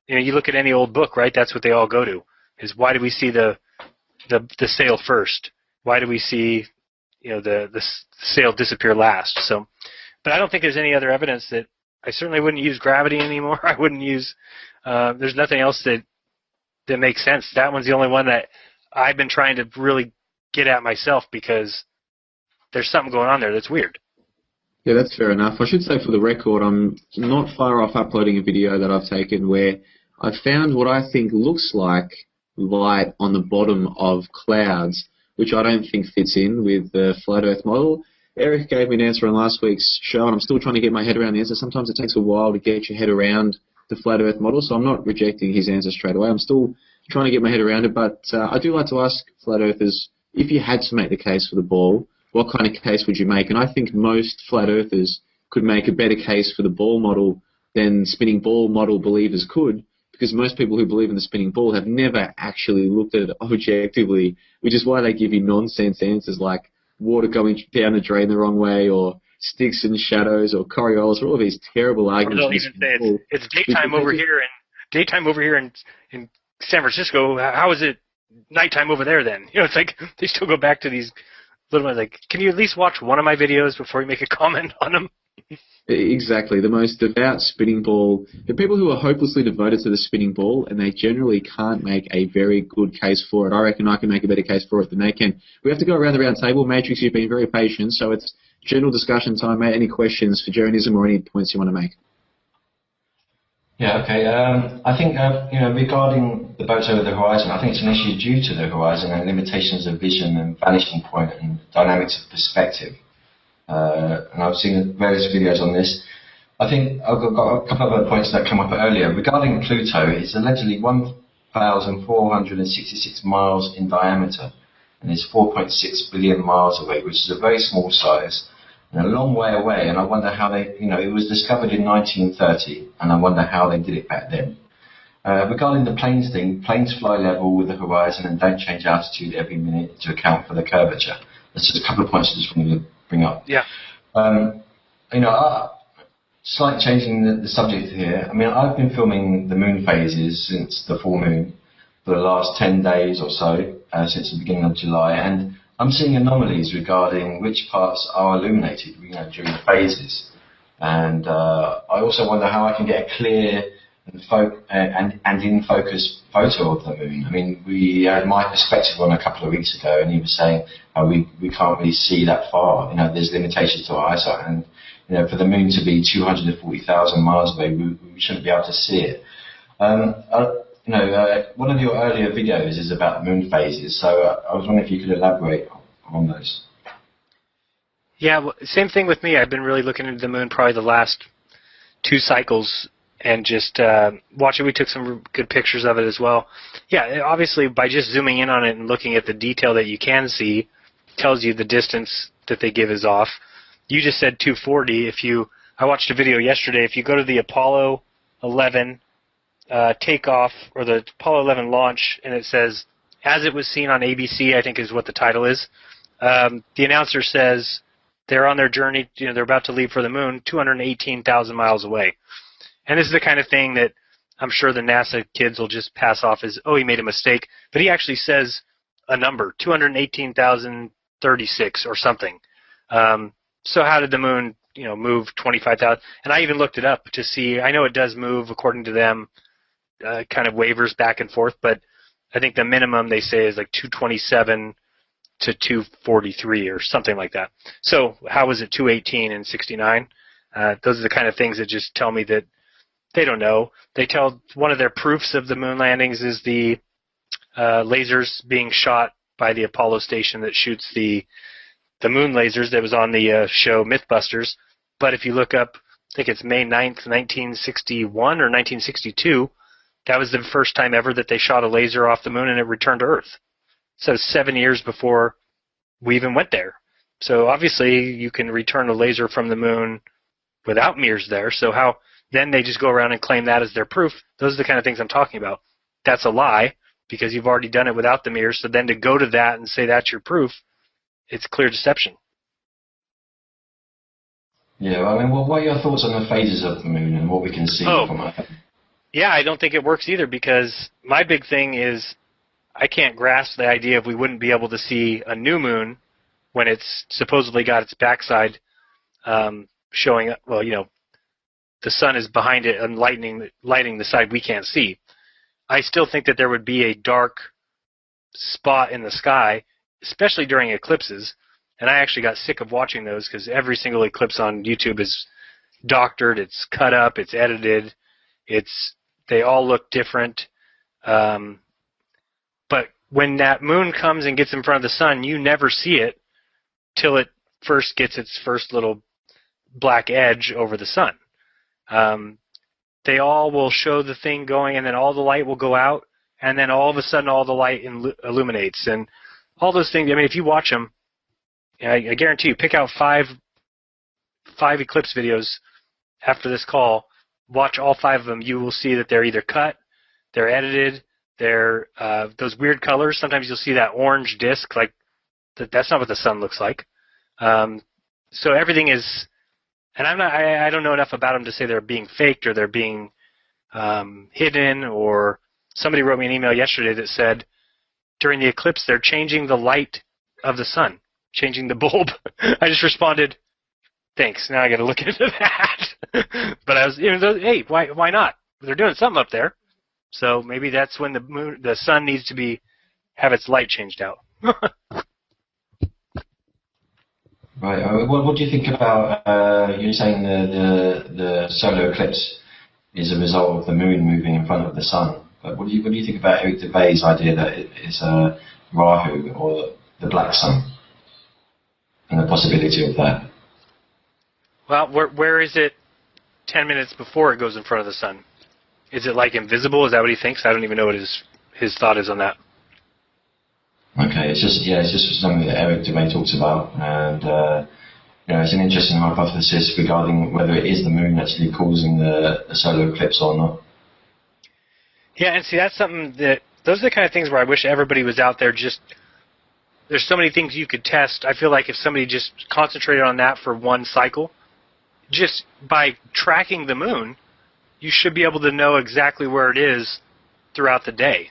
You look at any old book, right? That's what they all go to, is why do we see the sail first? Why do we see, the sail disappear last? So, but I don't think there's any other evidence that, I certainly wouldn't use gravity anymore. I wouldn't use, there's nothing else that makes sense. That one's the only one that I've been trying to really get at myself, because there's something going on there that's weird. Yeah, that's fair enough. I should say, for the record, I'm not far off uploading a video that I've taken where I found what I think looks like light on the bottom of clouds, which I don't think fits in with the flat Earth model. Eric gave me an answer on last week's show, and I'm still trying to get my head around the answer. Sometimes it takes a while to get your head around the flat Earth model, so I'm not rejecting his answer straight away. I'm still trying to get my head around it, but I do like to ask flat Earthers, if you had to make the case for the ball, what kind of case would you make? And I think most flat Earthers could make a better case for the ball model than spinning ball model believers could, because most people who believe in the spinning ball have never actually looked at it objectively, which is why they give you nonsense answers like water going down the drain the wrong way, or sticks and shadows, or Coriolis, or all of these terrible arguments. Or they'll even say it's daytime over here in San Francisco. How is it nighttime over there then? It's like they still go back to these little ones. Like, can you at least watch one of my videos before you make a comment on them? Exactly. The most devout spinning ball, the people who are hopelessly devoted to the spinning ball, and they generally can't make a very good case for it. I reckon I can make a better case for it than they can. We have to go around the round table. Matrix, you've been very patient, so it's general discussion time, mate. Any questions for Jeranism or any points you want to make? Yeah, okay. I think, regarding the boats over the horizon, I think it's an issue due to the horizon and limitations of vision and vanishing point and dynamics of perspective. And I've seen various videos on this. I think I've got a couple of other points that came up earlier. Regarding Pluto, it's allegedly 1,466 miles in diameter, and it's 4.6 billion miles away, which is a very small size and a long way away. And I wonder how they, it was discovered in 1930, and I wonder how they did it back then. Regarding the planes thing, planes fly level with the horizon and don't change altitude every minute to account for the curvature. That's just a couple of points I just wanted to bring up. Yeah. Slight changing the subject here. I mean, I've been filming the moon phases since the full moon for the last 10 days or so, since the beginning of July, and I'm seeing anomalies regarding which parts are illuminated, during the phases. And I also wonder how I can get a clear and in focus photo of the moon. I mean, we had my perspective on a couple of weeks ago, and he was saying how we can't really see that far. There's limitations to our eyesight, and for the moon to be 240,000 miles away, we shouldn't be able to see it. One of your earlier videos is about moon phases, so I was wondering if you could elaborate on those. Yeah, well, same thing with me. I've been really looking into the moon probably the last 2 cycles and just watching. We took some good pictures of it as well. Yeah, obviously by just zooming in on it and looking at the detail that you can see tells you the distance that they give is off. You just said 240. I watched a video yesterday. If you go to the Apollo 11 takeoff or the Apollo 11 launch, and it says, as it was seen on ABC, I think is what the title is, the announcer says they're on their journey, they're about to leave for the moon, 218,000 miles away. And this is the kind of thing that I'm sure the NASA kids will just pass off as, oh, he made a mistake. But he actually says a number, 218,036 or something. So how did the moon, move 25,000? And I even looked it up to see. I know it does move according to them, kind of wavers back and forth, but I think the minimum they say is like 227 to 243 or something like that. So how was it 218 and 69? Those are the kind of things that just tell me that they don't know. They tell one of their proofs of the moon landings is the lasers being shot by the Apollo station that shoots the moon lasers that was on the show Mythbusters. But if you look up, I think it's May 9th, 1961 or 1962, that was the first time ever that they shot a laser off the moon and it returned to Earth. So 7 years before we even went there. So obviously you can return a laser from the moon without mirrors there. So how then they just go around and claim that as their proof? Those are the kind of things I'm talking about. That's a lie because you've already done it without the mirrors. So then to go to that and say that's your proof, it's clear deception. Yeah, I mean, what are your thoughts on the phases of the moon and what we can see from it? Yeah, I don't think it works either because my big thing is I can't grasp the idea of we wouldn't be able to see a new moon when it's supposedly got its backside showing, well, the sun is behind it and lighting the side we can't see. I still think that there would be a dark spot in the sky, especially during eclipses. And I actually got sick of watching those because every single eclipse on YouTube is doctored, it's cut up, it's edited, they all look different. But when that moon comes and gets in front of the sun, you never see it till it first gets its first little black edge over the sun. They all will show the thing going, and then all the light will go out, and then all of a sudden all the light illuminates. And all those things, I mean, if you watch them, I guarantee you, pick out five eclipse videos after this call, watch all 5 of them, you will see that they're either cut, they're edited, they're those weird colors. Sometimes you'll see that orange disc, like that's not what the sun looks like. So everything is, and I don't know enough about them to say they're being faked or they're being hidden. Or somebody wrote me an email yesterday that said during the eclipse they're changing the light of the sun, changing the bulb. I just responded, thanks. Now I got to look into that. But I was, hey, why not? They're doing something up there. So maybe that's when the sun needs to have its light changed out. Right. What do you think about you saying the solar eclipse is a result of the moon moving in front of the sun? But what do you think about Eric DeVay's idea that it's Rahu or the black sun and the possibility of that? Well, where is it 10 minutes before it goes in front of the sun? Is it like invisible? Is that what he thinks? I don't even know what his thought is on that. Okay, it's just something that Eric Dume talks about, and it's an interesting hypothesis regarding whether it is the moon actually causing the solar eclipse or not. Yeah, and see, that's something those are the kind of things where I wish everybody was out there. There's so many things you could test. I feel like if somebody just concentrated on that for one cycle, just by tracking the moon, you should be able to know exactly where it is throughout the day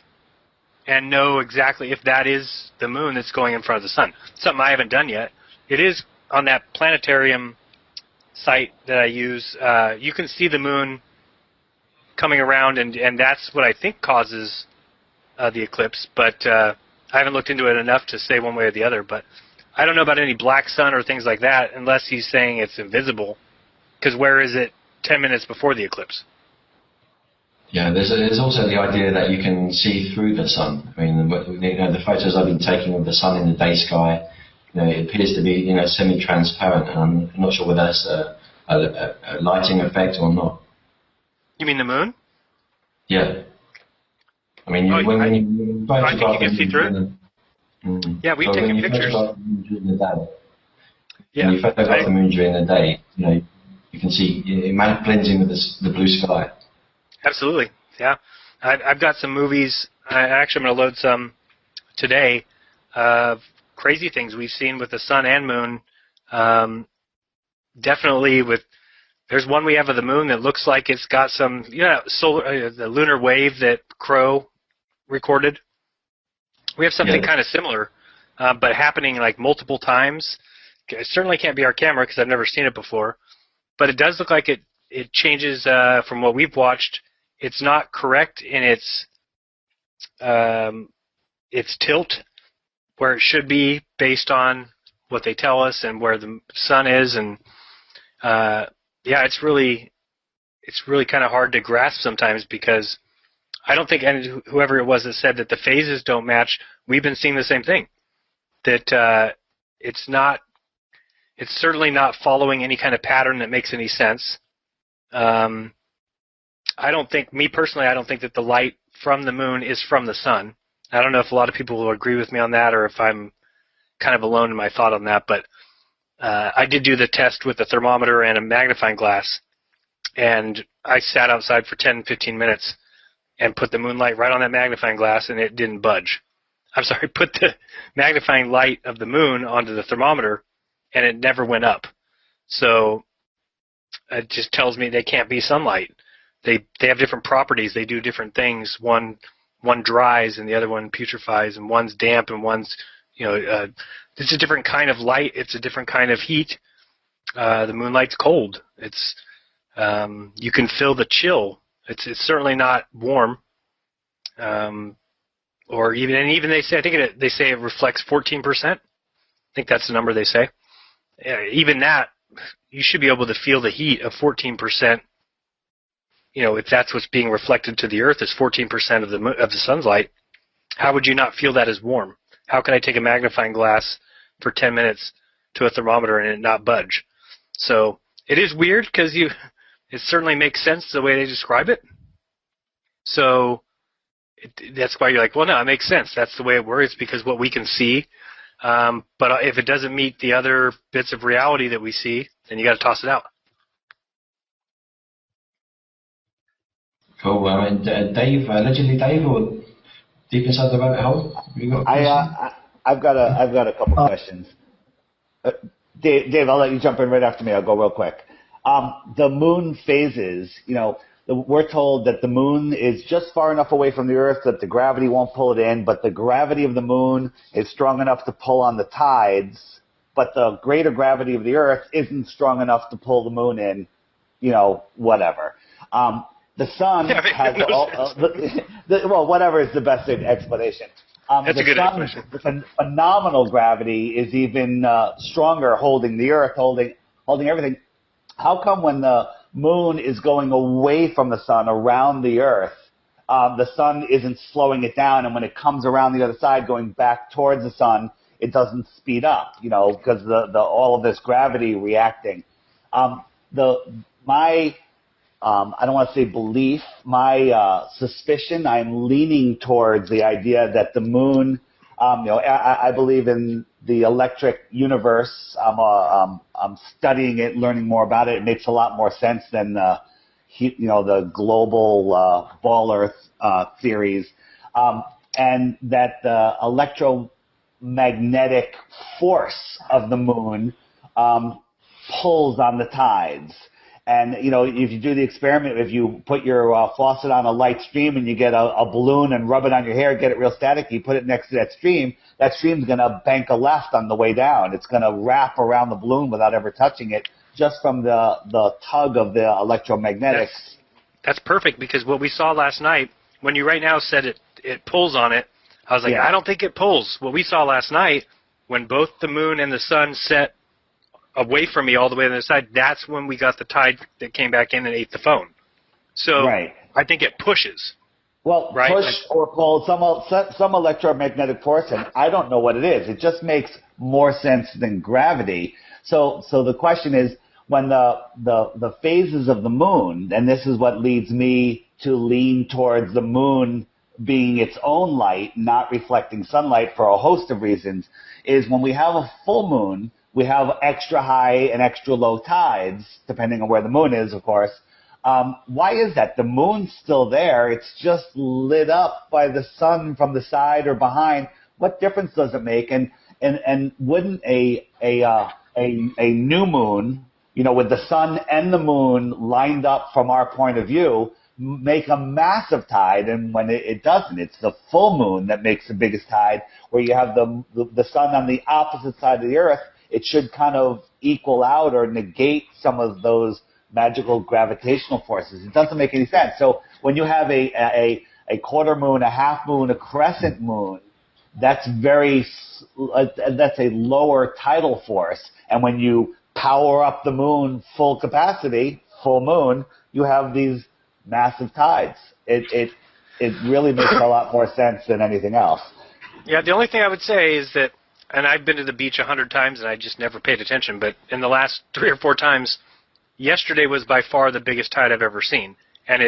and know exactly if that is the moon that's going in front of the sun. Something I haven't done yet. It is on that planetarium site that I use. You can see the moon coming around, and that's what I think causes the eclipse, but I haven't looked into it enough to say one way or the other. But I don't know about any black sun or things like that unless he's saying it's invisible, because where is it 10 minutes before the eclipse? Yeah, there's also the idea that you can see through the sun. I mean, the photos I've been taking of the sun in the day sky, it appears to be semi-transparent, and I'm not sure whether that's a lighting effect or not. You mean the moon? Yeah. I mean, when you I think you can see through it. Yeah, we've taken pictures. During the day, yeah. When you photograph the moon during the day, you can see it blends in with the blue sky. Absolutely, yeah. I've got some movies. Actually, I'm going to load some today of crazy things we've seen with the sun and moon. Definitely there's one we have of the moon that looks like it's got some, the lunar wave that Crow recorded. We have something kind of similar, but happening like multiple times. It certainly can't be our camera because I've never seen it before, but it does look like it changes from what we've watched. It's not correct in its tilt where it should be based on what they tell us and where the sun is, and it's really kind of hard to grasp sometimes, because I don't think whoever it was that said that the phases don't match, we've been seeing the same thing, that it's certainly not following any kind of pattern that makes any sense. I don't think that the light from the moon is from the sun. I don't know if a lot of people will agree with me on that, or if I'm kind of alone in my thought on that, but I did do the test with a thermometer and a magnifying glass, and I sat outside for 10, 15 minutes and put the moonlight right on that magnifying glass, and it didn't budge. I'm sorry, put the magnifying light of the moon onto the thermometer, and it never went up. So it just tells me they can't be sunlight. They have different properties. They do different things. One dries and the other one putrefies, and one's damp and one's it's a different kind of light. It's a different kind of heat. The moonlight's cold. It's you can feel the chill. It's certainly not warm. Or even they say, they say it reflects 14%. I think that's the number they say. Even that, you should be able to feel the heat of 14%. If that's what's being reflected to the Earth is 14% of the sun's light, how would you not feel that as warm? How can I take a magnifying glass for 10 minutes to a thermometer and it not budge? So it is weird, because it certainly makes sense the way they describe it. So that's why you're like, well, no, it makes sense. That's the way it works, because what we can see. But if it doesn't meet the other bits of reality that we see, then you got to toss it out. Cool. Dave, allegedly Dave, or deep inside the rabbit hole? I've got a couple questions. Dave, I'll let you jump in right after me. I'll go real quick. The moon phases, we're told that the moon is just far enough away from the Earth that the gravity won't pull it in, but the gravity of the moon is strong enough to pull on the tides, but the greater gravity of the Earth isn't strong enough to pull the moon in, whatever. The sun has well, whatever is the best explanation. That's a good explanation. The phenomenal gravity is even stronger, holding the Earth, holding everything. How come when the moon is going away from the sun around the Earth, the sun isn't slowing it down, and when it comes around the other side, going back towards the sun, it doesn't speed up, because all of this gravity reacting. My I don't want to say belief, my suspicion, I'm leaning towards the idea that the moon, I believe in the electric universe. I'm studying it, learning more about it. It makes a lot more sense than the global ball Earth theories, and that the electromagnetic force of the moon pulls on the tides. And, if you do the experiment, if you put your faucet on a light stream and you get a balloon and rub it on your hair, get it real static, you put it next to that stream's going to bank a left on the way down. It's going to wrap around the balloon without ever touching it, just from the tug of the electromagnetics. That's perfect, because what we saw last night, when you right now said it pulls on it, I was like, I don't think it pulls. What we saw last night, when both the moon and the sun set away from me all the way to the side, that's when we got the tide that came back in and ate the phone. So I think it pushes. Well, push or pull, some electromagnetic force, and I don't know what it is. It just makes more sense than gravity. So the question is, when the phases of the moon, and this is what leads me to lean towards the moon being its own light, not reflecting sunlight for a host of reasons, is when we have a full moon, we have extra high and extra low tides, depending on where the moon is, of course. Why is that? The moon's still there. It's just lit up by the sun from the side or behind. What difference does it make? And wouldn't a new moon, with the sun and the moon lined up from our point of view, make a massive tide? And when it doesn't, it's the full moon that makes the biggest tide, where you have the sun on the opposite side of the earth. It should kind of equal out or negate some of those magical gravitational forces. It doesn't make any sense. So when you have a quarter moon, a half moon, a crescent moon, that's a lower tidal force. And when you power up the moon full capacity, full moon, you have these massive tides. It really makes a lot more sense than anything else. Yeah, the only thing I would say is that, and I've been to the beach 100 times and I just never paid attention, but in the last 3 or 4 times, yesterday was by far the biggest tide I've ever seen. And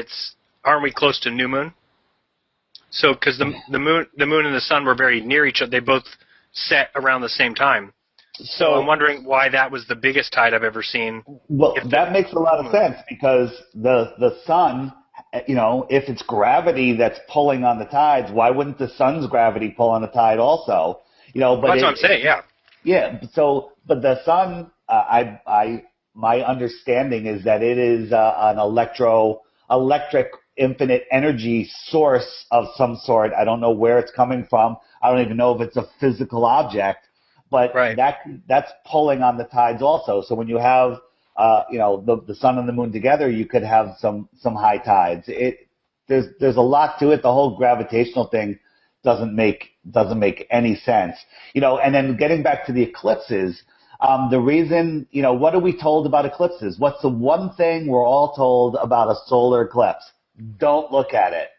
aren't we close to new moon? So, because the moon and the sun were very near each other, they both set around the same time. So I'm wondering why that was the biggest tide I've ever seen. Well, that makes a lot of sense, because the sun, if it's gravity that's pulling on the tides, why wouldn't the sun's gravity pull on the tide also? But that's what I'm saying, yeah. Yeah, but the sun, my understanding is that it is an electric infinite energy source of some sort. I don't know where it's coming from. I don't even know if it's a physical object, but that's pulling on the tides also. So when you have the sun and the moon together, you could have some high tides. There's a lot to it. The whole gravitational thing doesn't make any sense. And then getting back to the eclipses, the reason, what are we told about eclipses? What's the one thing we're all told about a solar eclipse? Don't look at it.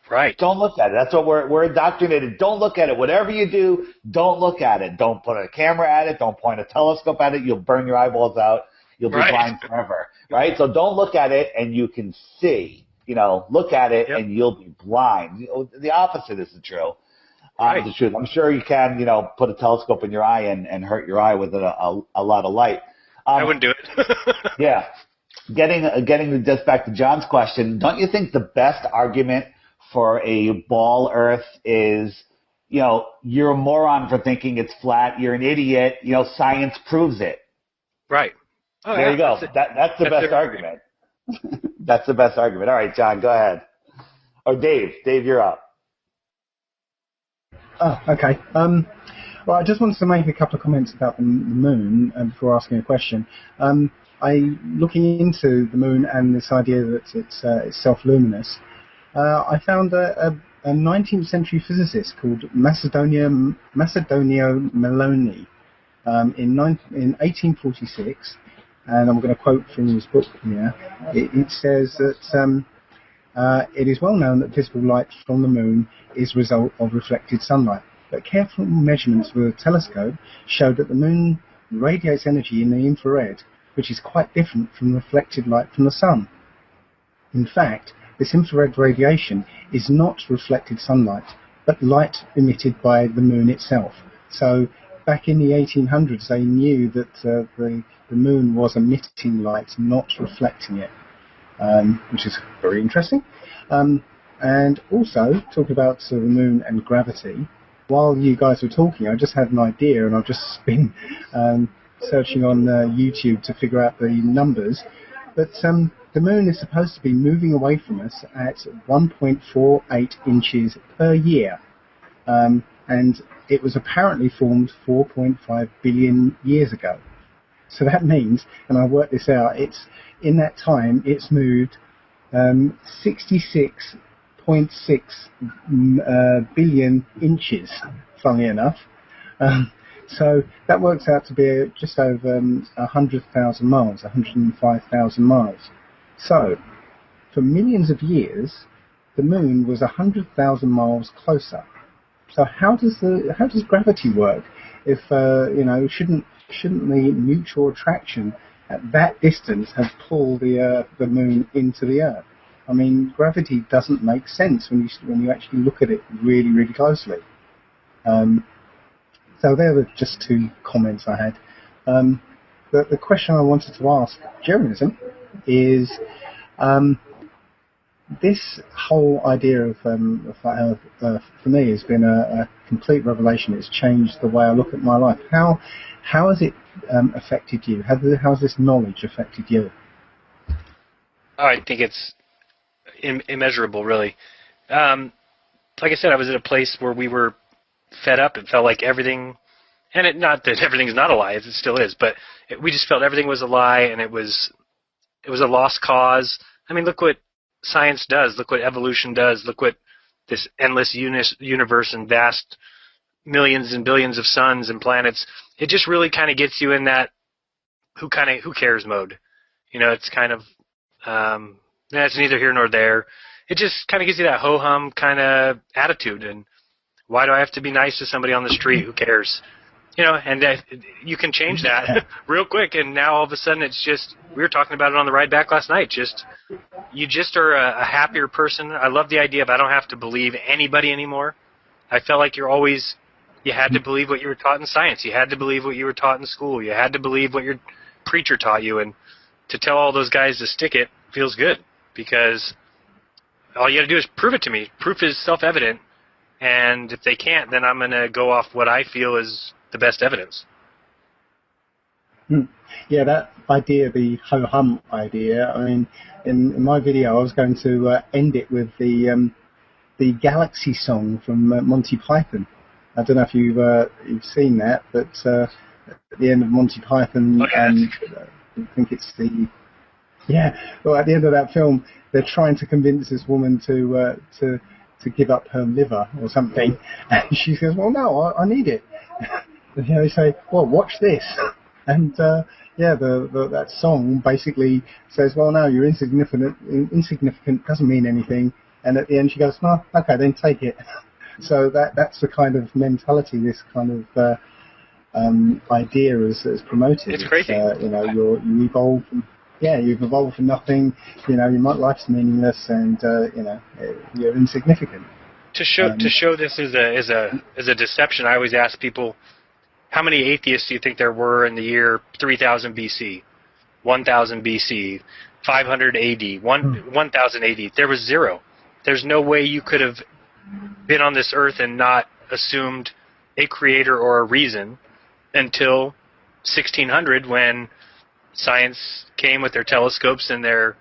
Right. Don't look at it. That's what we're indoctrinated. Don't look at it. Whatever you do, don't look at it. Don't put a camera at it. Don't point a telescope at it. You'll burn your eyeballs out. You'll be blind forever. Right? So don't look at it and you can see. Look at it and you'll be blind. The opposite is true. The truth. I'm sure you can, put a telescope in your eye and hurt your eye with a lot of light. I wouldn't do it. Yeah. Getting just back to John's question, don't you think the best argument for a ball Earth is, you're a moron for thinking it's flat. You're an idiot. Science proves it. Right. Oh, there you go. That's the best argument. That's the best argument. All right, John, go ahead. Or Dave. Dave, you're up. Oh, okay. Well, I just wanted to make a couple of comments about the moon before asking a question. Looking into the moon and this idea that it's self-luminous, I found a 19th century physicist called Macedonio Melloni in 1846, and I'm going to quote from his book here. It says that it is well known that visible light from the moon is a result of reflected sunlight, but careful measurements with a telescope showed that the moon radiates energy in the infrared, which is quite different from reflected light from the sun. In fact, this infrared radiation is not reflected sunlight, but light emitted by the moon itself. So back in the 1800s, they knew that the moon was emitting light, not reflecting it, which is very interesting. And also, talking about the moon and gravity, while you guys were talking, I just had an idea, and I've just been searching on YouTube to figure out the numbers. But the moon is supposed to be moving away from us at 1.48 inches per year. And it was apparently formed 4.5 billion years ago. So that means, and I worked this out, in that time it's moved 66.6 billion inches, funnily enough. So that works out to be just over 100,000 miles, 105,000 miles. So, for millions of years, the moon was 100,000 miles closer. So how does gravity work? If shouldn't the mutual attraction at that distance have pulled the moon into the Earth? I mean, gravity doesn't make sense when you actually look at it really, really closely. So there were just two comments I had. The question I wanted to ask Jeremy is, this whole idea of for me has been a complete revelation. It's changed the way I look at my life. How has it affected you? How has this knowledge affected you? Oh, I think it's immeasurable, really. Like I said, I was at a place where we were fed up. It felt like everything, and not that everything's not a lie, it still is, but we just felt everything was a lie, and it was a lost cause. I mean, look what science does. Look what evolution does. Look what this endless universe and vast millions and billions of suns and planets. It just really kind of gets you in that who cares mode. It's kind of it's neither here nor there. It just kind of gives you that ho-hum kind of attitude. And why do I have to be nice to somebody on the street? Who cares? And you can change that real quick. And now all of a sudden it's just, we were talking about it on the ride back last night. You just are a happier person. I love the idea of I don't have to believe anybody anymore. I felt like you had to believe what you were taught in science. You had to believe what you were taught in school. You had to believe what your preacher taught you. And to tell all those guys to stick it feels good, because all you got to do is prove it to me. Proof is self-evident. And if they can't, then I'm going to go off what I feel is the best evidence. Yeah, that idea, the ho-hum idea, I mean, in my video I was going to end it with the Galaxy song from Monty Python. I don't know if you've seen that, but at the end of Monty Python, I think it's at the end of that film, they're trying to convince this woman to give up her liver or something, and she says, well, no, I need it. And they say, well, watch this. And that song basically says, well, no, you're insignificant. Insignificant doesn't mean anything. And at the end, she goes, well, okay, then take it. So that's the kind of mentality, this kind of idea is promoted. It's crazy. You evolve. You've evolved from nothing. Your life's meaningless, and you're insignificant. To show this is a deception, I always ask people, how many atheists do you think there were in the year 3000 BC, 1000 BC, 500 AD, 1000 AD? There was zero. There's no way you could have been on this earth and not assumed a creator or a reason until 1600, when science came with their telescopes and their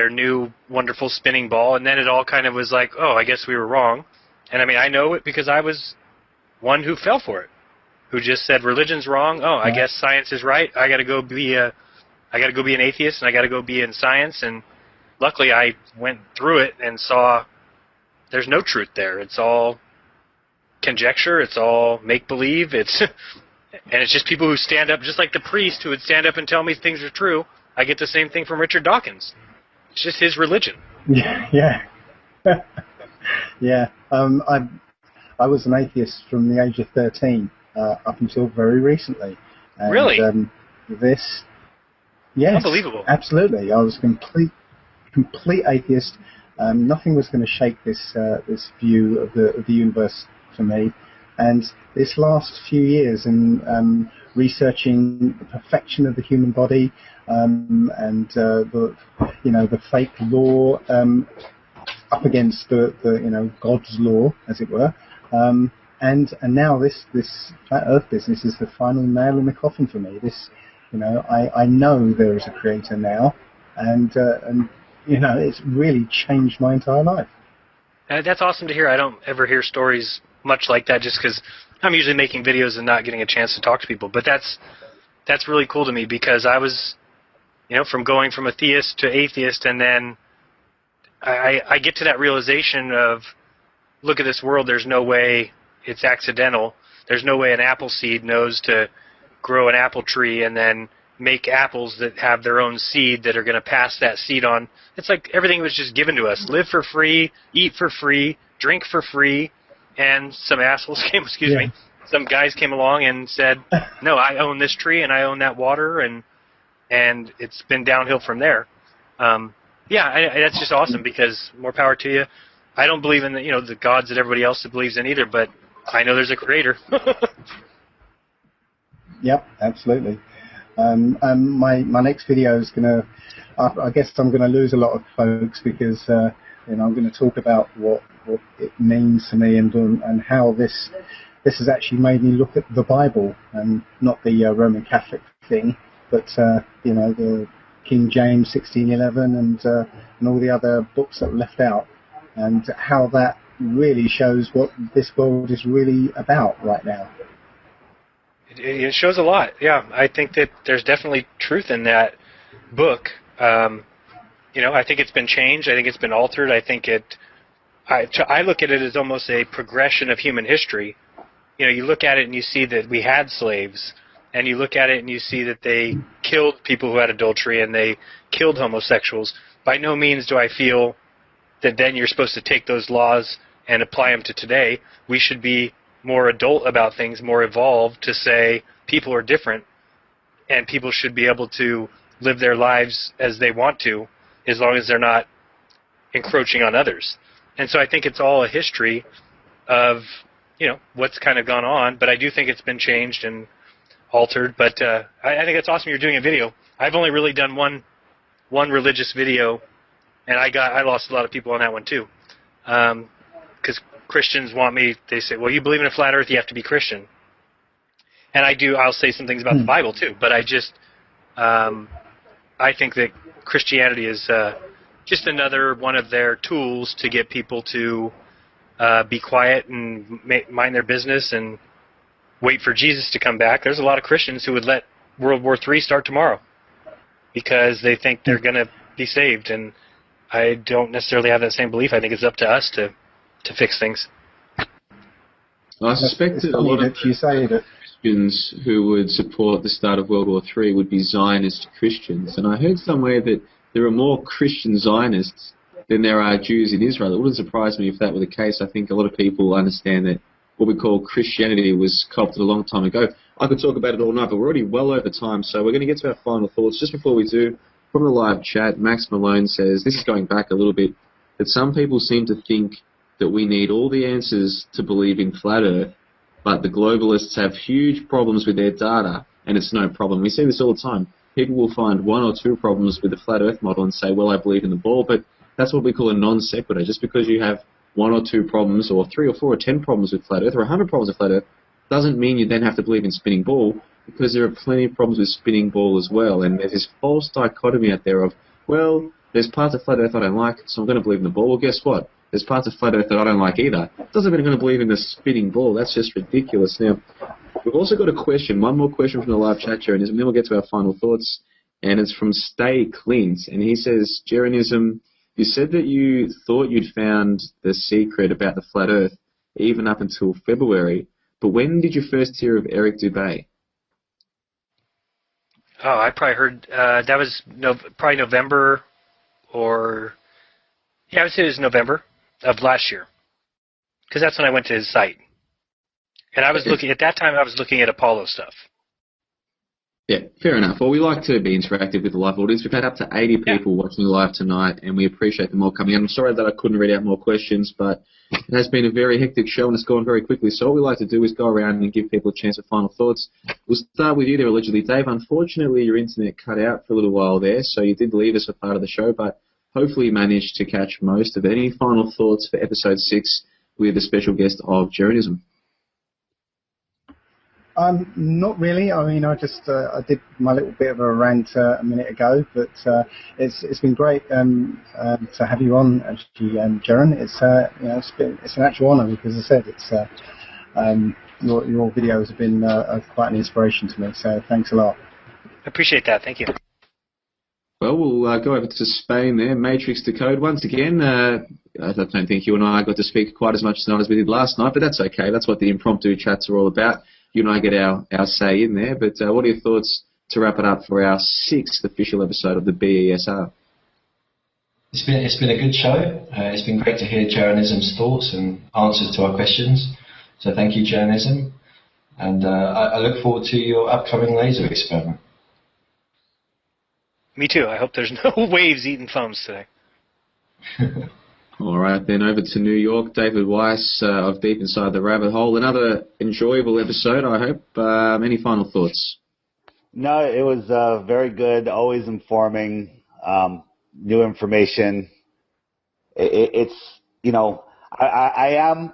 new wonderful spinning ball, and then it all kind of was like, oh, I guess we were wrong. And I mean, I know it because I was one who fell for it, who just said religion's wrong. Oh, I guess science is right. I got to go be an atheist, and I got to go be in science. And luckily, I went through it and saw there's no truth there. It's all conjecture. It's all make believe. And it's just people who stand up, just like the priest who would stand up and tell me things are true. I get the same thing from Richard Dawkins. It's just his religion. Yeah. I was an atheist from the age of 13 up until very recently. And, really? Yes. Unbelievable. Absolutely. I was complete atheist. Nothing was going to shake this view of the universe for me. And this last few years in researching the perfection of the human body and the fake law up against the God's law, as it were, and now this flat Earth business is the final nail in the coffin for me. I know there is a creator now, and it's really changed my entire life. That's awesome to hear. I don't ever hear stories much like that, just because I'm usually making videos and not getting a chance to talk to people. But that's really cool to me, because I was, from going from a theist to atheist, and then I get to that realization of, look at this world, there's no way it's accidental. There's no way an apple seed knows to grow an apple tree and then make apples that have their own seed that are going to pass that seed on. It's like everything was just given to us. Live for free, eat for free, drink for free, and some assholes came, some guys came along and said, no, I own this tree and I own that water, and it's been downhill from there. That's just awesome, because more power to you. I don't believe in the gods that everybody else believes in either, but I know there's a creator. Yep, absolutely. My next video is gonna. I guess I'm gonna lose a lot of folks, because I'm going to talk about what it means to me and how this has actually made me look at the Bible, and not the Roman Catholic thing, but the King James 1611 and all the other books that were left out, and how that really shows what this world is really about right now. It shows a lot, yeah. I think that there's definitely truth in that book. I think it's been changed. I think it's been altered. I think I look at it as almost a progression of human history. You look at it and you see that we had slaves, and you look at it and you see that they killed people who had adultery and they killed homosexuals. By no means do I feel that then you're supposed to take those laws and apply them to today. We should be more adult about things, more evolved, to say people are different and people should be able to live their lives as they want to, as long as they're not encroaching on others. And so I think it's all a history of, what's kind of gone on, but I do think it's been changed and altered. But I think it's awesome you're doing a video. I've only really done one religious video, and I lost a lot of people on that one too. Because Christians want me, they say, well, you believe in a flat earth, you have to be Christian. And I'll say some things about the Bible too, but I think that Christianity is just another one of their tools to get people to be quiet and mind their business and wait for Jesus to come back. There's a lot of Christians who would let World War III start tomorrow because they think they're going to be saved, and I don't necessarily have that same belief. I think it's up to us to fix things. I suspect that a lot of Christians who would support the start of World War III would be Zionist Christians, and I heard somewhere that there are more Christian Zionists than there are Jews in Israel. It wouldn't surprise me if that were the case. I think a lot of people understand that what we call Christianity was co-opted a long time ago. I could talk about it all night, but we're already well over time, so we're going to get to our final thoughts. Just before we do, from the live chat, Max Malone says, this is going back a little bit, that some people seem to think that we need all the answers to believe in flat Earth, but the globalists have huge problems with their data, and it's no problem. We see this all the time. People will find one or two problems with the flat Earth model and say, well, I believe in the ball, but that's what we call a non sequitur. Just because you have one or two problems, or 3 or 4 or 10 problems with flat Earth, or 100 problems with flat Earth, doesn't mean you then have to believe in spinning ball, because there are plenty of problems with spinning ball as well. And there's this false dichotomy out there of, well, there's parts of flat Earth I don't like, so I'm going to believe in the ball. Well, guess what? There's parts of flat Earth that I don't like either. Doesn't mean I'm going to believe in the spinning ball. That's just ridiculous. Now, we've also got a question, one more question from the live chat, Jaron, and then we'll get to our final thoughts. And it's from Stay Clint, and he says, Jaronism, you said that you thought you'd found the secret about the flat Earth even up until February, but when did you first hear of Eric Dubay? Oh, I probably heard, that was probably November, or, yeah, I would say it was November of last year, because that's when I went to his site. And I was looking, at that time I was looking at Apollo stuff. Yeah, fair enough. Well, we like to be interactive with the live audience. We've had up to 80 people watching live tonight, and we appreciate them all coming in. I'm sorry that I couldn't read out more questions, but it has been a very hectic show, and it's gone very quickly. So all we like to do is go around and give people a chance for final thoughts. We'll start with you there, allegedly. Dave, unfortunately, your internet cut out for a little while there, so you did leave us a part of the show, but hopefully you managed to catch most of it. Any final thoughts for episode 6 with a special guest of Jeranism? Not really. I mean, I did my little bit of a rant a minute ago, but it's been great to have you on, actually, Jaren. It's an actual honour because, as I said, your videos have been quite an inspiration to me. So thanks a lot. I appreciate that. Thank you. Well, we'll go over to Spain there. Matrix Decode once again. I don't think you and I got to speak quite as much tonight as we did last night, but that's okay. That's what the impromptu chats are all about. You and I get our say in there, but what are your thoughts to wrap it up for our 6th official episode of the BESR? It's been a good show. It's been great to hear Jeranism's thoughts and answers to our questions. So thank you, Jeranism. And I look forward to your upcoming laser experiment. Me too. I hope there's no waves eating phones today. All right, then over to New York, David Weiss of Deep Inside the Rabbit Hole. Another enjoyable episode, I hope. Any final thoughts? No, it was very good, always informing, new information. It's, I am,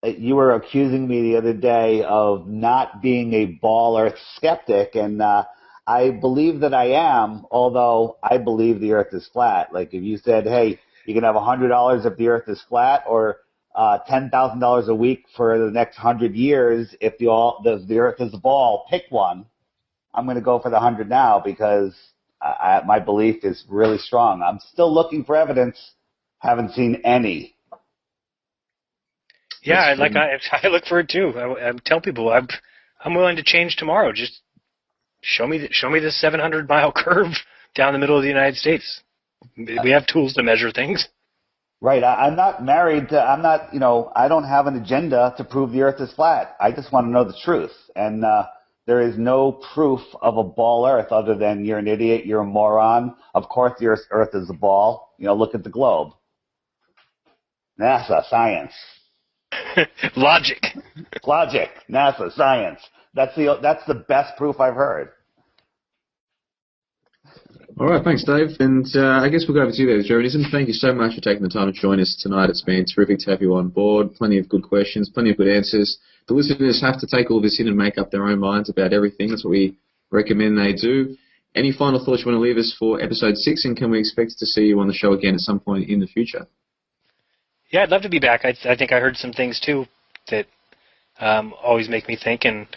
you were accusing me the other day of not being a ball earth skeptic, and I believe that I am, although I believe the earth is flat. Like if you said, hey, you can have $100 if the earth is flat, or $10,000 a week for the next 100 years if the earth is a ball. Pick one. I'm going to go for the 100 now because my belief is really strong. I'm still looking for evidence. Haven't seen any. Yeah, I look for it too. I tell people I'm willing to change tomorrow. Just show me the 700-mile curve down the middle of the United States. We have tools to measure things. Right. I'm not married to, I don't have an agenda to prove the earth is flat. I just want to know the truth. And there is no proof of a ball earth other than you're an idiot, you're a moron. Of course the earth is a ball. Look at the globe. NASA, science. Logic. Logic. NASA, science. That's the best proof I've heard. All right, thanks, Dave. And I guess we'll go over to you there, Jeranism. Thank you so much for taking the time to join us tonight. It's been terrific to have you on board. Plenty of good questions, plenty of good answers. The listeners have to take all this in and make up their own minds about everything. That's what we recommend they do. Any final thoughts you want to leave us for episode 6, and can we expect to see you on the show again at some point in the future? Yeah, I'd love to be back. I think I heard some things, too, that always make me think. And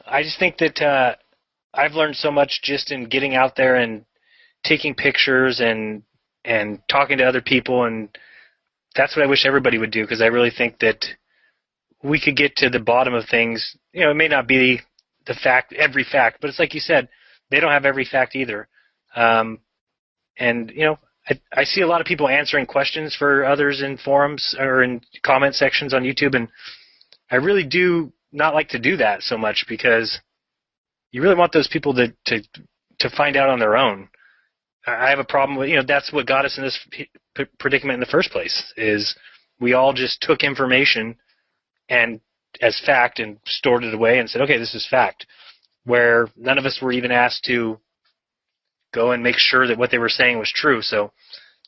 I just think that I've learned so much just in getting out there and taking pictures and talking to other people, and that's what I wish everybody would do, because I really think that we could get to the bottom of things. It may not be every fact, but it's like you said, they don't have every fact either. I see a lot of people answering questions for others in forums or in comment sections on YouTube, and I really do not like to do that so much, because you really want those people to find out on their own. I have a problem with, that's what got us in this predicament in the first place, is we all just took information and as fact and stored it away and said, okay, this is fact, where none of us were even asked to go and make sure that what they were saying was true. So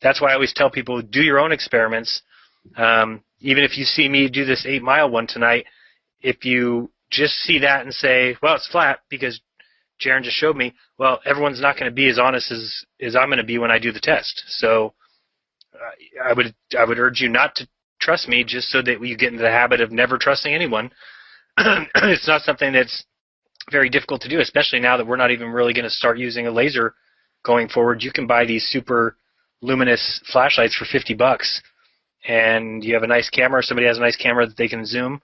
that's why I always tell people, do your own experiments. Even if you see me do this 8-mile one tonight, if you just see that and say, well, it's flat because Jaren just showed me, well, everyone's not going to be as honest as I'm going to be when I do the test. So I would urge you not to trust me, just so that you get into the habit of never trusting anyone. It's not something that's very difficult to do, especially now that we're not even really going to start using a laser going forward. You can buy these super luminous flashlights for $50, and you have a nice camera, or somebody has a nice camera that they can zoom.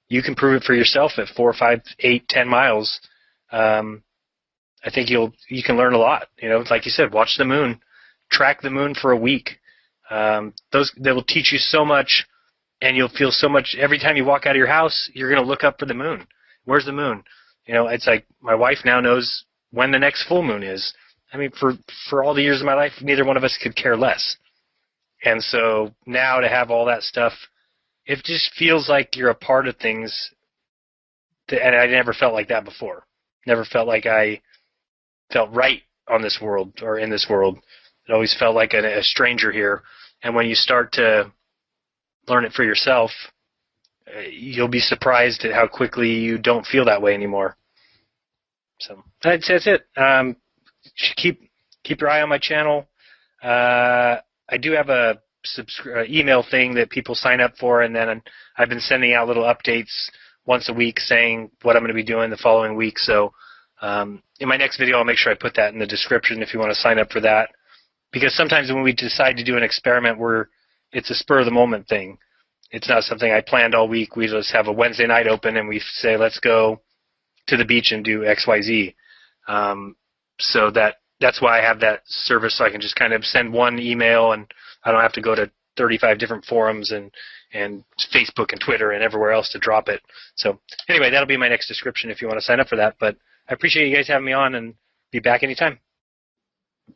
You can prove it for yourself at 4, 5, 8, 10 miles. I think you can learn a lot. Like you said, watch the moon, track the moon for a week. They will teach you so much, and you'll feel so much. Every time you walk out of your house, you're going to look up for the moon. Where's the moon? It's like my wife now knows when the next full moon is. I mean, for all the years of my life, neither one of us could care less. And so now to have all that stuff, it just feels like you're a part of things, and I never felt like that before. Never felt like I felt right on this world or in this world. It always felt like a stranger here. And when you start to learn it for yourself, you'll be surprised at how quickly you don't feel that way anymore. So that's it. Keep your eye on my channel. I do have a email thing that people sign up for, and then I've been sending out little updates once a week saying what I'm going to be doing the following week. So in my next video, I'll make sure I put that in the description if you want to sign up for that. Because sometimes when we decide to do an experiment, it's a spur-of-the-moment thing. It's not something I planned all week. We just have a Wednesday night open, and we say, let's go to the beach and do X, Y, Z. So that's why I have that service, so I can just kind of send one email, and I don't have to go to 35 different forums and Facebook and Twitter and everywhere else to drop it. So anyway, that'll be my next description if you want to sign up for that. But I appreciate you guys having me on, and be back anytime.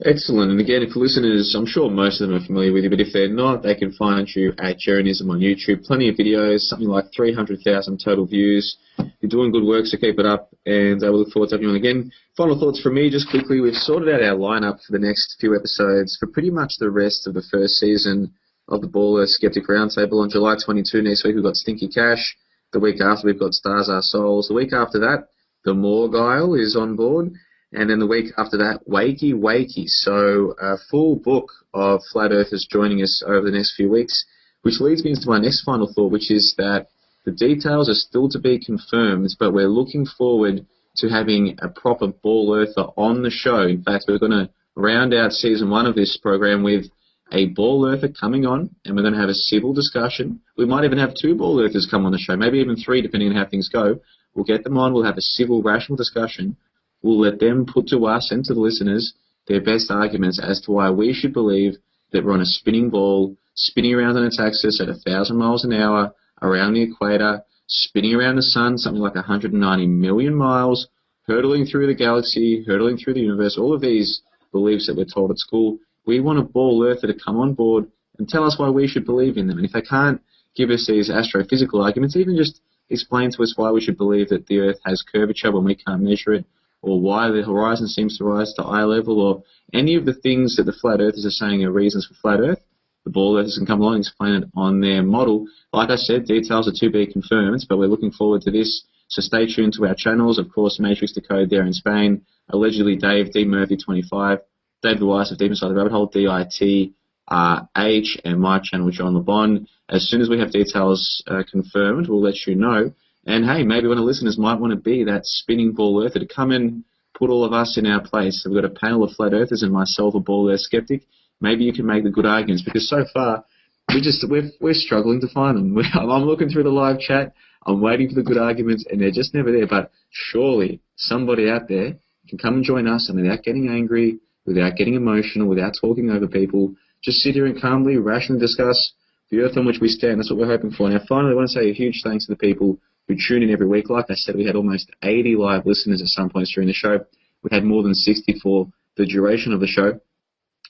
Excellent. And again, if listeners, I'm sure most of them are familiar with you, but if they're not, they can find you at Jeranism on YouTube. Plenty of videos, something like 300,000 total views. You're doing good work, so keep it up, and we look forward to having you on again. Final thoughts from me, just quickly. We've sorted out our lineup for the next few episodes for pretty much the rest of the first season of the Baller Skeptic Roundtable. On July 22 next week, we've got Stinky Cash. The week after, we've got Stars Are Souls. The week after that, The Morguile is on board. And then the week after that, Wakey Wakey. So a full book of Flat Earthers joining us over the next few weeks, which leads me into my next final thought, which is that the details are still to be confirmed, but we're looking forward to having a proper Ball Earther on the show. In fact, we're going to round out season 1 of this program with a Ball Earther coming on, and we're going to have a civil discussion. We might even have 2 Ball Earthers come on the show, maybe even 3, depending on how things go. We'll get them on. We'll have a civil, rational discussion. We'll let them put to us and to the listeners their best arguments as to why we should believe that we're on a spinning ball, spinning around on its axis at 1,000 miles an hour, around the equator, spinning around the sun, something like 190 million miles, hurtling through the galaxy, hurtling through the universe, all of these beliefs that we're told at school. We want a Ball Earther to come on board and tell us why we should believe in them. And if they can't give us these astrophysical arguments, even just explain to us why we should believe that the Earth has curvature when we can't measure it, or why the horizon seems to rise to eye level, or any of the things that the Flat Earthers are saying are reasons for Flat Earth, the Ball Earthers can come along and explain it on their model. Like I said, details are to be confirmed, but we're looking forward to this. So stay tuned to our channels. Of course, Matrix Decode there in Spain, allegedly Dave, D. Murphy 25, David Weiss of Deep Inside the Rabbit Hole, DITRH, and my channel, John LeBon. As soon as we have details confirmed, we'll let you know. And hey, maybe one of the listeners might want to be that spinning Ball Earther to come and put all of us in our place. So we've got a panel of Flat Earthers and myself, a Ball Earth Skeptic. Maybe you can make the good arguments, because so far we're struggling to find them. I'm looking through the live chat. I'm waiting for the good arguments, and they're just never there. But surely somebody out there can come and join us, and without getting angry, without getting emotional, without talking over people, just sit here and calmly, rationally discuss the Earth on which we stand. That's what we're hoping for. Now, finally, I want to say a huge thanks to the people who tune in every week. Like I said, we had almost 80 live listeners at some points during the show. We had more than 60 for the duration of the show.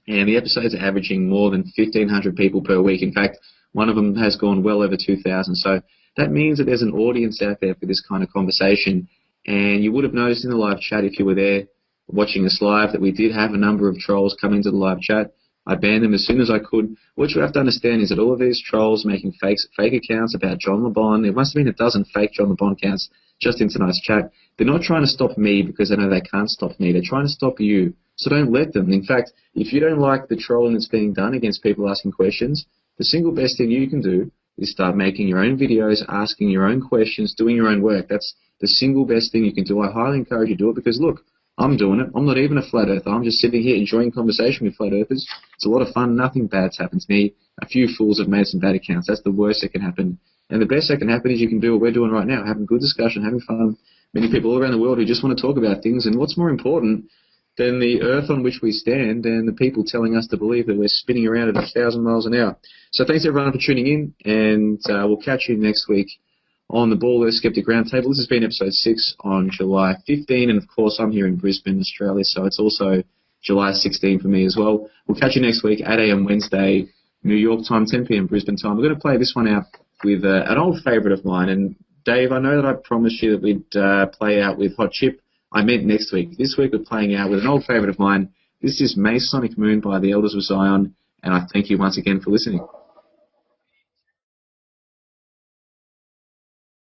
And the episodes are averaging more than 1,500 people per week. In fact, one of them has gone well over 2,000. So that means that there's an audience out there for this kind of conversation. And you would have noticed in the live chat, if you were there watching us live, that we did have a number of trolls come into the live chat. I banned them as soon as I could. What you have to understand is that all of these trolls making fake accounts about John LeBon, there must have been a dozen fake John LeBon accounts just in tonight's chat. They're not trying to stop me because they know they can't stop me. They're trying to stop you. So don't let them. In fact, if you don't like the trolling that's being done against people asking questions, the single best thing you can do is start making your own videos, asking your own questions, doing your own work. That's the single best thing you can do. I highly encourage you to do it, because look, I'm doing it. I'm not even a Flat Earther. I'm just sitting here enjoying conversation with Flat Earthers. It's a lot of fun. Nothing bad's happened to me. A few fools have made some bad accounts. That's the worst that can happen. And the best that can happen is you can do what we're doing right now, having good discussion, having fun. Many people all around the world who just want to talk about things. And what's more important than the Earth on which we stand and the people telling us to believe that we're spinning around at 1,000 miles an hour? So thanks everyone for tuning in, and we'll catch you next week on the Baller Skeptic Roundtable. This has been episode 6 on July 15, and of course I'm here in Brisbane, Australia, so it's also July 16 for me as well. We'll catch you next week, 8 a.m. Wednesday, New York time, 10 p.m. Brisbane time. We're going to play this one out with an old favourite of mine, and Dave, I know that I promised you that we'd play out with Hot Chip. I meant next week. This week we're playing out with an old favourite of mine. This is Masonic Moon by the Elders of Zion, and I thank you once again for listening.